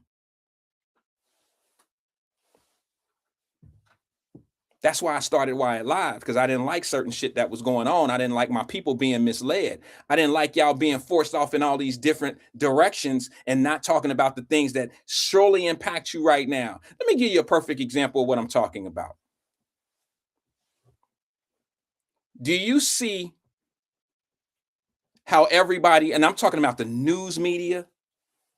That's why I started Wyatt Live, because I didn't like certain shit that was going on. I didn't like my people being misled. I didn't like y'all being forced off in all these different directions and not talking about the things that surely impact you right now. Let me give you a perfect example of what I'm talking about. Do you see how everybody, and I'm talking about the news media,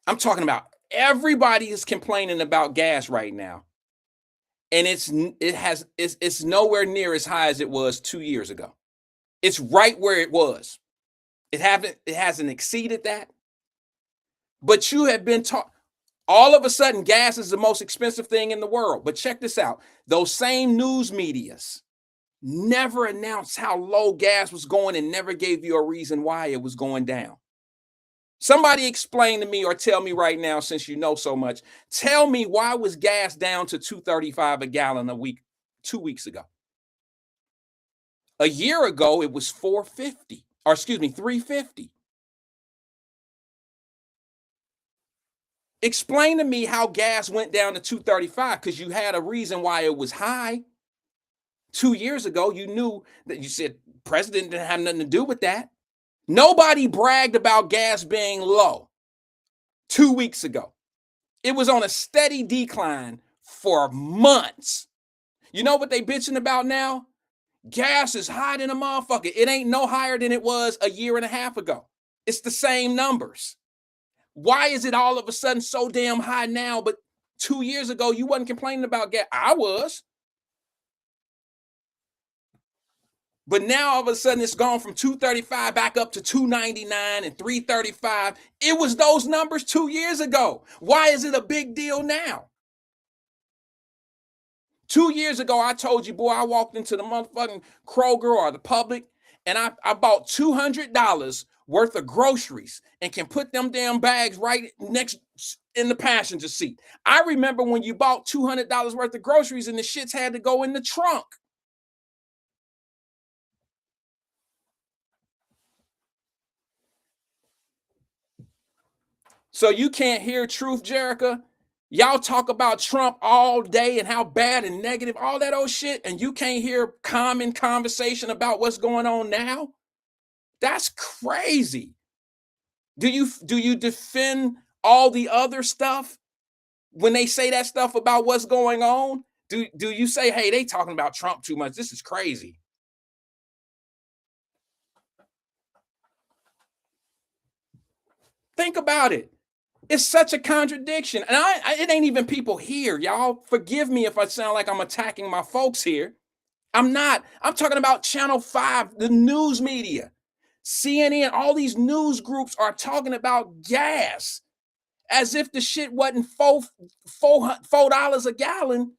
I'm talking about everybody is complaining about gas right now. And it's nowhere near as high as it was 2 years ago. It's right where it was. It hasn't exceeded that. But you have been taught, all of a sudden, gas is the most expensive thing in the world. But check this out. Those same news medias never announced how low gas was going and never gave you a reason why it was going down. Somebody explain to me or tell me right now, since you know so much, tell me why was gas down to $2.35 a gallon 2 weeks ago? A year ago, it was $3.50. Explain to me how gas went down to $2.35, because you had a reason why it was high. 2 years ago, you knew that, you said president didn't have nothing to do with that. Nobody bragged about gas being low 2 weeks ago. It was on a steady decline for months. You know what they bitching about now? Gas is high than a motherfucker. It ain't no higher than it was a year and a half ago. It's the same numbers. Why is it all of a sudden so damn high now, but 2 years ago you wasn't complaining about gas? I was. But now all of a sudden it's gone from $2.35 back up to $2.99 and $3.35. It was those numbers 2 years ago. Why is it a big deal now? 2 years ago, I told you, boy, I walked into the motherfucking Kroger or the Publix, and I bought $200 worth of groceries and can put them damn bags right next in the passenger seat. I remember when you bought $200 worth of groceries and the shits had to go in the trunk. So you can't hear truth, Jerica? Y'all talk about Trump all day and how bad and negative, all that old shit, and you can't hear common conversation about what's going on now? That's crazy. Do you defend all the other stuff when they say that stuff about what's going on? Do you say, hey, they talking about Trump too much? This is crazy. Think about it. It's such a contradiction. And it ain't even people here. Y'all forgive me if I sound like I'm attacking my folks here. I'm not. I'm talking about Channel 5, the news media. CNN, all these news groups are talking about gas as if the shit wasn't $4 a gallon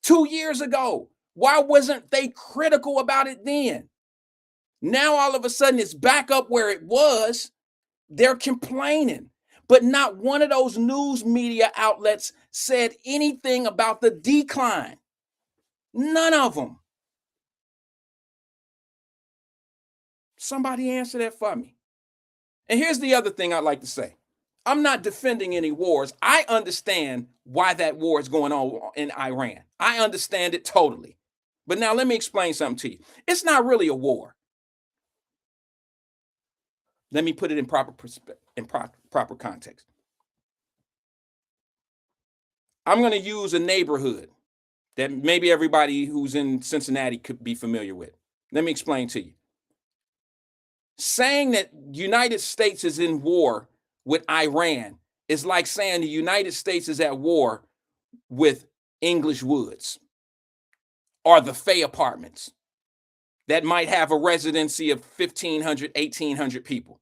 2 years ago. Why wasn't they critical about it then? Now all of a sudden it's back up where it was. They're complaining. But not one of those news media outlets said anything about the decline. None of them. Somebody answer that for me. And here's the other thing I'd like to say. I'm not defending any wars. I understand why that war is going on in Iran. I understand it totally. But now let me explain something to you. It's not really a war. Let me put it in proper context. I'm going to use a neighborhood that maybe everybody who's in Cincinnati could be familiar with. Let me explain to you. Saying that United States is in war with Iran is like saying the United States is at war with English Woods or the Fay Apartments that might have a residency of 1,500, 1,800 people.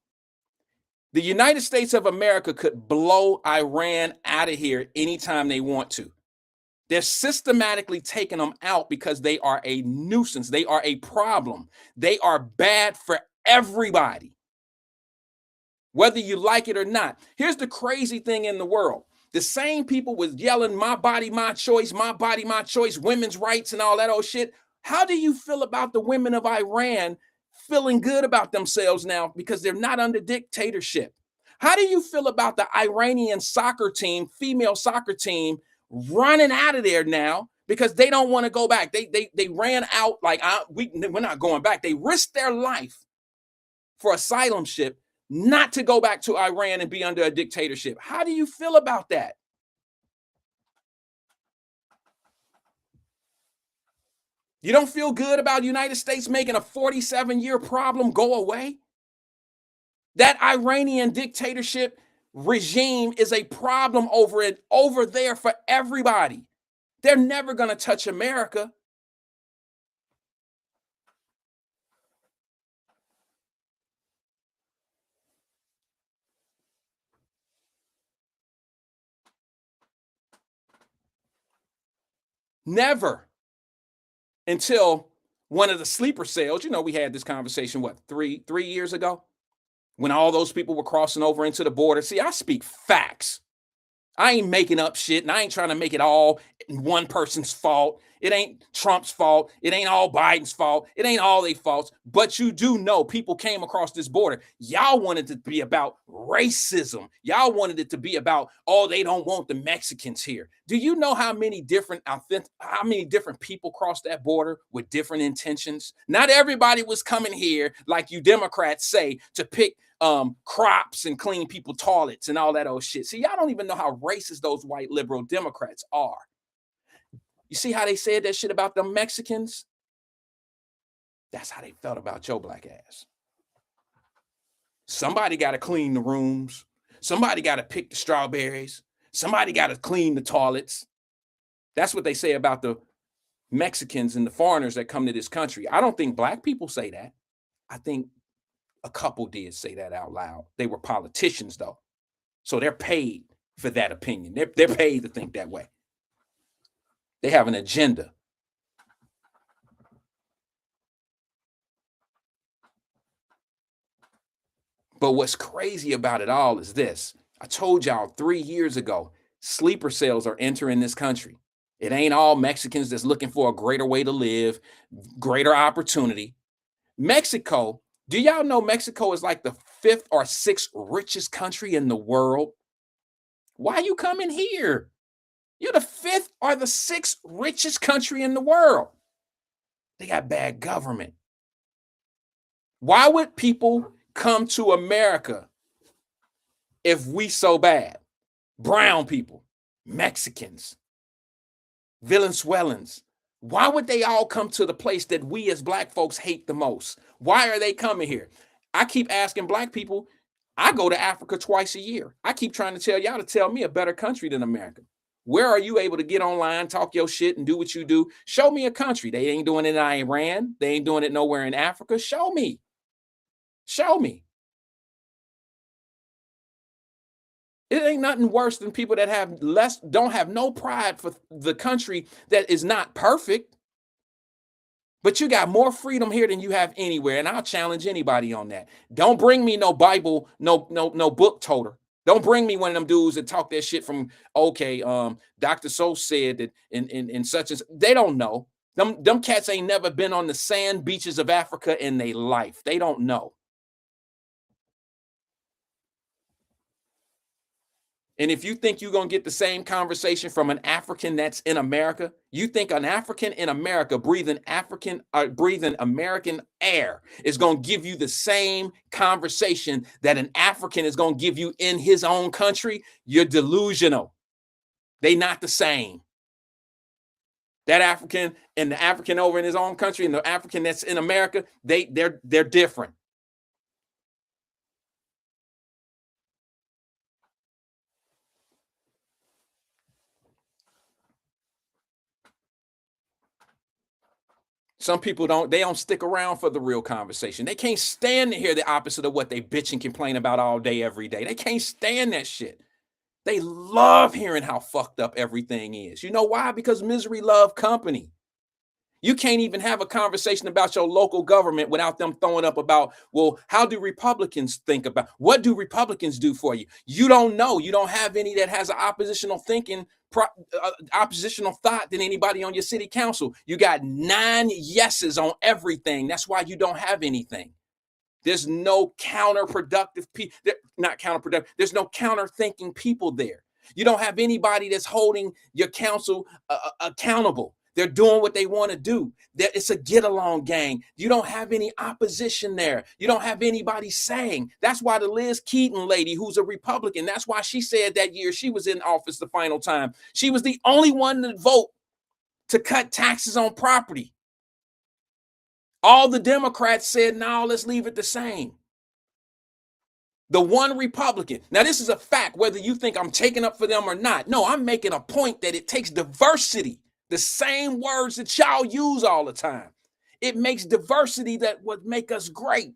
The United States of America could blow Iran out of here anytime they want to. They're systematically taking them out because they are a nuisance. They are a problem. They are bad for everybody, whether you like it or not. Here's the crazy thing in the world. The same people was yelling, my body, my choice, women's rights and all that old shit. How do you feel about the women of Iran feeling good about themselves now because they're not under dictatorship? How do you feel about the Iranian soccer team, female soccer team, running out of there now because they don't want to go back? They ran out like, we're not going back. They risked their life for asylum ship not to go back to Iran and be under a dictatorship. How do you feel about that? You don't feel good about the United States making a 47-year problem go away? That Iranian dictatorship regime is a problem over there for everybody. They're never going to touch America. Never. Until one of the sleeper cells, we had this conversation, three years ago, when all those people were crossing over into the border. See, I speak facts. I ain't making up shit, and I ain't trying to make it all one person's fault. It ain't Trump's fault. It ain't all Biden's fault. It ain't all their faults. But you do know people came across this border. Y'all wanted it to be about racism. Y'all wanted it to be about, they don't want the Mexicans here. Do you know how many different people crossed that border with different intentions? Not everybody was coming here, like you Democrats say, to pick crops and clean people toilets and all that old shit. See, y'all don't even know how racist those white liberal Democrats are. You see how they said that shit about the Mexicans? That's how they felt about your black ass. Somebody got to clean the rooms. Somebody got to pick the strawberries. Somebody got to clean the toilets. That's what they say about the Mexicans and the foreigners that come to this country. I don't think black people say that. I think a couple did say that out loud. They were politicians, though. So they're paid for that opinion. They're paid to think that way. They have an agenda. But what's crazy about it all is this. I told y'all 3 years ago, sleeper cells are entering this country. It ain't all Mexicans that's looking for a greater way to live, greater opportunity. Mexico, do y'all know Mexico is like the 5th or 6th richest country in the world? Why are you coming here? You're the 5th or the 6th richest country in the world. They got bad government. Why would people come to America if we so bad? Brown people, Mexicans, Venezuelans. Why would they all come to the place that we as black folks hate the most? Why are they coming here? I keep asking black people. I go to Africa twice a year. I keep trying to tell y'all to tell me a better country than America. Where are you able to get online, talk your shit, and do what you do? Show me a country. They ain't doing it in Iran. They ain't doing it nowhere in Africa. Show me. Show me. It ain't nothing worse than people that don't have no pride for the country that is not perfect. But you got more freedom here than you have anywhere, and I'll challenge anybody on that. Don't bring me no Bible, no book toter. Don't bring me one of them dudes that talk that shit from, okay, Dr. So said that in such as they don't know. Them cats ain't never been on the sand beaches of Africa in their life. They don't know. And if you think you're going to get the same conversation from an African that's in America, you think an African in America breathing American air is going to give you the same conversation that an African is going to give you in his own country, you're delusional. They not the same. That African and the African over in his own country and the African that's in America, they're different. Some people don't stick around for the real conversation. They can't stand to hear the opposite of what they bitch and complain about all day, every day. They can't stand that shit. They love hearing how fucked up everything is. You know why? Because misery love company. You can't even have a conversation about your local government without them throwing up about, well, how do Republicans think about, what do Republicans do for you? You don't know. You don't have any that has an oppositional thinking, oppositional thought than anybody on your city council. You got 9 yeses on everything. That's why you don't have anything. There's no counterproductive people, not counterproductive. There's no counter-thinking people there. You don't have anybody that's holding your council accountable. They're doing what they want to do. It's a get-along gang. You don't have any opposition there. You don't have anybody saying. That's why the Liz Keaton lady, who's a Republican, that's why she said that year she was in office the final time, she was the only one to vote to cut taxes on property. All the Democrats said, no, let's leave it the same. The one Republican. Now, this is a fact, whether you think I'm taking up for them or not. No, I'm making a point that it takes diversity, the same words that y'all use all the time. It makes diversity that would make us great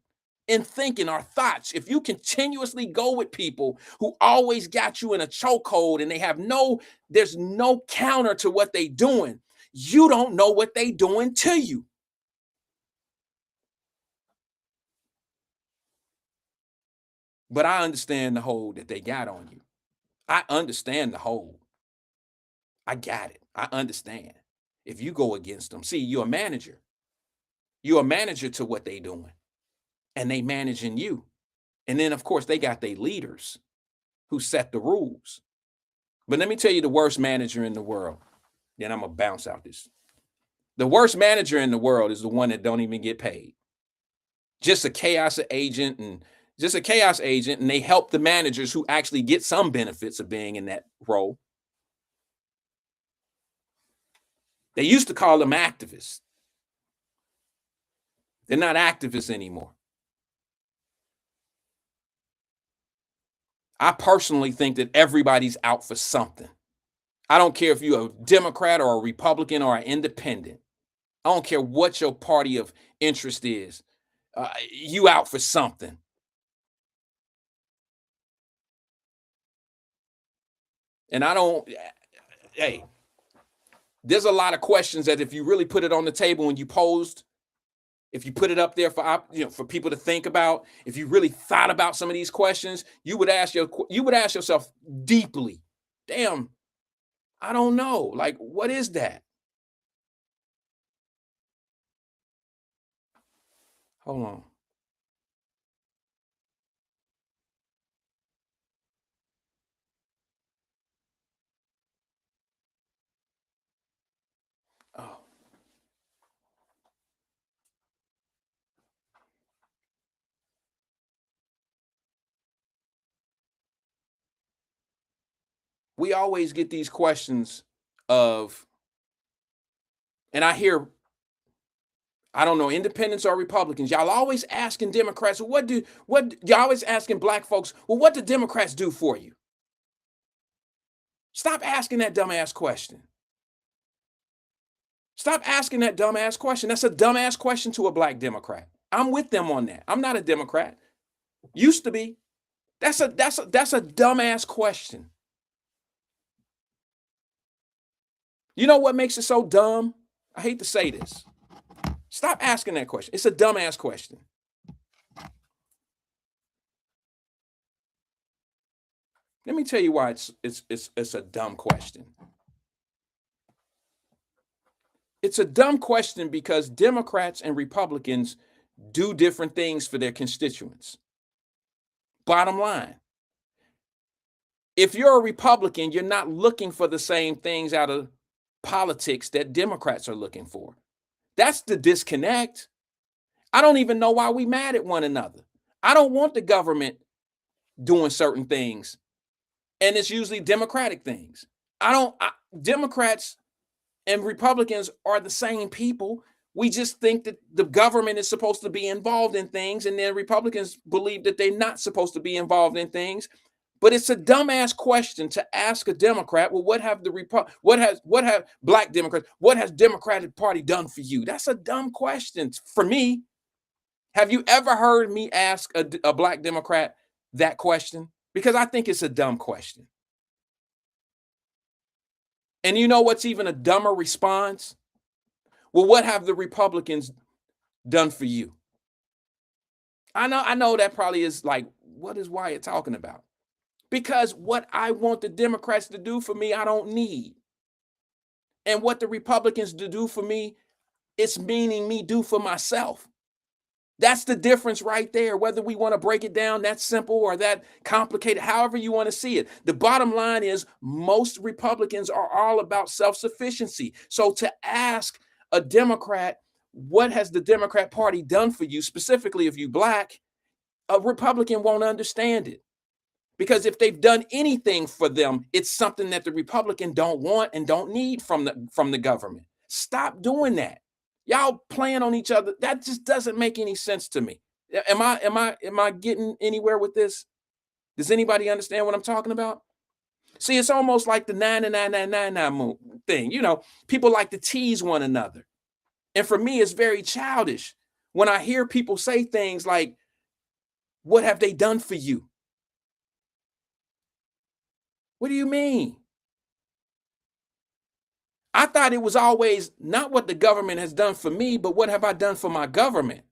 in thinking our thoughts. If you continuously go with people who always got you in a chokehold and they have there's no counter to what they doing, you don't know what they doing to you. But I understand the hold that they got on you. I understand the hold. I got it. I understand. If you go against them, see, you're a manager. You're a manager to what they doing. And they managing you. And then, of course, they got their leaders who set the rules. But let me tell you the worst manager in the world. Then I'm going to bounce out this. The worst manager in the world is the one that don't even get paid. Just a chaos agent and they help the managers who actually get some benefits of being in that role. They used to call them activists. They're not activists anymore. I personally think that everybody's out for something. I don't care if you're a Democrat or a Republican or an independent. I don't care what your party of interest is. You out for something. And hey, there's a lot of questions that if you really put it on the table and you posed, if you put it up there for people to think about, if you really thought about some of these questions, you would ask yourself deeply, damn, I don't know. Like, what is that? Hold on. we always get these questions of, and I hear, I don't know, independents or Republicans, y'all always asking Democrats, y'all always asking black folks, well, what do Democrats do for you? Stop asking that dumbass question. Stop asking that dumbass question. That's a dumbass question to a black Democrat. I'm with them on that. I'm not a Democrat. Used to be. That's a dumbass question. You know what makes it so dumb? I hate to say this. Stop asking that question. It's a dumbass question. Let me tell you why it's a dumb question. It's a dumb question because Democrats and Republicans do different things for their constituents. Bottom line. If you're a Republican, you're not looking for the same things out of politics that Democrats are looking for. That's the disconnect. I don't even know why we mad at one another. I don't want the government doing certain things, and it's usually Democratic things. Democrats and Republicans are the same people. We just think that the government is supposed to be involved in things, and then Republicans believe that they're not supposed to be involved in things. But it's a dumbass question to ask a Democrat, well, what have black Democrats, what has Democratic Party done for you? That's a dumb question for me. Have you ever heard me ask a black Democrat that question? Because I think it's a dumb question. And you know what's even a dumber response? Well, what have the Republicans done for you? I know that probably is like, what is Wyatt talking about? Because what I want the Democrats to do for me, I don't need. And what the Republicans to do for me, it's meaning me do for myself. That's the difference right there. Whether we want to break it down that simple or that complicated, however you want to see it. The bottom line is most Republicans are all about self-sufficiency. So to ask a Democrat, what has the Democrat Party done for you, specifically if you black, a Republican won't understand it. Because if they've done anything for them, it's something that the Republican don't want and don't need from the government. Stop doing that. Y'all playing on each other. That just doesn't make any sense to me. Am I getting anywhere with this? Does anybody understand what I'm talking about? See, it's almost like the 99999 thing. You know, people like to tease one another. And for me, it's very childish when I hear people say things like, what have they done for you? What do you mean? I thought it was always not what the government has done for me, but what have I done for my government?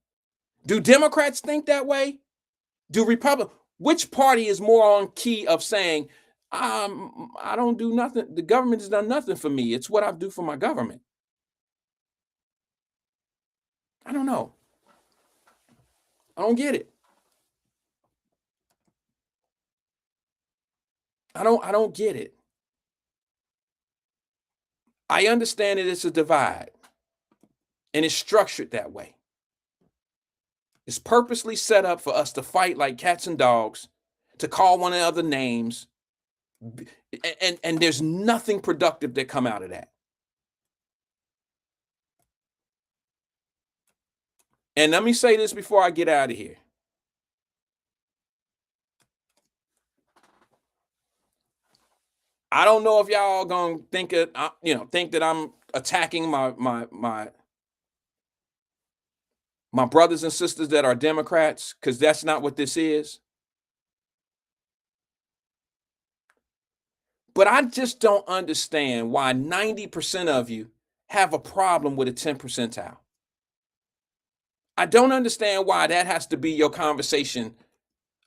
Do Democrats think that way? Do Republicans? Which party is more on key of saying, I don't do nothing. The government has done nothing for me. It's what I do for my government. I don't know. I don't get it. I don't get it. I understand that it's a divide and it's structured that way. It's purposely set up for us to fight like cats and dogs, to call one another names, and there's nothing productive that come out of that. And let me say this before I get out of here. I don't know if y'all gonna think that I'm attacking my brothers and sisters that are Democrats, because that's not what this is. But I just don't understand why 90% of you have a problem with a 10 percentile. I don't understand why that has to be your conversation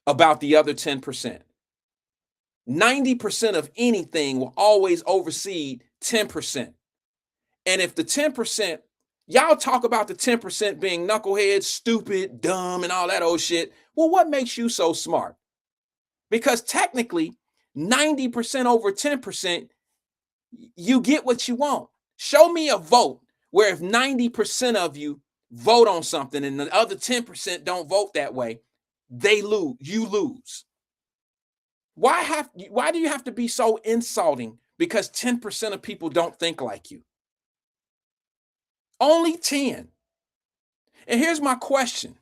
about the other 10%. 90% of anything will always oversee 10%. And if the 10%, y'all talk about the 10% being knuckleheads, stupid, dumb, and all that old shit. Well, what makes you so smart? Because technically, 90% over 10%, you get what you want. Show me a vote where if 90% of you vote on something and the other 10% don't vote that way, they lose, you lose. Why do you have to be so insulting because 10% of people don't think like you? Only 10. And here's my question.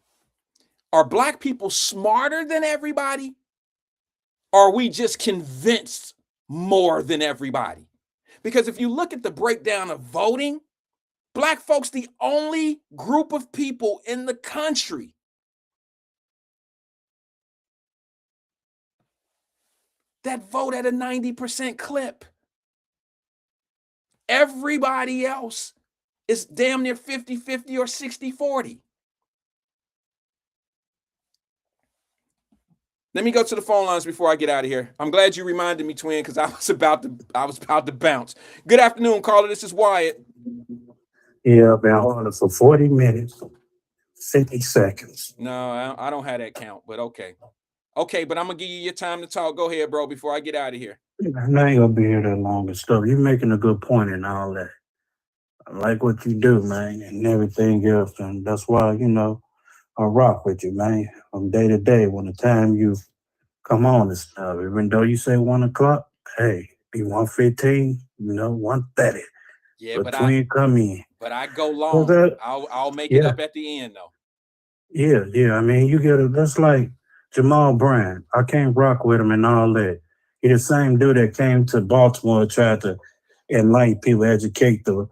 Are black people smarter than everybody? Or are we just convinced more than everybody? Because if you look at the breakdown of voting, black folks, the only group of people in the country that vote at a 90% clip. Everybody else is damn near 50-50 or 60-40. Let me go to the phone lines before I get out of here. I'm glad you reminded me, twin, because I was about to bounce. Good afternoon, caller. This is Wyatt. Yeah, I've been on it for 40 minutes, 50 seconds. No, I don't have that count, but okay. Okay, but I'm gonna give you your time to talk. Go ahead, bro, before I get out of here. I ain't gonna be here that long and stuff. You're making a good point and all that. I like what you do, man, and everything else. And that's why, I rock with you, man, from day to day. When the time you come on and stuff, even though you say 1 o'clock, hey, be 1:15, 1:30. Yeah, but come in. But I go long. I'll make it up at the end though. Yeah. I mean, you get it. That's like Jamal Bryant. I can't rock with him and all that. He the same dude that came to Baltimore, tried to enlighten people, educate the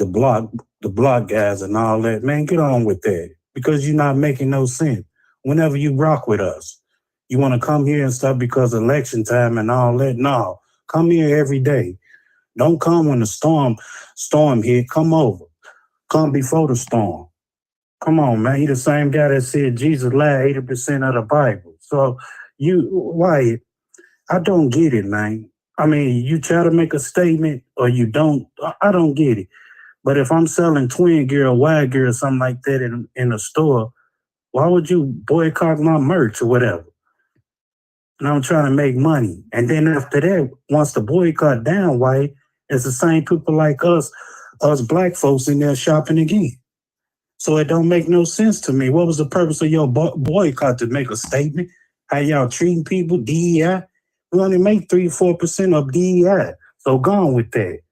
block guys and all that. Man, get on with that. Because you're not making no sense. Whenever you rock with us, you want to come here and stuff because election time and all that. No, come here every day. Don't come when the storm hit. Come over. Come before the storm. Come on, man. He the same guy that said Jesus lied 80% of the Bible. So Wyatt, I don't get it, man. I mean, you try to make a statement or you don't. I don't get it. But if I'm selling twin gear or wide gear or something like that in a store, why would you boycott my merch or whatever? And I'm trying to make money. And then after that, once the boycott down, Wyatt, it's the same people like us black folks in there shopping again. So it don't make no sense to me. What was the purpose of your boycott? To make a statement? How y'all treating people? DEI? We only make 3-4% of DEI. So go on with that.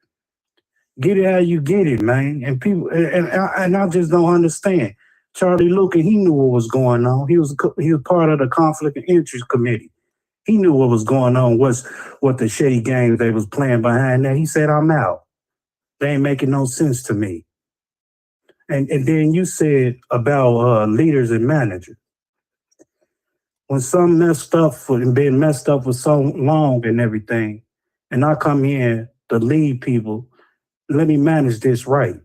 Get it how you get it, man. And people, and I just don't understand. Charlie Luker, he knew what was going on. He was part of the conflict of interest committee. He knew what was going on, what the shady games they was playing behind that. He said, I'm out. They ain't making no sense to me. And then you said about leaders and managers. When something messed up and been messed up for so long and everything, and I come in to lead people, let me manage this right.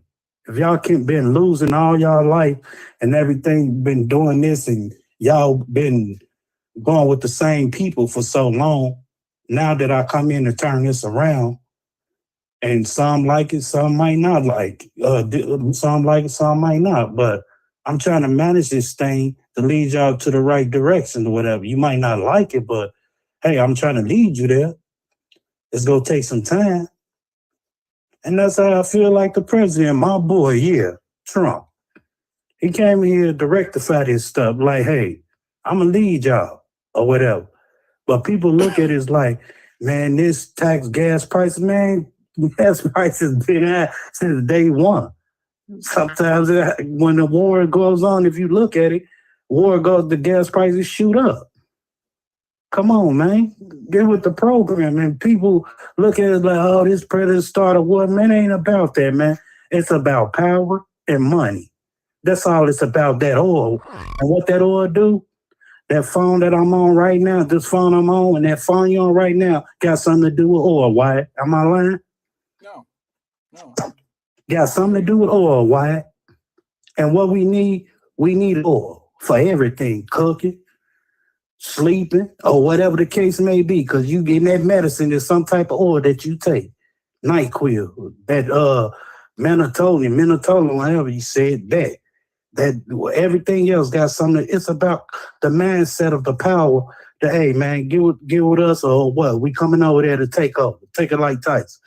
If y'all been losing all y'all life and everything, been doing this and y'all been going with the same people for so long, now that I come in to turn this around, and some like it, some might not like. Some like it, some might not. But I'm trying to manage this thing to lead y'all to the right direction or whatever. You might not like it, but hey, I'm trying to lead you there. It's gonna take some time. And that's how I feel like the president, my boy, Trump. He came here to rectify this stuff. Like, hey, I'm gonna lead y'all or whatever. But people look at it as like, man, this gas prices, man, gas prices been high since day one. Sometimes when the war goes on, if you look at it, the gas prices shoot up. Come on, man. Get with the program. And people look at it like, oh, this president started war. Man, it ain't about that, man. It's about power and money. That's all it's about, that oil. And what that oil do, that phone that I'm on right now, this phone I'm on, and that phone you're on right now, got something to do with oil, Wyatt. Am I lying? No. Got something to do with oil, Wyatt. And what we need oil for everything, cooking, sleeping, or whatever the case may be, because you getting that medicine is some type of oil that you take. NyQuil, that Minotolin, whatever you said, that everything else got something. It's about the mindset of the power that, hey, man, get with us or what? We coming over there to take over. Take it like Tyson.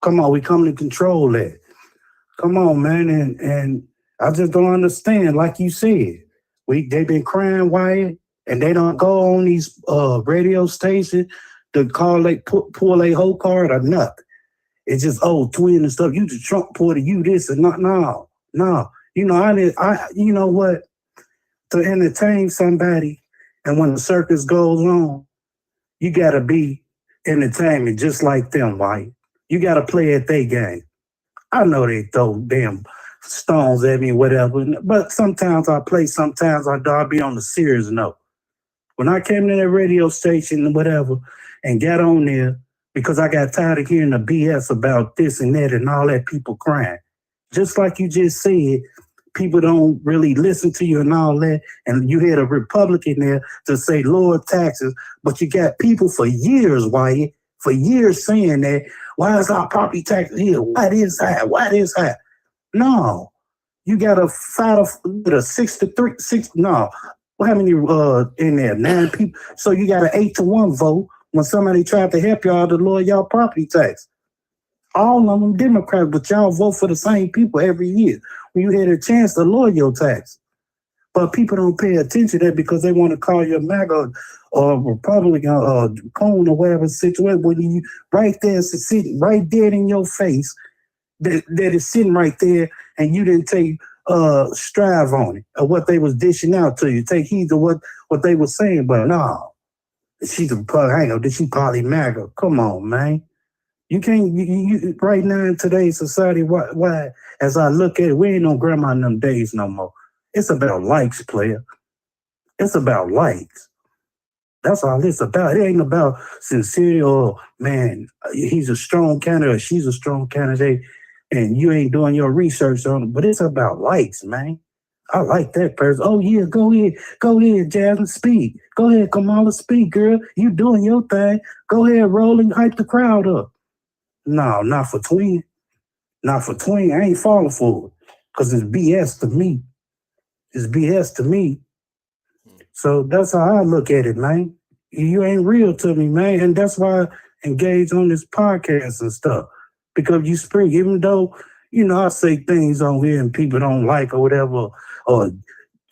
Come on, we coming to control that. Come on, man. And I just don't understand, like you said. They've been crying, Wyatt, and they don't go on these radio stations to call pull a whole card or nothing. It's just twin and stuff. You the Trump supporter, you this and not no. You know, you know what? To entertain somebody, and when the circus goes on, you gotta be entertainment just like them, Wyatt. You gotta play at their game. I know they throw damn stones at me, whatever, but sometimes I play, sometimes I'll be on the serious note. When I came to that radio station, whatever, and got on there, because I got tired of hearing the BS about this and that and all that people crying. Just like you just said, people don't really listen to you and all that. And you had a Republican there to say lower taxes, but you got people for years, Wyatt, for years saying that, why is our property tax here? Why this high? Why this high? No, you got to fight with a 6-3. No, how many in there? 9 people. So you got an 8-1 vote when somebody tried to help y'all to lower y'all property tax. All of them Democrats, but y'all vote for the same people every year when you had a chance to lower your tax. But people don't pay attention to that because they want to call you a MAGA or Republican or coon or whatever situation. When you right there, sitting right dead in your face, that is sitting right there, and you didn't take strive on it or what they was dishing out to you. Take heed to what they were saying, but no, she's a hang on. Did she probably MAGA? Come on, man. You can't, you right now in today's society, why, as I look at it, we ain't on grandma in them days no more. It's about likes, player. It's about likes. That's all it's about. It ain't about sincerity or, man, he's a strong candidate or she's a strong candidate and you ain't doing your research on it, but it's about likes, man. I like that person. Oh, yeah, go ahead, Jasmine, speak. Go ahead, Kamala, speak, girl. You doing your thing. Go ahead, roll and hype the crowd up. No, not for twin. Not for twin. I ain't falling for it. Because it's BS to me. It's BS to me. So that's how I look at it, man. You ain't real to me, man. And that's why I engage on this podcast and stuff. Because you speak, even though, you know, I say things on here and people don't like or whatever, or,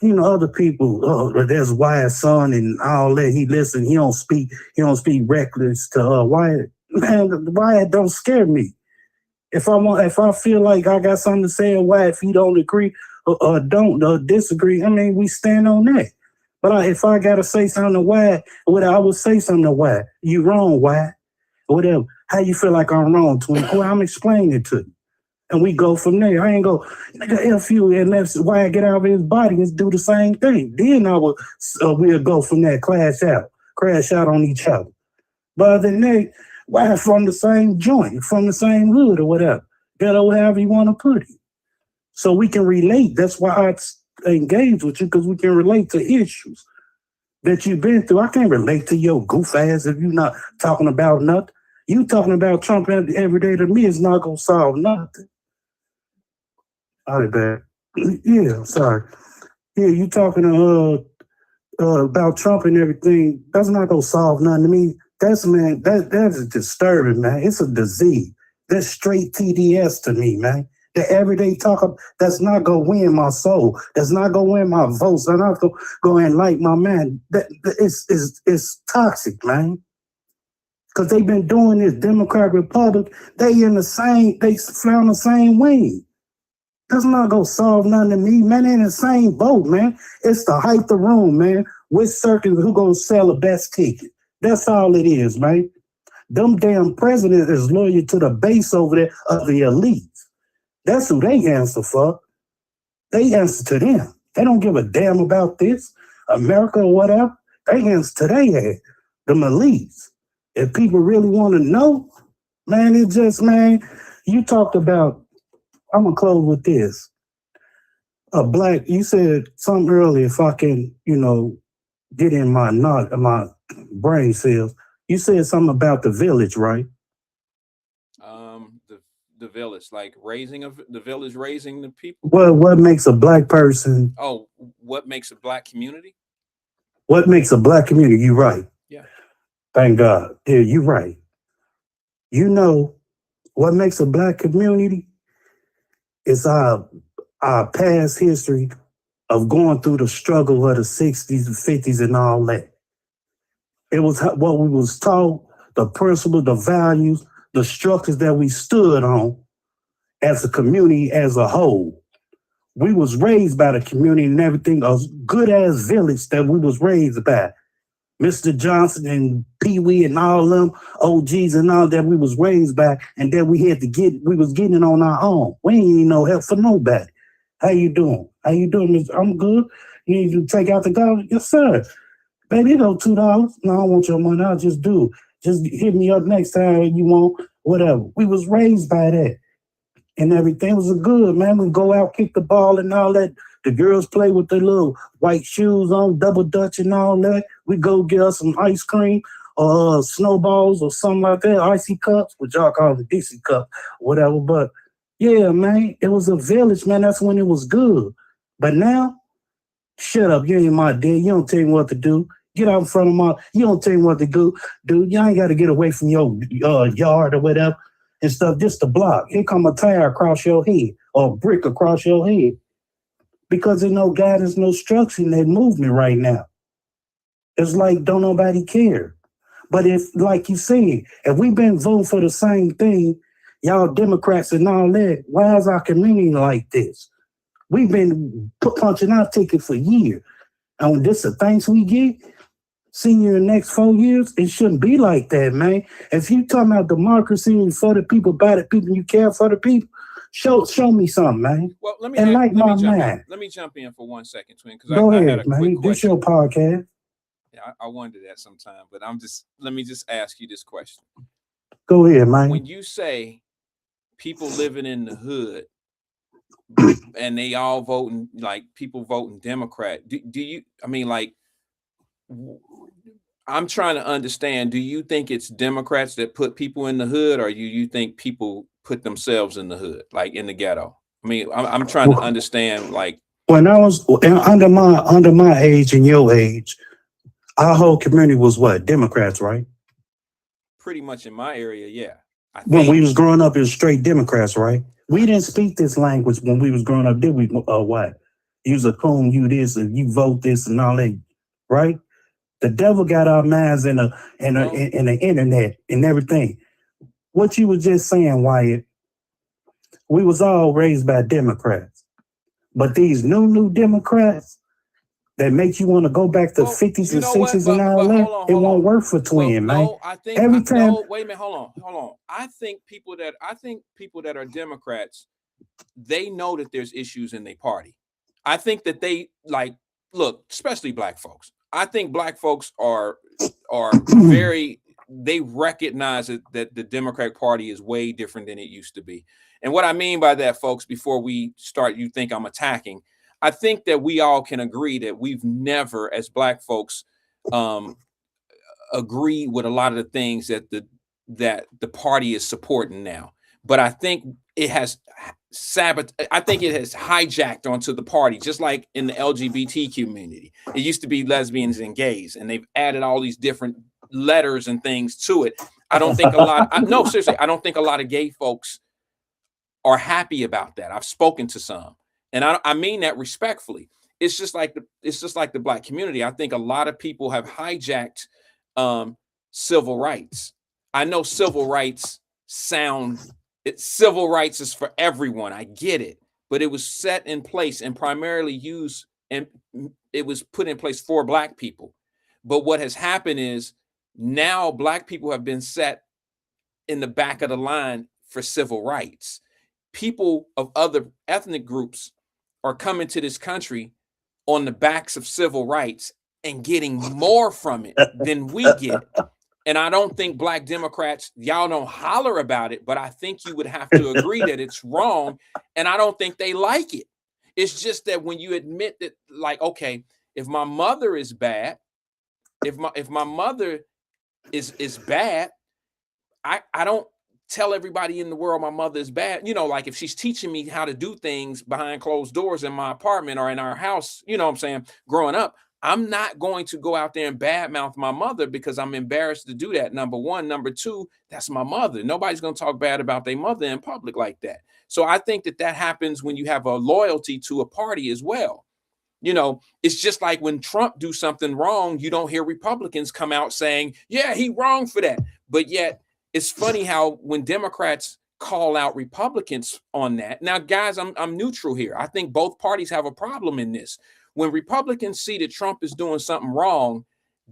you know, other people, there's Wyatt's son and all that. He listen, he don't speak reckless to Wyatt. Man, Wyatt don't scare me. If I feel like I got something to say, Wyatt, if you don't agree or don't disagree, I mean, we stand on that. But if I gotta say something to Wyatt, I would say something to Wyatt. You wrong, Wyatt. Whatever. How you feel like I'm wrong, twin? Well, I'm explaining it to you. And we go from there. I ain't go, nigga, F you, and let Wyatt get out of his body and do the same thing. Then we'll go from there, crash out on each other. But other than that, Wyatt from the same joint, from the same hood or whatever. However you want to put it. So we can relate. That's why I engage with you, because we can relate to issues that you've been through. I can't relate to your goof ass if you're not talking about nothing. You talking about Trump every day to me is not going to solve nothing. All right, bad. Yeah, sorry. Yeah, you talking about Trump and everything. That's not going to solve nothing to me. That is disturbing, man. It's a disease. That's straight TDS to me, man. The everyday talk of, that's not gonna win my soul. That's not gonna win my votes. I'm not gonna go and like my man. It's toxic, man. Because they've been doing this Democrat Republic. They found the same way. That's not gonna solve nothing to me, man. They in the same boat, man. It's to hype the room, man. Which circuit who gonna sell the best ticket? That's all it is, man. Them damn president is loyal to the base over there of the elites. That's who they answer for. They answer to them. They don't give a damn about this, America or whatever. They answer to their head, them elites. If people really want to know, man, it's just, man, you talked about, I'm going to close with this. You said something earlier, if I can, get in my brain cells. You said something about the village, right? The village, like the village raising the people. Well, what makes a black person? Oh, what makes a black community? What makes a black community? You right. Yeah. Thank God. Yeah, you right. You know what makes a black community is our past history of going through the struggle of the 60s and 50s and all that. It was what we was taught, the principle, the values, the structures that we stood on as a community as a whole. We was raised by the community and everything, a good ass village that we was raised by. Mr. Johnson and Pee Wee and all them OGs and all that we was raised by, and that we was getting it on our own. We ain't need no help for nobody. How you doing? How you doing, Mr.? I'm good. You need to take out the garbage? Yes, sir. Baby, you know, $2. No, I don't want your money. I'll just do. Just hit me up next time you want, whatever. We was raised by that. And everything was good, man. We go out, kick the ball and all that. The girls play with their little white shoes on, double dutch and all that. We go get us some ice cream or snowballs or something like that, icy cups, which y'all call the Dixie cup, whatever. But yeah, man, it was a village, man. That's when it was good. But now, shut up. You ain't my dad. You don't tell me what to do. Get out in front of my, you don't tell me what to do. Dude, you ain't got to get away from your yard or whatever and stuff, just a block. Here come a tire across your head or a brick across your head. Because there's no guidance, no structure in that movement right now. It's like don't nobody care. But if, like you said, if we've been voting for the same thing, y'all Democrats and all that, why is our community like this? We've been punching our ticket for years. And this the things we get, senior in the next 4 years, it shouldn't be like that, man. If you talking about democracy for the people, by the people, you care for the people, show me something, man. Well, let me jump in for 1 second, Twin, because I had a quick question. This your podcast. Yeah, I wondered that sometime, but let me just ask you this question. Go ahead, man. When you say people living in the hood and they all voting, like people voting Democrat, do you, I mean, like, I'm trying to understand, do you think it's Democrats that put people in the hood, or you think people put themselves in the hood, like in the ghetto? I mean, I'm trying to understand, like, when I was under my age and your age, our whole community was what? Democrats, right? Pretty much in my area, yeah. When we was growing up, it was straight Democrats, right? We didn't speak this language when we was growing up, did we? What? You's a coon, you this, and you vote this and all that, right? The devil got our minds in the internet and everything. What you were just saying, Wyatt, we was all raised by Democrats. But these new Democrats that make you want to go back to 50s and 60s and all that, it won't work for Twin, man. No, I think every time. No, wait a minute, hold on. I think people that are Democrats, they know that there's issues in their party. I think that they look, especially black folks. I think black folks are very, they recognize that the Democratic Party is way different than it used to be. And what I mean by that, folks, before we start, you think I'm attacking, I think that we all can agree that we've never, as black folks, agree with a lot of the things that the party is supporting now. But I think it has hijacked onto the party, just like in the LGBT community. It used to be lesbians and gays, and they've added all these different letters and things to it. I don't think no, seriously, I don't think a lot of gay folks are happy about that. I've spoken to some, and I mean that respectfully. It's just like the black community. I think a lot of people have hijacked civil rights. I know civil rights civil rights is for everyone. I get it, but it was set in place and primarily used, and it was put in place for black people. But what has happened is now black people have been set in the back of the line for civil rights. People of other ethnic groups are coming to this country on the backs of civil rights and getting more from it than we get. And I don't think black Democrats, y'all don't holler about it, but I think you would have to agree that it's wrong. And I don't think they like it. It's just that when you admit that, like, okay, if my mother is bad, if my mother is bad, I don't tell everybody in the world my mother is bad. You know, like if she's teaching me how to do things behind closed doors in my apartment or in our house, you know what I'm saying, growing up, I'm not going to go out there and badmouth my mother because I'm embarrassed to do that. Number one. Number two, that's my mother. Nobody's going to talk bad about their mother in public like that. So I think that happens when you have a loyalty to a party as well. You know, it's just like when Trump do something wrong, you don't hear Republicans come out saying, yeah, he wrong for that. But yet it's funny how when Democrats call out Republicans on that. Now, guys, I'm neutral here. I think both parties have a problem in this. When Republicans see that Trump is doing something wrong,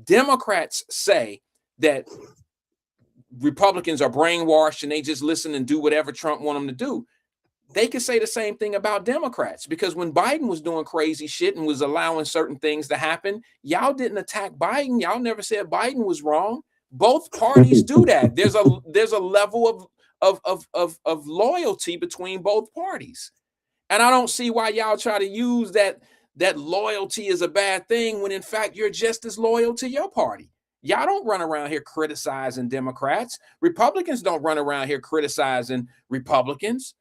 Democrats say that Republicans are brainwashed and they just listen and do whatever Trump want them to do. They could say the same thing about Democrats, because when Biden was doing crazy shit and was allowing certain things to happen, y'all didn't attack Biden. Y'all never said Biden was wrong. Both parties do that. There's a level of loyalty between both parties. And I don't see why y'all try to use that loyalty is a bad thing when in fact you're just as loyal to your party. Y'all don't run around here criticizing Democrats. Republicans don't run around here criticizing Republicans.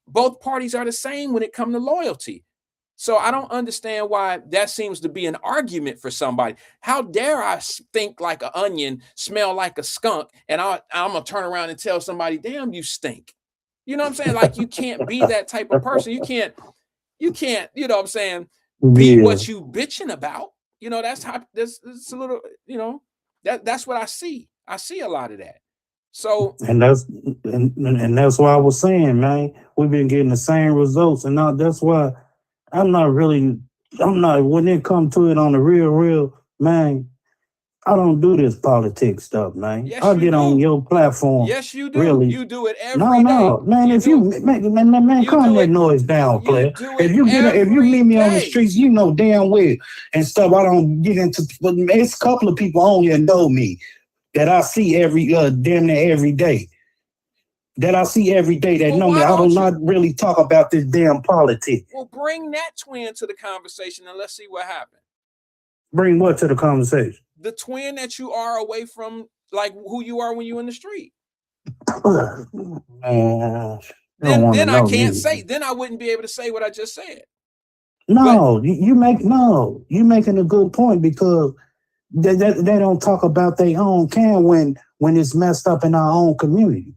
Both parties are the same when it comes to loyalty. So I don't understand why that seems to be an argument for somebody. How dare I think like an onion, smell like a skunk, and I'm going to turn around and tell somebody, damn, you stink. You know what I'm saying? Like, you can't be that type of person. You can't, you know what I'm saying, be what you bitching about. You know, that's how, that's a little, you know, that's what I see. I see a lot of that. So and that's why I was saying, man, we've been getting the same results, and now that's why I'm not when it comes to it on the real, man. I don't do this politics stuff, man. Yes, I'll get on your platform. Yes, you do. Really. You do it every day. No, man. If you man, calm that noise down, player. If you meet me on the streets, you know damn well and stuff. I don't get into. But it's a couple of people on here know me that I see damn near every day. That I see every day that know me. I do not really talk about this damn politics. Well, bring that twin to the conversation and let's see what happens. Bring what to the conversation? The twin that you are away from, like who you are when you're in the street. Then I can't say. Then I wouldn't be able to say what I just said. No, you making a good point, because they don't talk about their own when it's messed up in our own community.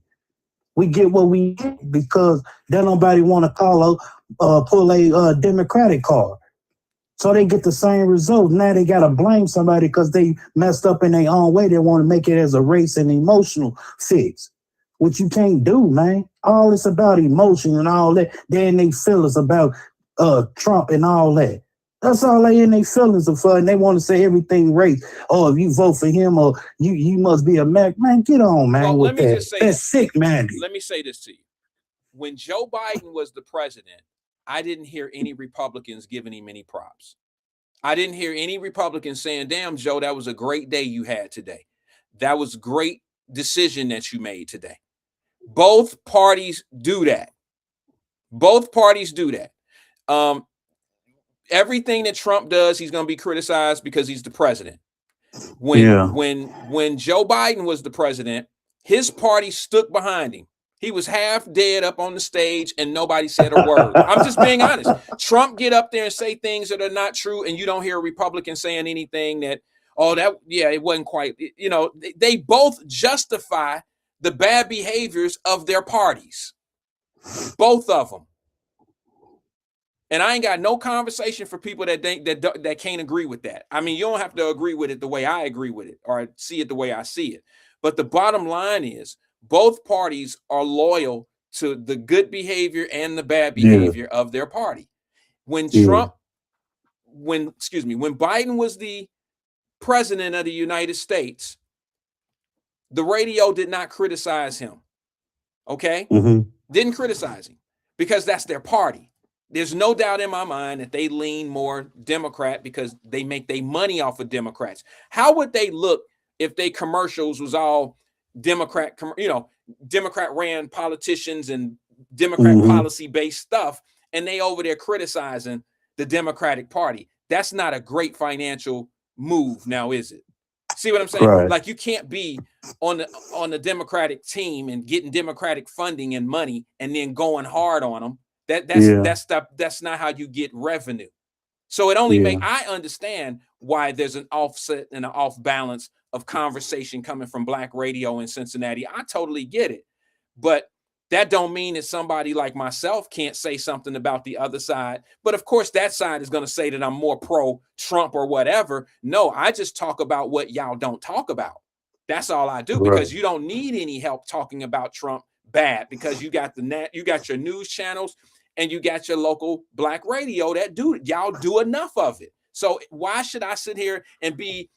We get what we get because then nobody want to pull a Democratic card. So they get the same result. Now they got to blame somebody because they messed up in their own way. They want to make it as a race and emotional fix, which you can't do, man. All it's about emotion and all that. Then they feel it's about Trump and all that. That's all they in their feelings of fun. They want to say everything race. Oh, if you vote for him, or you must be a Mac. Man, get on, man. Well, let me just say that's sick, man. Let me say this to you. When Joe Biden was the president, I didn't hear any Republicans giving him any props. I didn't hear any Republicans saying, damn, Joe, that was a great day you had today. That was a great decision that you made today. Both parties do that. Both parties do that. Everything that Trump does, he's going to be criticized because he's the president. When Joe Biden was the president, his party stuck behind him. He was half dead up on the stage and nobody said a word. I'm just being honest. Trump get up there and say things that are not true, and you don't hear a Republican saying anything that, it wasn't quite, you know, they both justify the bad behaviors of their parties. Both of them. And I ain't got no conversation for people that can't agree with that. I mean, you don't have to agree with it the way I agree with it or see it the way I see it. But the bottom line is both parties are loyal to the good behavior and the bad behavior of their party. When Biden was the president of the United States, the radio did not criticize him. Okay? Didn't criticize him because that's their party. There's no doubt in my mind that they lean more Democrat because they make their money off of Democrats. How would they look if their commercials was all Democrat, Democrat ran politicians and Democrat policy based stuff, and they over there criticizing the Democratic Party? That's not a great financial move now, is it? See what I'm saying? Right. Like, you can't be on the Democratic team and getting Democratic funding and money and then going hard on them. That's not how you get revenue. So it only I understand why there's an offset and an off balance of conversation coming from Black radio in Cincinnati. I totally get it. But That don't mean that somebody like myself can't say something about the other side. But of course, that side is going to say that I'm more pro Trump or whatever. No, I just talk about what y'all don't talk about. That's all I do, because you don't need any help talking about Trump bad, because you got you got your news channels and you got your local black radio that y'all do enough of it. So why should I sit here and be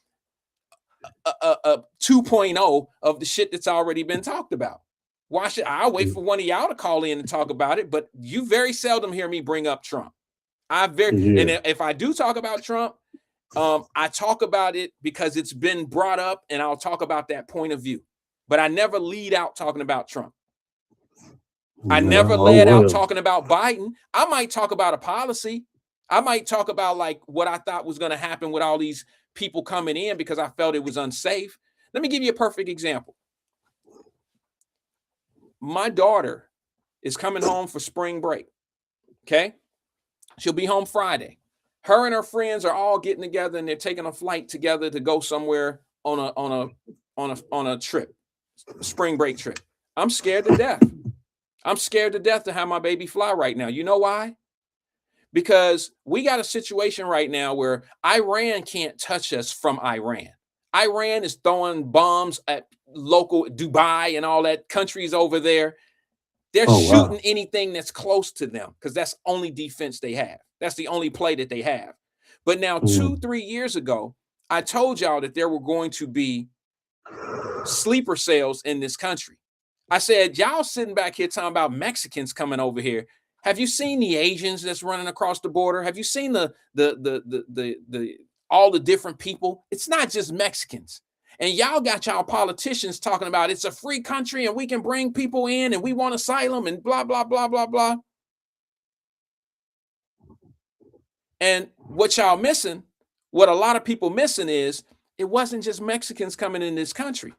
a 2.0 of the shit that's already been talked about? Why should I wait for one of y'all to call in and talk about it? But you very seldom hear me bring up Trump. And if I do talk about Trump, I talk about it because it's been brought up, and I'll talk about that point of view. But I never lead out talking about Trump. I never led out talking about Biden. I might talk about a policy. I might talk about like what I thought was going to happen with all these people coming in because I felt it was unsafe. Let me give you a perfect example. My daughter is coming home for spring break. Okay. She'll be home Friday. Her and her friends are all getting together and they're taking a flight together to go somewhere on a trip, a spring break trip. I'm scared to death. I'm scared to death to have my baby fly right now. You know why? Because we got a situation right now where Iran can't touch us from Iran. Iran is throwing bombs at local Dubai and all that countries over there. They're shooting anything that's close to them because that's the only defense they have. That's the only play that they have. But now 2-3 years ago, I told y'all that there were going to be sleeper cells in this country. I said, y'all sitting back here talking about Mexicans coming over here. Have you seen the Asians that's running across the border? Have you seen the all the different people? It's not just Mexicans. And y'all got y'all politicians talking about it's a free country and we can bring people in and we want asylum and blah, blah, blah, blah, blah. And what y'all missing, what a lot of people missing is it wasn't just Mexicans coming in this country.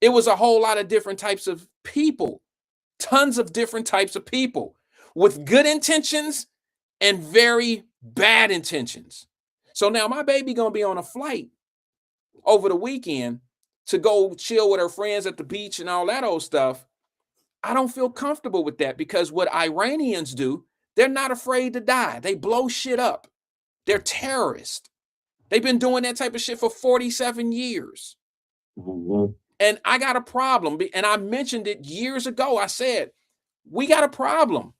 It was a whole lot of different types of people, tons of different types of people with good intentions and very bad intentions. So now my baby going to be on a flight over the weekend to go chill with her friends at the beach and all that old stuff. I don't feel comfortable with that because what Iranians do, they're not afraid to die. They blow shit up. They're terrorists. They've been doing that type of shit for 47 years. And I got a problem. And I mentioned it years ago. I said, we got a problem.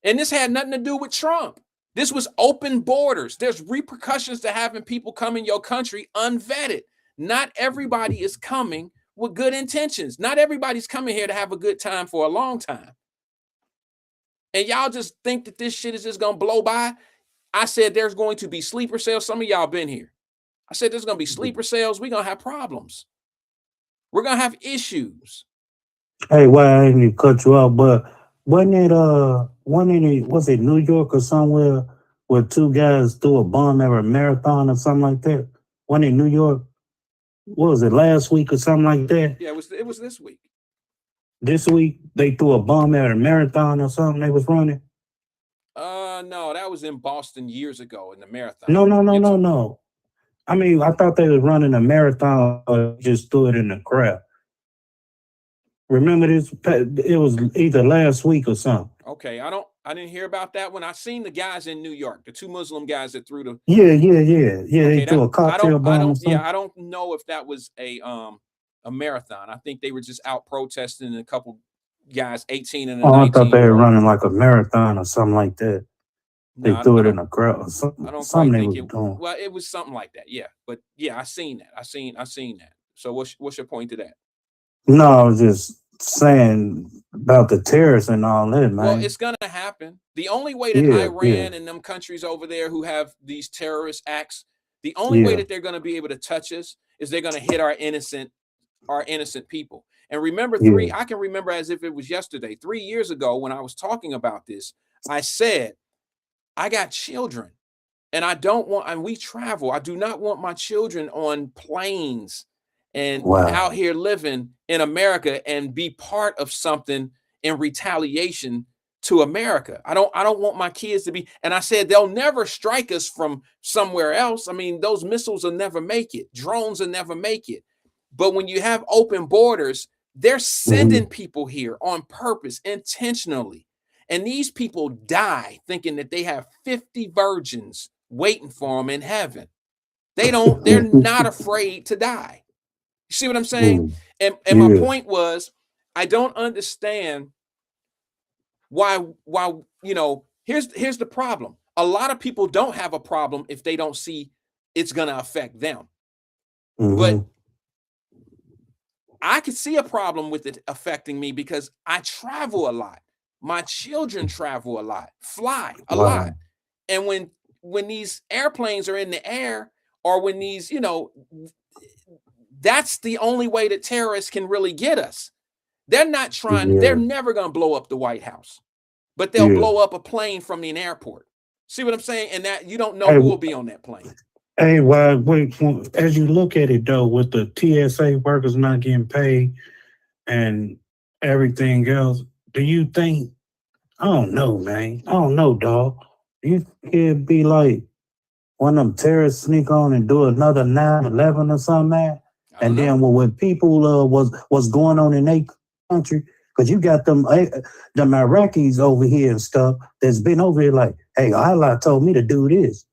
And this had nothing to do with Trump. This was open borders. There's repercussions to having people come in your country unvetted. Not everybody is coming with good intentions. Not everybody's coming here to have a good time for a long time. And y'all just think that this shit is just going to blow by. I said there's going to be sleeper cells. Some of y'all been here. I said there's going to be sleeper cells. We're going to have problems. We're going to have issues. Hey, well, I didn't cut you off, but wasn't it, was it New York or somewhere where two guys threw a bomb at a marathon or something like that? Wasn't it New York? What was it, last week or something like that? Yeah, it was this week. This week, they threw a bomb at a marathon or something they was running? No, that was in Boston years ago in the marathon. No. I mean, I thought they was running a marathon or just threw it in the crowd. Remember this? It was either last week or something. Okay, I didn't hear about that one. I seen the guys in New York, the two Muslim guys that threw the. Yeah. Okay, they threw a cocktail bomb. I don't know if that was a marathon. I think they were just out protesting, and a couple guys, 18 and 19. I thought they were running like a marathon or something like that. They threw it in a crowd or something. I don't something think they was doing. Well, it was something like that. Yeah, but yeah, I seen that. I seen that. So what's your point to that? No, I was just saying about the terrorists and all that, man. Well, it's gonna happen. The only way that Iran and them countries over there who have these terrorist acts, the only way that they're gonna be able to touch us is they're gonna hit our innocent people. And remember, I can remember as if it was yesterday, 3 years ago when I was talking about this, I said, I got children and we travel. I do not want my children on planes and out here living in America and be part of something in retaliation to America. I don't want my kids to be, and I said, they'll never strike us from somewhere else. I mean, those missiles will never make it. Drones will never make it. But when you have open borders, They're sending people here on purpose, intentionally. And these people die thinking that they have 50 virgins waiting for them in heaven. They're not afraid to die. You see what I'm saying? And my point was, I don't understand why, here's the problem. A lot of people don't have a problem if they don't see it's going to affect them. But I could see a problem with it affecting me because I travel a lot. My children travel a lot, fly a lot. And when these airplanes are in the air, or when these, that's the only way that terrorists can really get us. They're not trying, they're never going to blow up the White House, but they'll blow up a plane from the airport. See what I'm saying? And that you don't know who will be on that plane. Hey, as you look at it though, with the TSA workers not getting paid and everything else, do you think, I don't know, man. I don't know, dog. You could be like one of them terrorists sneak on and do another 9/11 or something, man. And then when people was going on in their country, because you got them Iraqis over here and stuff that's been over here like, hey, Allah told me to do this.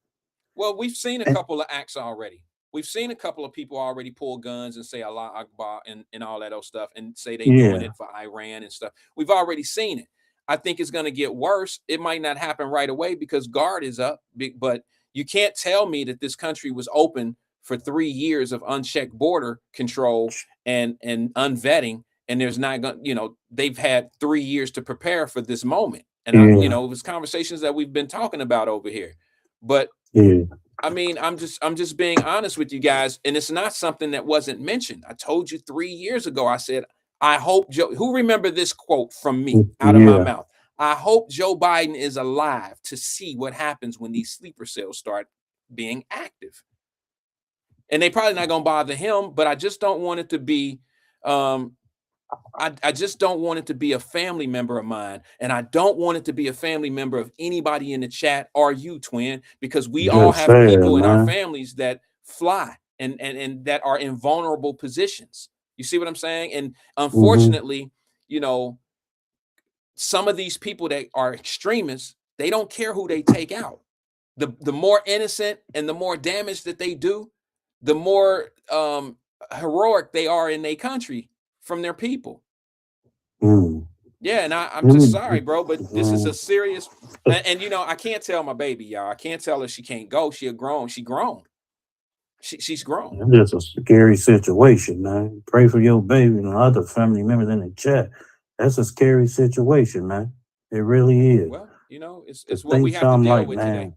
Well, we've seen a couple of acts already. We've seen a couple of people already pull guns and say Allah Akbar and all that old stuff and say they doing it for Iran and stuff. We've already seen it. I think it's going to get worse. It might not happen right away because guard is up, but you can't tell me that this country was open for 3 years of unchecked border control and unvetting, and there's not going, they've had 3 years to prepare for this moment. And it was conversations that we've been talking about over here. But I mean, I'm just being honest with you guys, and it's not something that wasn't mentioned. I told you 3 years ago, I said, I hope Joe, who remember this quote from me out of my mouth? I hope Joe Biden is alive to see what happens when these sleeper cells start being active. And they probably not going to bother him, but I just don't want it to be, I just don't want it to be a family member of mine. And I don't want it to be a family member of anybody in the chat or you, Twin, because we all have people in our families that fly and that are in vulnerable positions. You see what I'm saying? And unfortunately, some of these people that are extremists, they don't care who they take out. The more innocent and the more damage that they do, the more heroic they are in their country from their people. Yeah, and I'm just sorry, bro, but this is a serious, and I can't tell my baby, y'all. I can't tell her she can't go. She's grown. She's grown. It's a scary situation, man. Pray for your baby and other family members in the chat. That's a scary situation, man. It really is. Well, it's what we have to deal with today.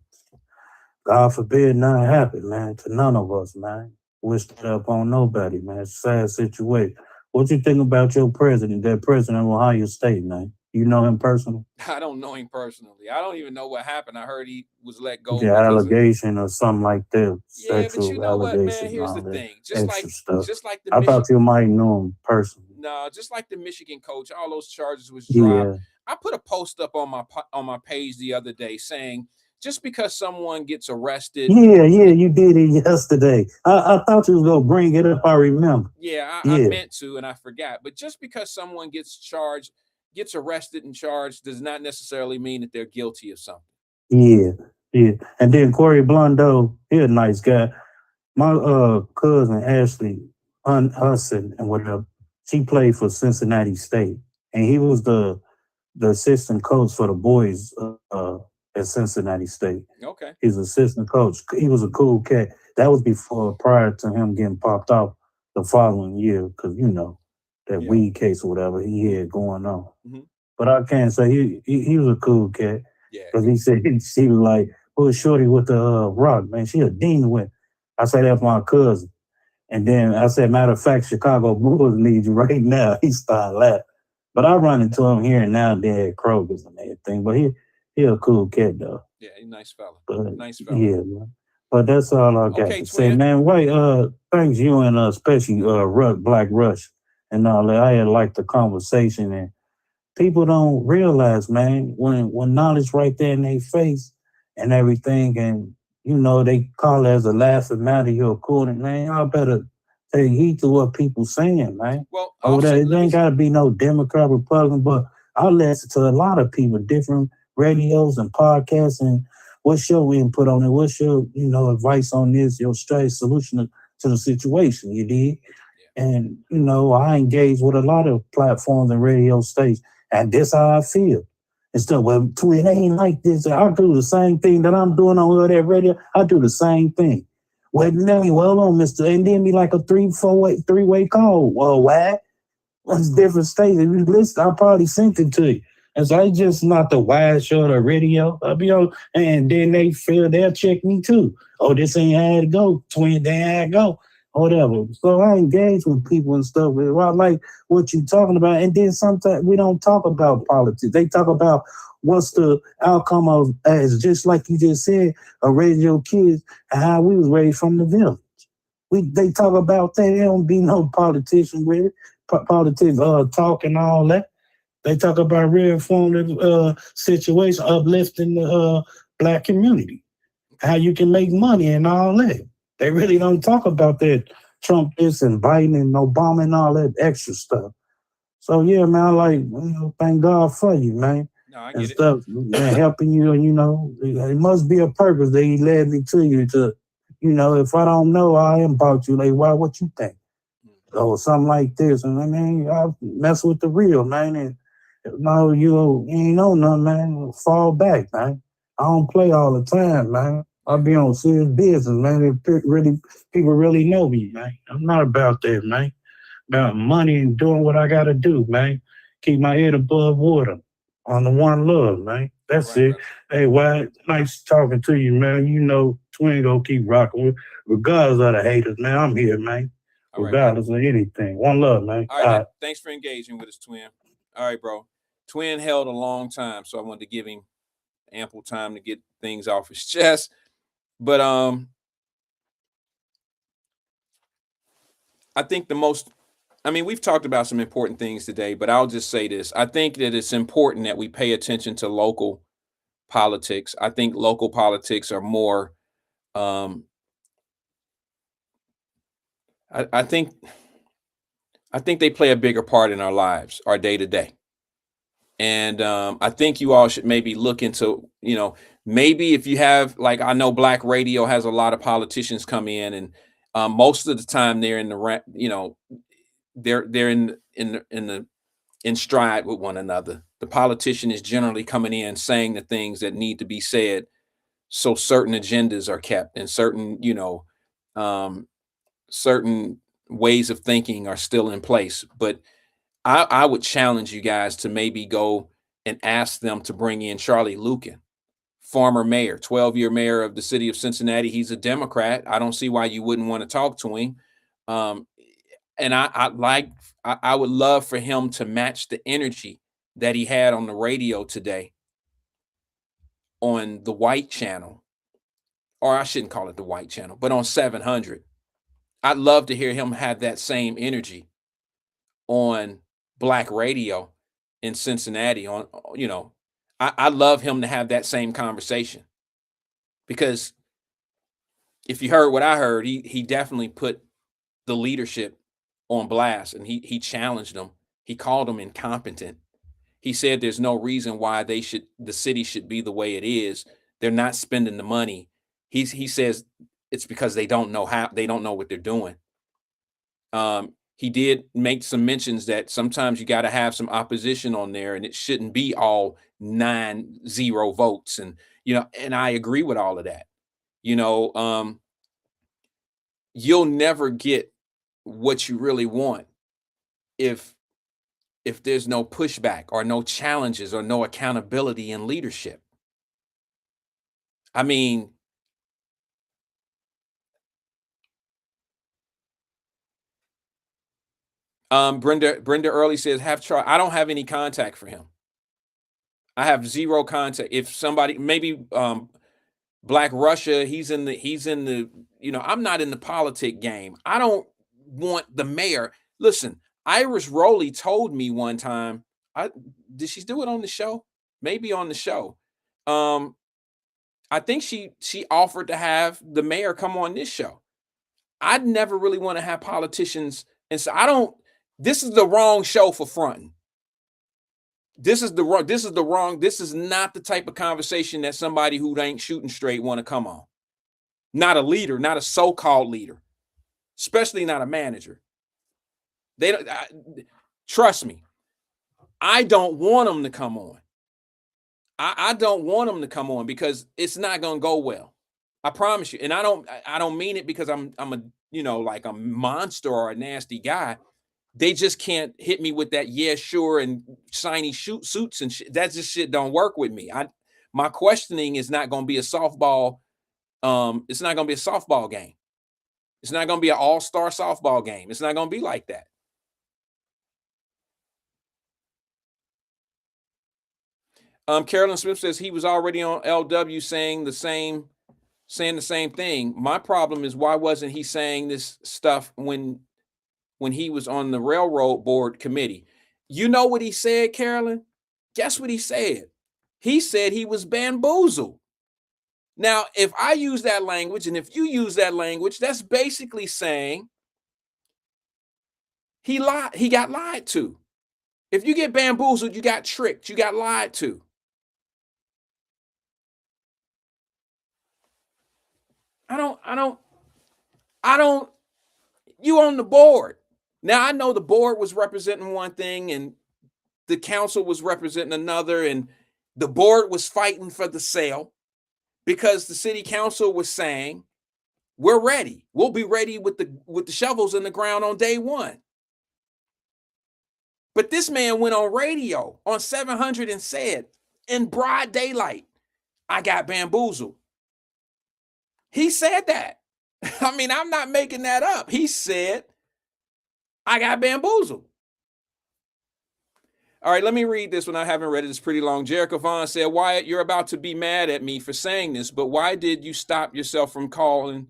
God forbid nothing happen, man, to none of us, man. Wish that upon nobody, man. It's a sad situation. What you think about your president, that president of Ohio State, man? You know him personally? I don't know him personally. I don't even know what happened. I heard he was let go. The allegation or something like that. Yeah, but you know what, man? Here's the thing. Just like I thought you might know him personally. No, just like the Michigan coach, all those charges was dropped. I put a post up on my page the other day saying, just because someone gets arrested. Yeah, you did it yesterday. I thought you was gonna bring it up. I remember. Yeah, I meant to, and I forgot. But just because someone gets arrested and charged, does not necessarily mean that they're guilty of something. Yeah. And then Corey Blondo, he's a nice guy. My cousin Ashley Hudson and whatever, she played for Cincinnati State, and he was the assistant coach for the boys at Cincinnati State. Okay. He's assistant coach. He was a cool cat. That was prior to him getting popped off the following year, because that weed case or whatever he had going on. But I can't say he was a cool cat. Yeah. Because he said she was like, "Who's shorty with the rock, man? She a demon with." I said that's my cousin. And then I said, matter of fact, Chicago Bulls need you right now. He started laughing. But I run into him here and now there at Kroger's and everything. But he a cool cat though. Yeah, he's a nice fella. Nice fella. Yeah, man. But that's all I got to say, man. Wait, thanks you and especially Black Rush and all that. I had liked the conversation, and people don't realize, man, when knowledge right there in their face and everything, and they call it as a laughing matter, you're cool, and man, y'all better take heed to what people saying, man. Well, Over there, Offset, it let me ain't gotta be no Democrat, Republican, but I listen to a lot of people, different radios and podcasts, and what's your input on it? What's your, advice on this, your straight solution to the situation, you did? And, I engage with a lot of platforms and radio stations, and this how I feel. And stuff, well, it ain't like this. I do the same thing that I'm doing on that radio. I do the same thing. Well, well on, mister. And then be like a three-way call. Well, why? It's different states. If you listen, I probably sent it to you. And so it's just not the wide show or radio. I'll be on, and then they'll check me too. Oh, this ain't how it go. Twin, they ain't how it go. Whatever. So I engage with people and stuff. I like what you're talking about. And then sometimes we don't talk about politics. They talk about what's the outcome of, as just like you just said, raising your kids and how we was raised from the village. They talk about that. There don't be no politician with it. Politics talk and all that. They talk about real informative situation, uplifting the Black community, how you can make money and all that. They really don't talk about that Trump this and Biden and Obama and all that extra stuff. So yeah, man, I like, thank God for you, man. No, I and get stuff, man, helping you, and it must be a purpose that he led me to you to, if I don't know, I am about you, like, why, what you think? Or something like this. And I mean, I mess with the real, man. And no, you ain't know nothing, man. Fall back, man. I don't play all the time, man. I be on serious business, man. People really know me, man. I'm not about that, man. About money and doing what I gotta do, man. Keep my head above water on the one love, man. That's it. Hey, Wyatt, nice talking to you, man. Twin gonna keep rocking. Regardless of the haters, man, I'm here, man. Regardless of anything. One love, man. All right, man. Thanks for engaging with us, Twin. All right, bro. Twin held a long time, so I wanted to give him ample time to get things off his chest. But I think we've talked about some important things today, but I'll just say this. I think that it's important that we pay attention to local politics. I think local politics are more I think they play a bigger part in our lives, our day to day. And I think you all should maybe look into, maybe if you have, like, I know Black radio has a lot of politicians come in, and most of the time they're in the, they're in stride with one another. The politician is generally coming in saying the things that need to be said, so certain agendas are kept, and certain, certain ways of thinking are still in place. But I would challenge you guys to maybe go and ask them to bring in Charlie Lucan, former mayor, 12-year mayor of the city of Cincinnati. He's a Democrat. I don't see why you wouldn't want to talk to him. And I would love for him to match the energy that he had on the radio today on the white channel, or I shouldn't call it the white channel, but on 700. I'd love to hear him have that same energy on Black radio in Cincinnati. I love him to have that same conversation, because if you heard what I heard, he definitely put the leadership on blast, and he challenged them. He called them incompetent. He said there's no reason why the city should be the way it is. They're not spending the money. He says it's because they don't know what they're doing. He did make some mentions that sometimes you got to have some opposition on there, and it shouldn't be all 9-0 votes. And, and I agree with all of that. You'll never get what you really want if there's no pushback or no challenges or no accountability in leadership. I mean, Brenda Early says, I don't have any contact for him. I have zero contact. If somebody, maybe Black Russia, he's in the, I'm not in the politic game. I don't want the mayor. Listen, Iris Rowley told me one time, did she do it on the show? Maybe on the show. I think she offered to have the mayor come on this show. I'd never really want to have politicians. And so this is the wrong show for fronting. This is not the type of conversation that somebody who ain't shooting straight want to come on. Not a leader, not a so-called leader, especially not a manager. Trust me, I don't want them to come on. I don't want them to come on because it's not going to go well. I promise you. And I don't mean it because I'm a, like a monster or a nasty guy. They just can't hit me with that, yeah, sure, and shiny suits and shit. That just shit don't work with me. My questioning is not going to be a softball. It's not going to be a softball game. It's not going to be an all-star softball game. It's not going to be like that. Carolyn Smith says he was already on LW saying the same thing. My problem is, why wasn't he saying this stuff when he was on the railroad board committee? You know what he said, Carolyn? Guess what he said? He said he was bamboozled. Now, if I use that language and if you use that language, that's basically saying he lied. He got lied to. If you get bamboozled, you got tricked. You got lied to. You on the board. Now, I know the board was representing one thing and the council was representing another, and the board was fighting for the sale because the city council was saying, we're ready. We'll be ready with the shovels in the ground on day one. But this man went on radio on 700 and said, in broad daylight, I got bamboozled. He said that. I mean, I'm not making that up. He said, I got bamboozled. All right, let me read this one. I haven't read it. It's pretty long. Jericho Vaughn said, Wyatt, you're about to be mad at me for saying this, but why did you stop yourself from calling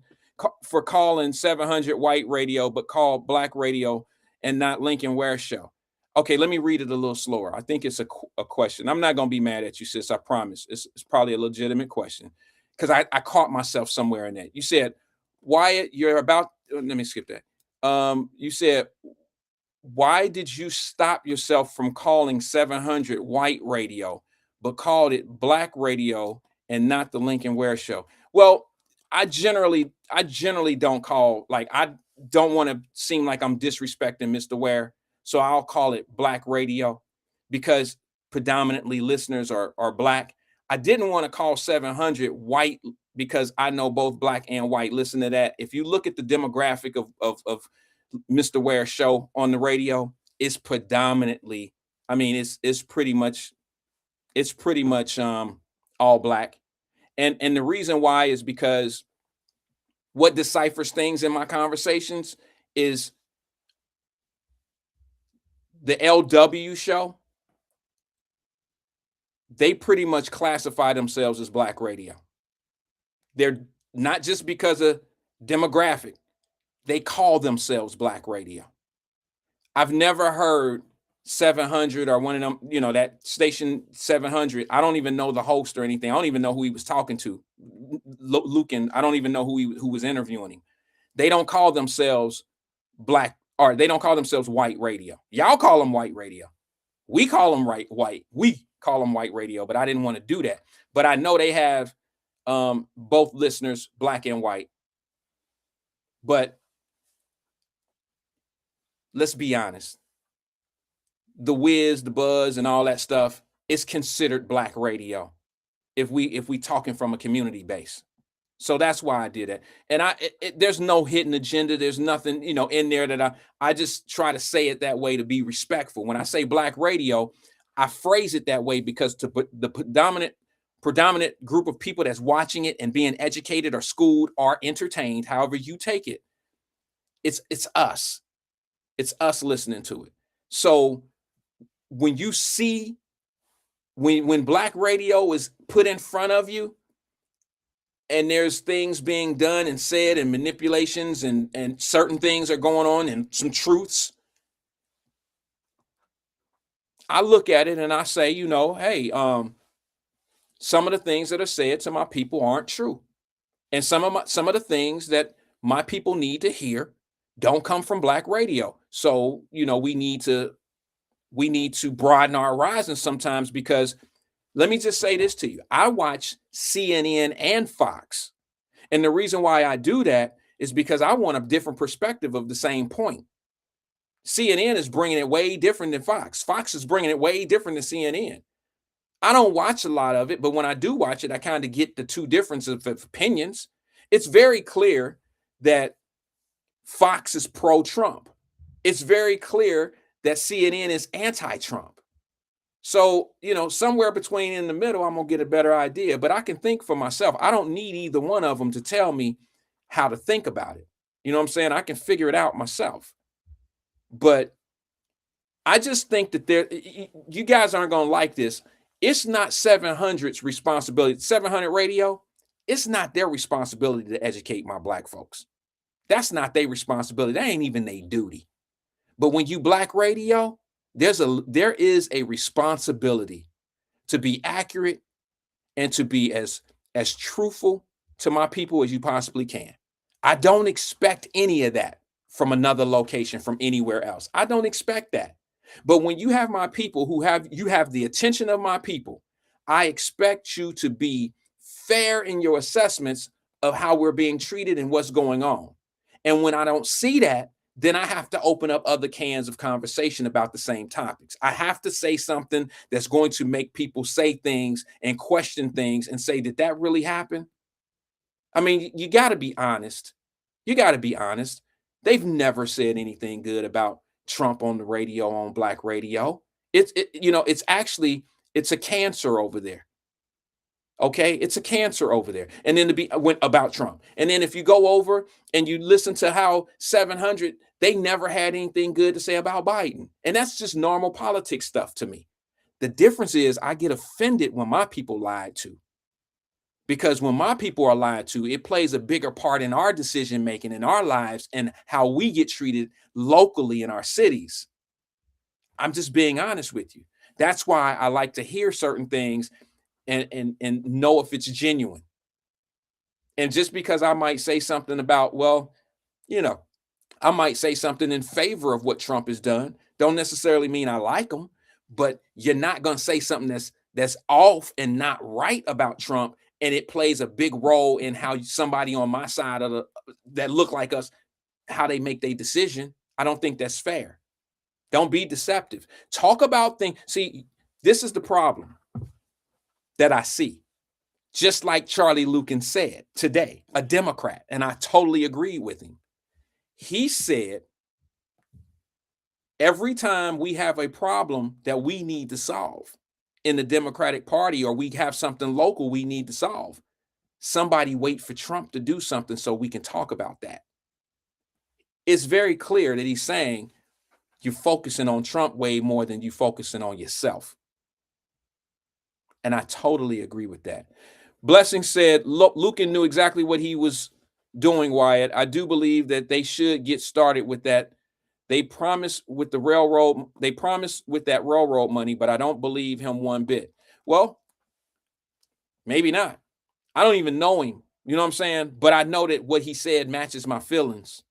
700 white radio, but call black radio and not Lincoln Ware show? Okay, let me read it a little slower. I think it's a question. I'm not going to be mad at you, sis. I promise. It's probably a legitimate question because I caught myself somewhere in that. You said, Wyatt, you're about, let me skip that. You said, why did you stop yourself from calling 700 white radio, but called it black radio and not the Lincoln Ware show? Well, I generally don't call, like, I don't want to seem like I'm disrespecting Mr. Ware. So I'll call it black radio because predominantly listeners are black. I didn't want to call 700 white because I know both black and white listen to that. If you look at the demographic of Mr. Ware's show on the radio, it's predominantly, I mean, it's pretty much all black. And the reason why is because what deciphers things in my conversations is the LW show. They pretty much classify themselves as black radio. They're not just because of demographic. They call themselves black radio. I've never heard 700 or one of them, that station 700. I don't even know the host or anything. I don't even know who he was talking to. Lucan, I don't even know who was interviewing him. They don't call themselves black, or they don't call themselves white radio. Y'all call them white radio. We call them white. We call them white radio, but I didn't want to do that. But I know they have both listeners, black and white. But let's be honest. The whiz, the buzz, and all that stuff is considered black radio if we talking from a community base. So that's why I did it. And there's no hidden agenda. There's nothing, in there that I just try to say it that way to be respectful. When I say black radio, I phrase it that way because the predominant group of people that's watching it and being educated or schooled or entertained, however you take it, it's us. It's us listening to it. So when you see, when black radio is put in front of you and there's things being done and said and manipulations and certain things are going on and some truths, I look at it and I say, hey, some of the things that are said to my people aren't true. And some of the things that my people need to hear don't come from black radio. So, we need to broaden our horizons sometimes, because let me just say this to you. I watch CNN and Fox. And the reason why I do that is because I want a different perspective of the same point. CNN is bringing it way different than Fox. Fox is bringing it way different than CNN. I don't watch a lot of it, but when I do watch it, I kind of get the two differences of opinions. It's very clear that Fox is pro-Trump. It's very clear that CNN is anti-Trump. So, somewhere between in the middle, I'm going to get a better idea, but I can think for myself. I don't need either one of them to tell me how to think about it. You know what I'm saying? I can figure it out myself. But I just think that you guys aren't going to like this. It's not 700's responsibility. 700 radio, it's not their responsibility to educate my black folks. That's not their responsibility. That ain't even their duty. But when you black radio, there is a responsibility to be accurate and to be as truthful to my people as you possibly can. I don't expect any of that from another location, from anywhere else. I don't expect that. But when you have my people you have the attention of my people, I expect you to be fair in your assessments of how we're being treated and what's going on. And when I don't see that, then I have to open up other cans of conversation about the same topics. I have to say something that's going to make people say things and question things and say, did that really happen? I mean, you got to be honest. You got to be honest. They've never said anything good about Trump on the radio, on black radio. It's a cancer over there. Okay, it's a cancer over there. And then about Trump. And then if you go over and you listen to how 700, they never had anything good to say about Biden. And that's just normal politics stuff to me. The difference is I get offended when my people lied to. Because when my people are lied to, it plays a bigger part in our decision making, in our lives, and how we get treated locally in our cities. I'm just being honest with you. That's why I like to hear certain things and know if it's genuine. And just because I might say something about, I might say something in favor of what Trump has done, don't necessarily mean I like him, but you're not going to say something that's off and not right about Trump, and it plays a big role in how somebody on my side that look like us, how they make their decision. I don't think that's fair. Don't be deceptive. Talk about things. See, this is the problem that I see. Just like Charlie Lucan said today, a Democrat, and I totally agree with him. He said, every time we have a problem that we need to solve in the Democratic Party, or we have something local we need to solve, somebody wait for Trump to do something so we can talk about that. It's very clear that he's saying you're focusing on Trump way more than you're focusing on yourself. And I totally agree with that. Blessing said, Lucan knew exactly what he was doing, Wyatt. I do believe that they should get started with that. They promised with that railroad money, but I don't believe him one bit. Well, maybe not. I don't even know him. You know what I'm saying? But I know that what he said matches my feelings.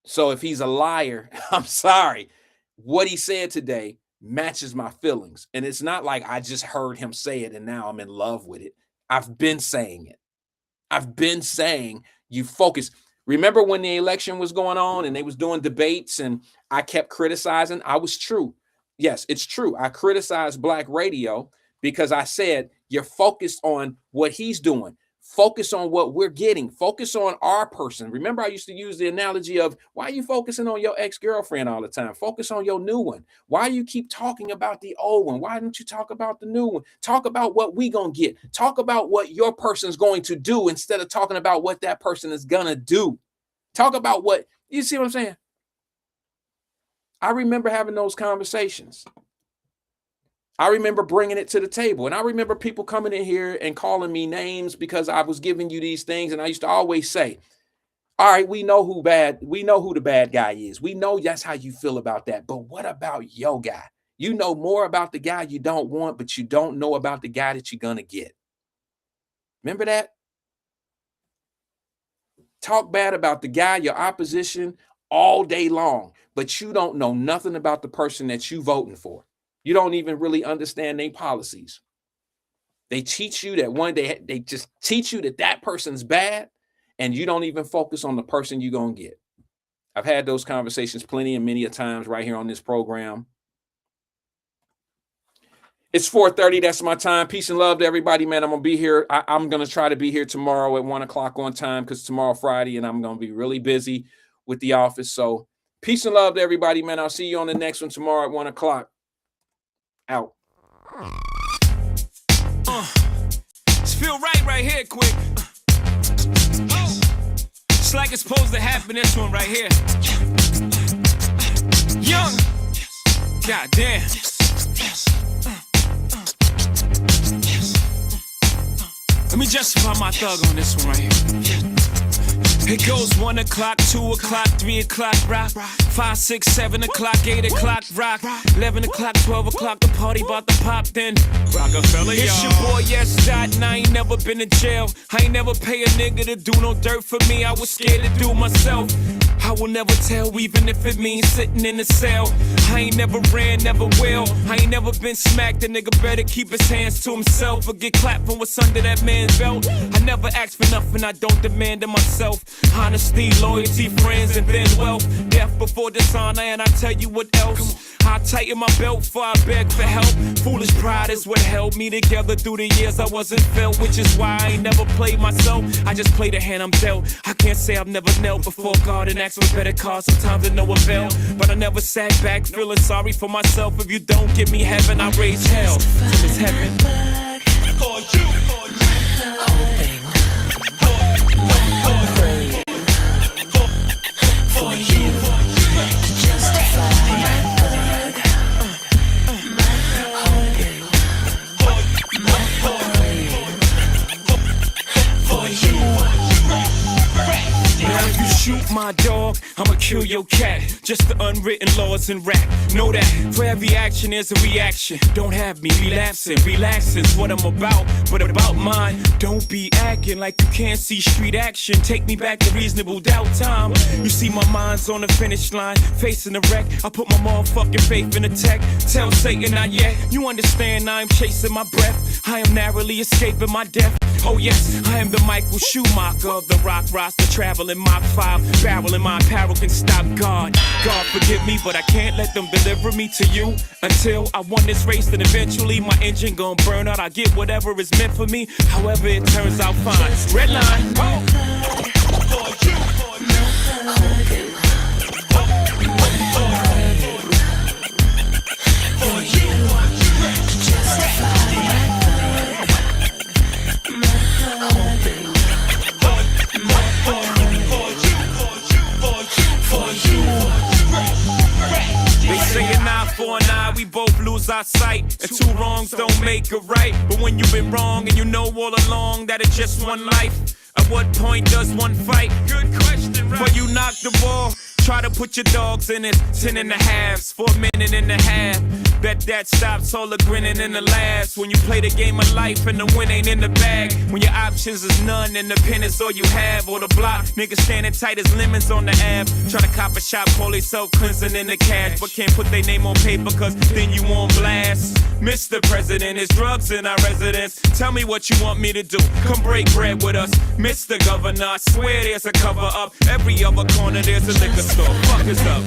So if he's a liar, I'm sorry. What he said today matches my feelings. And it's not like I just heard him say it and now I'm in love with it. I've been saying it. I've been saying you focus. Remember when the election was going on and they was doing debates and I kept criticizing? I was true. Yes, it's true. I criticized black radio because I said, you're focused on what he's doing. Focus on what we're getting. Focus on our person. Remember, I used to use the analogy of, why are you focusing on your ex-girlfriend all the time? Focus on your new one. Why you keep talking about the old one? Why don't you talk about the new one? Talk about what we gonna get. Talk about what your person's going to do instead of talking about what that person is gonna do. Talk about what, you see what I'm saying? I remember having those conversations. I remember bringing it to the table, and I remember people coming in here and calling me names because I was giving you these things. And I used to always say, all right, we know who the bad guy is. We know that's how you feel about that. But what about your guy? You know more about the guy you don't want, but you don't know about the guy that you're going to get. Remember that? talk bad about the guy, your opposition, all day long, but you don't know nothing about the person that you voting for. You don't even really understand their policies. They teach you that they just teach you that person's bad, and you don't even focus on the person you're going to get. I've had those conversations plenty and many a times right here on this program. It's 4:30. That's my time. Peace and love to everybody, man. I'm going to be here. I'm going to try to be here tomorrow at 1 o'clock on time because tomorrow Friday, and I'm going to be really busy with the office. So peace and love to everybody, man. I'll see you on the next one tomorrow at 1 o'clock. Out. Just feel right here, quick. It's like it's supposed to happen, this one right here. Young. God damn. Let me justify my thug on this one right here. It goes 1 o'clock, 2 o'clock, 3 o'clock, rock. 5, 6, 7 o'clock, 8 o'clock, rock. 11 o'clock, 12 o'clock, the party about to pop, then Rockefeller, y'all. It's your boy, yes, Dot, and I ain't never been in jail. I ain't never pay a nigga to do no dirt for me. I was scared to do myself. I will never tell, even if it means sitting in a cell. I ain't never ran, never will. I ain't never been smacked. A nigga better keep his hands to himself or get clapped for what's under that man's belt. I never ask for nothing, I don't demand it myself. Honesty, loyalty, friends, and then wealth. Death before dishonor, and I tell you what else. I tighten my belt before I beg for help. Foolish pride is what held me together through the years I wasn't felt, which is why I ain't never played myself. I just play the hand I'm dealt. I can't say I've never knelt before God and asked for better cause, sometimes it no avail. But I never sat back feeling sorry for myself. If you don't give me heaven, I raise hell till it's heaven. For you, for you, shoot my dog, I'ma kill your cat. Just the unwritten laws in rap. Know that for every action is a reaction. Don't have me relapsing, relaxing's what I'm about. But about mine, don't be acting like you can't see street action. Take me back to reasonable doubt time. You see my mind's on the finish line, facing the wreck. I put my motherfucking faith in the tech. Tell Satan not yet. You understand I'm chasing my breath. I am narrowly escaping my death. Oh yes, I am the Michael Schumacher of the rock roster, traveling Mach 5, barrel in my apparel can stop God. God forgive me, but I can't let them deliver me to you until I won this race. Then eventually my engine gon' burn out. I get whatever is meant for me, however it turns out fine. Red line. For you. For an eye, we both lose our sight, and two wrongs don't make a right. But when you've been wrong and you know all along that it's just one life, at what point does one fight? Good question, right? For you knock the ball, try to put your dogs in it, 10 and a halves for a minute and a half. Bet that stops all the grinning and the laughs. When you play the game of life and the win ain't in the bag. When your options is none and the pen is all you have. Or the block, niggas standing tight as lemons on the app. Try to cop a shop, call they self-cleansing in the cash. But can't put their name on paper cause then you on blast. Mr. President, is drugs in our residence. Tell me what you want me to do. Come break bread with us. Mr. Governor, I swear there's a cover up. Every other corner there's a liquor store. Fuck us up.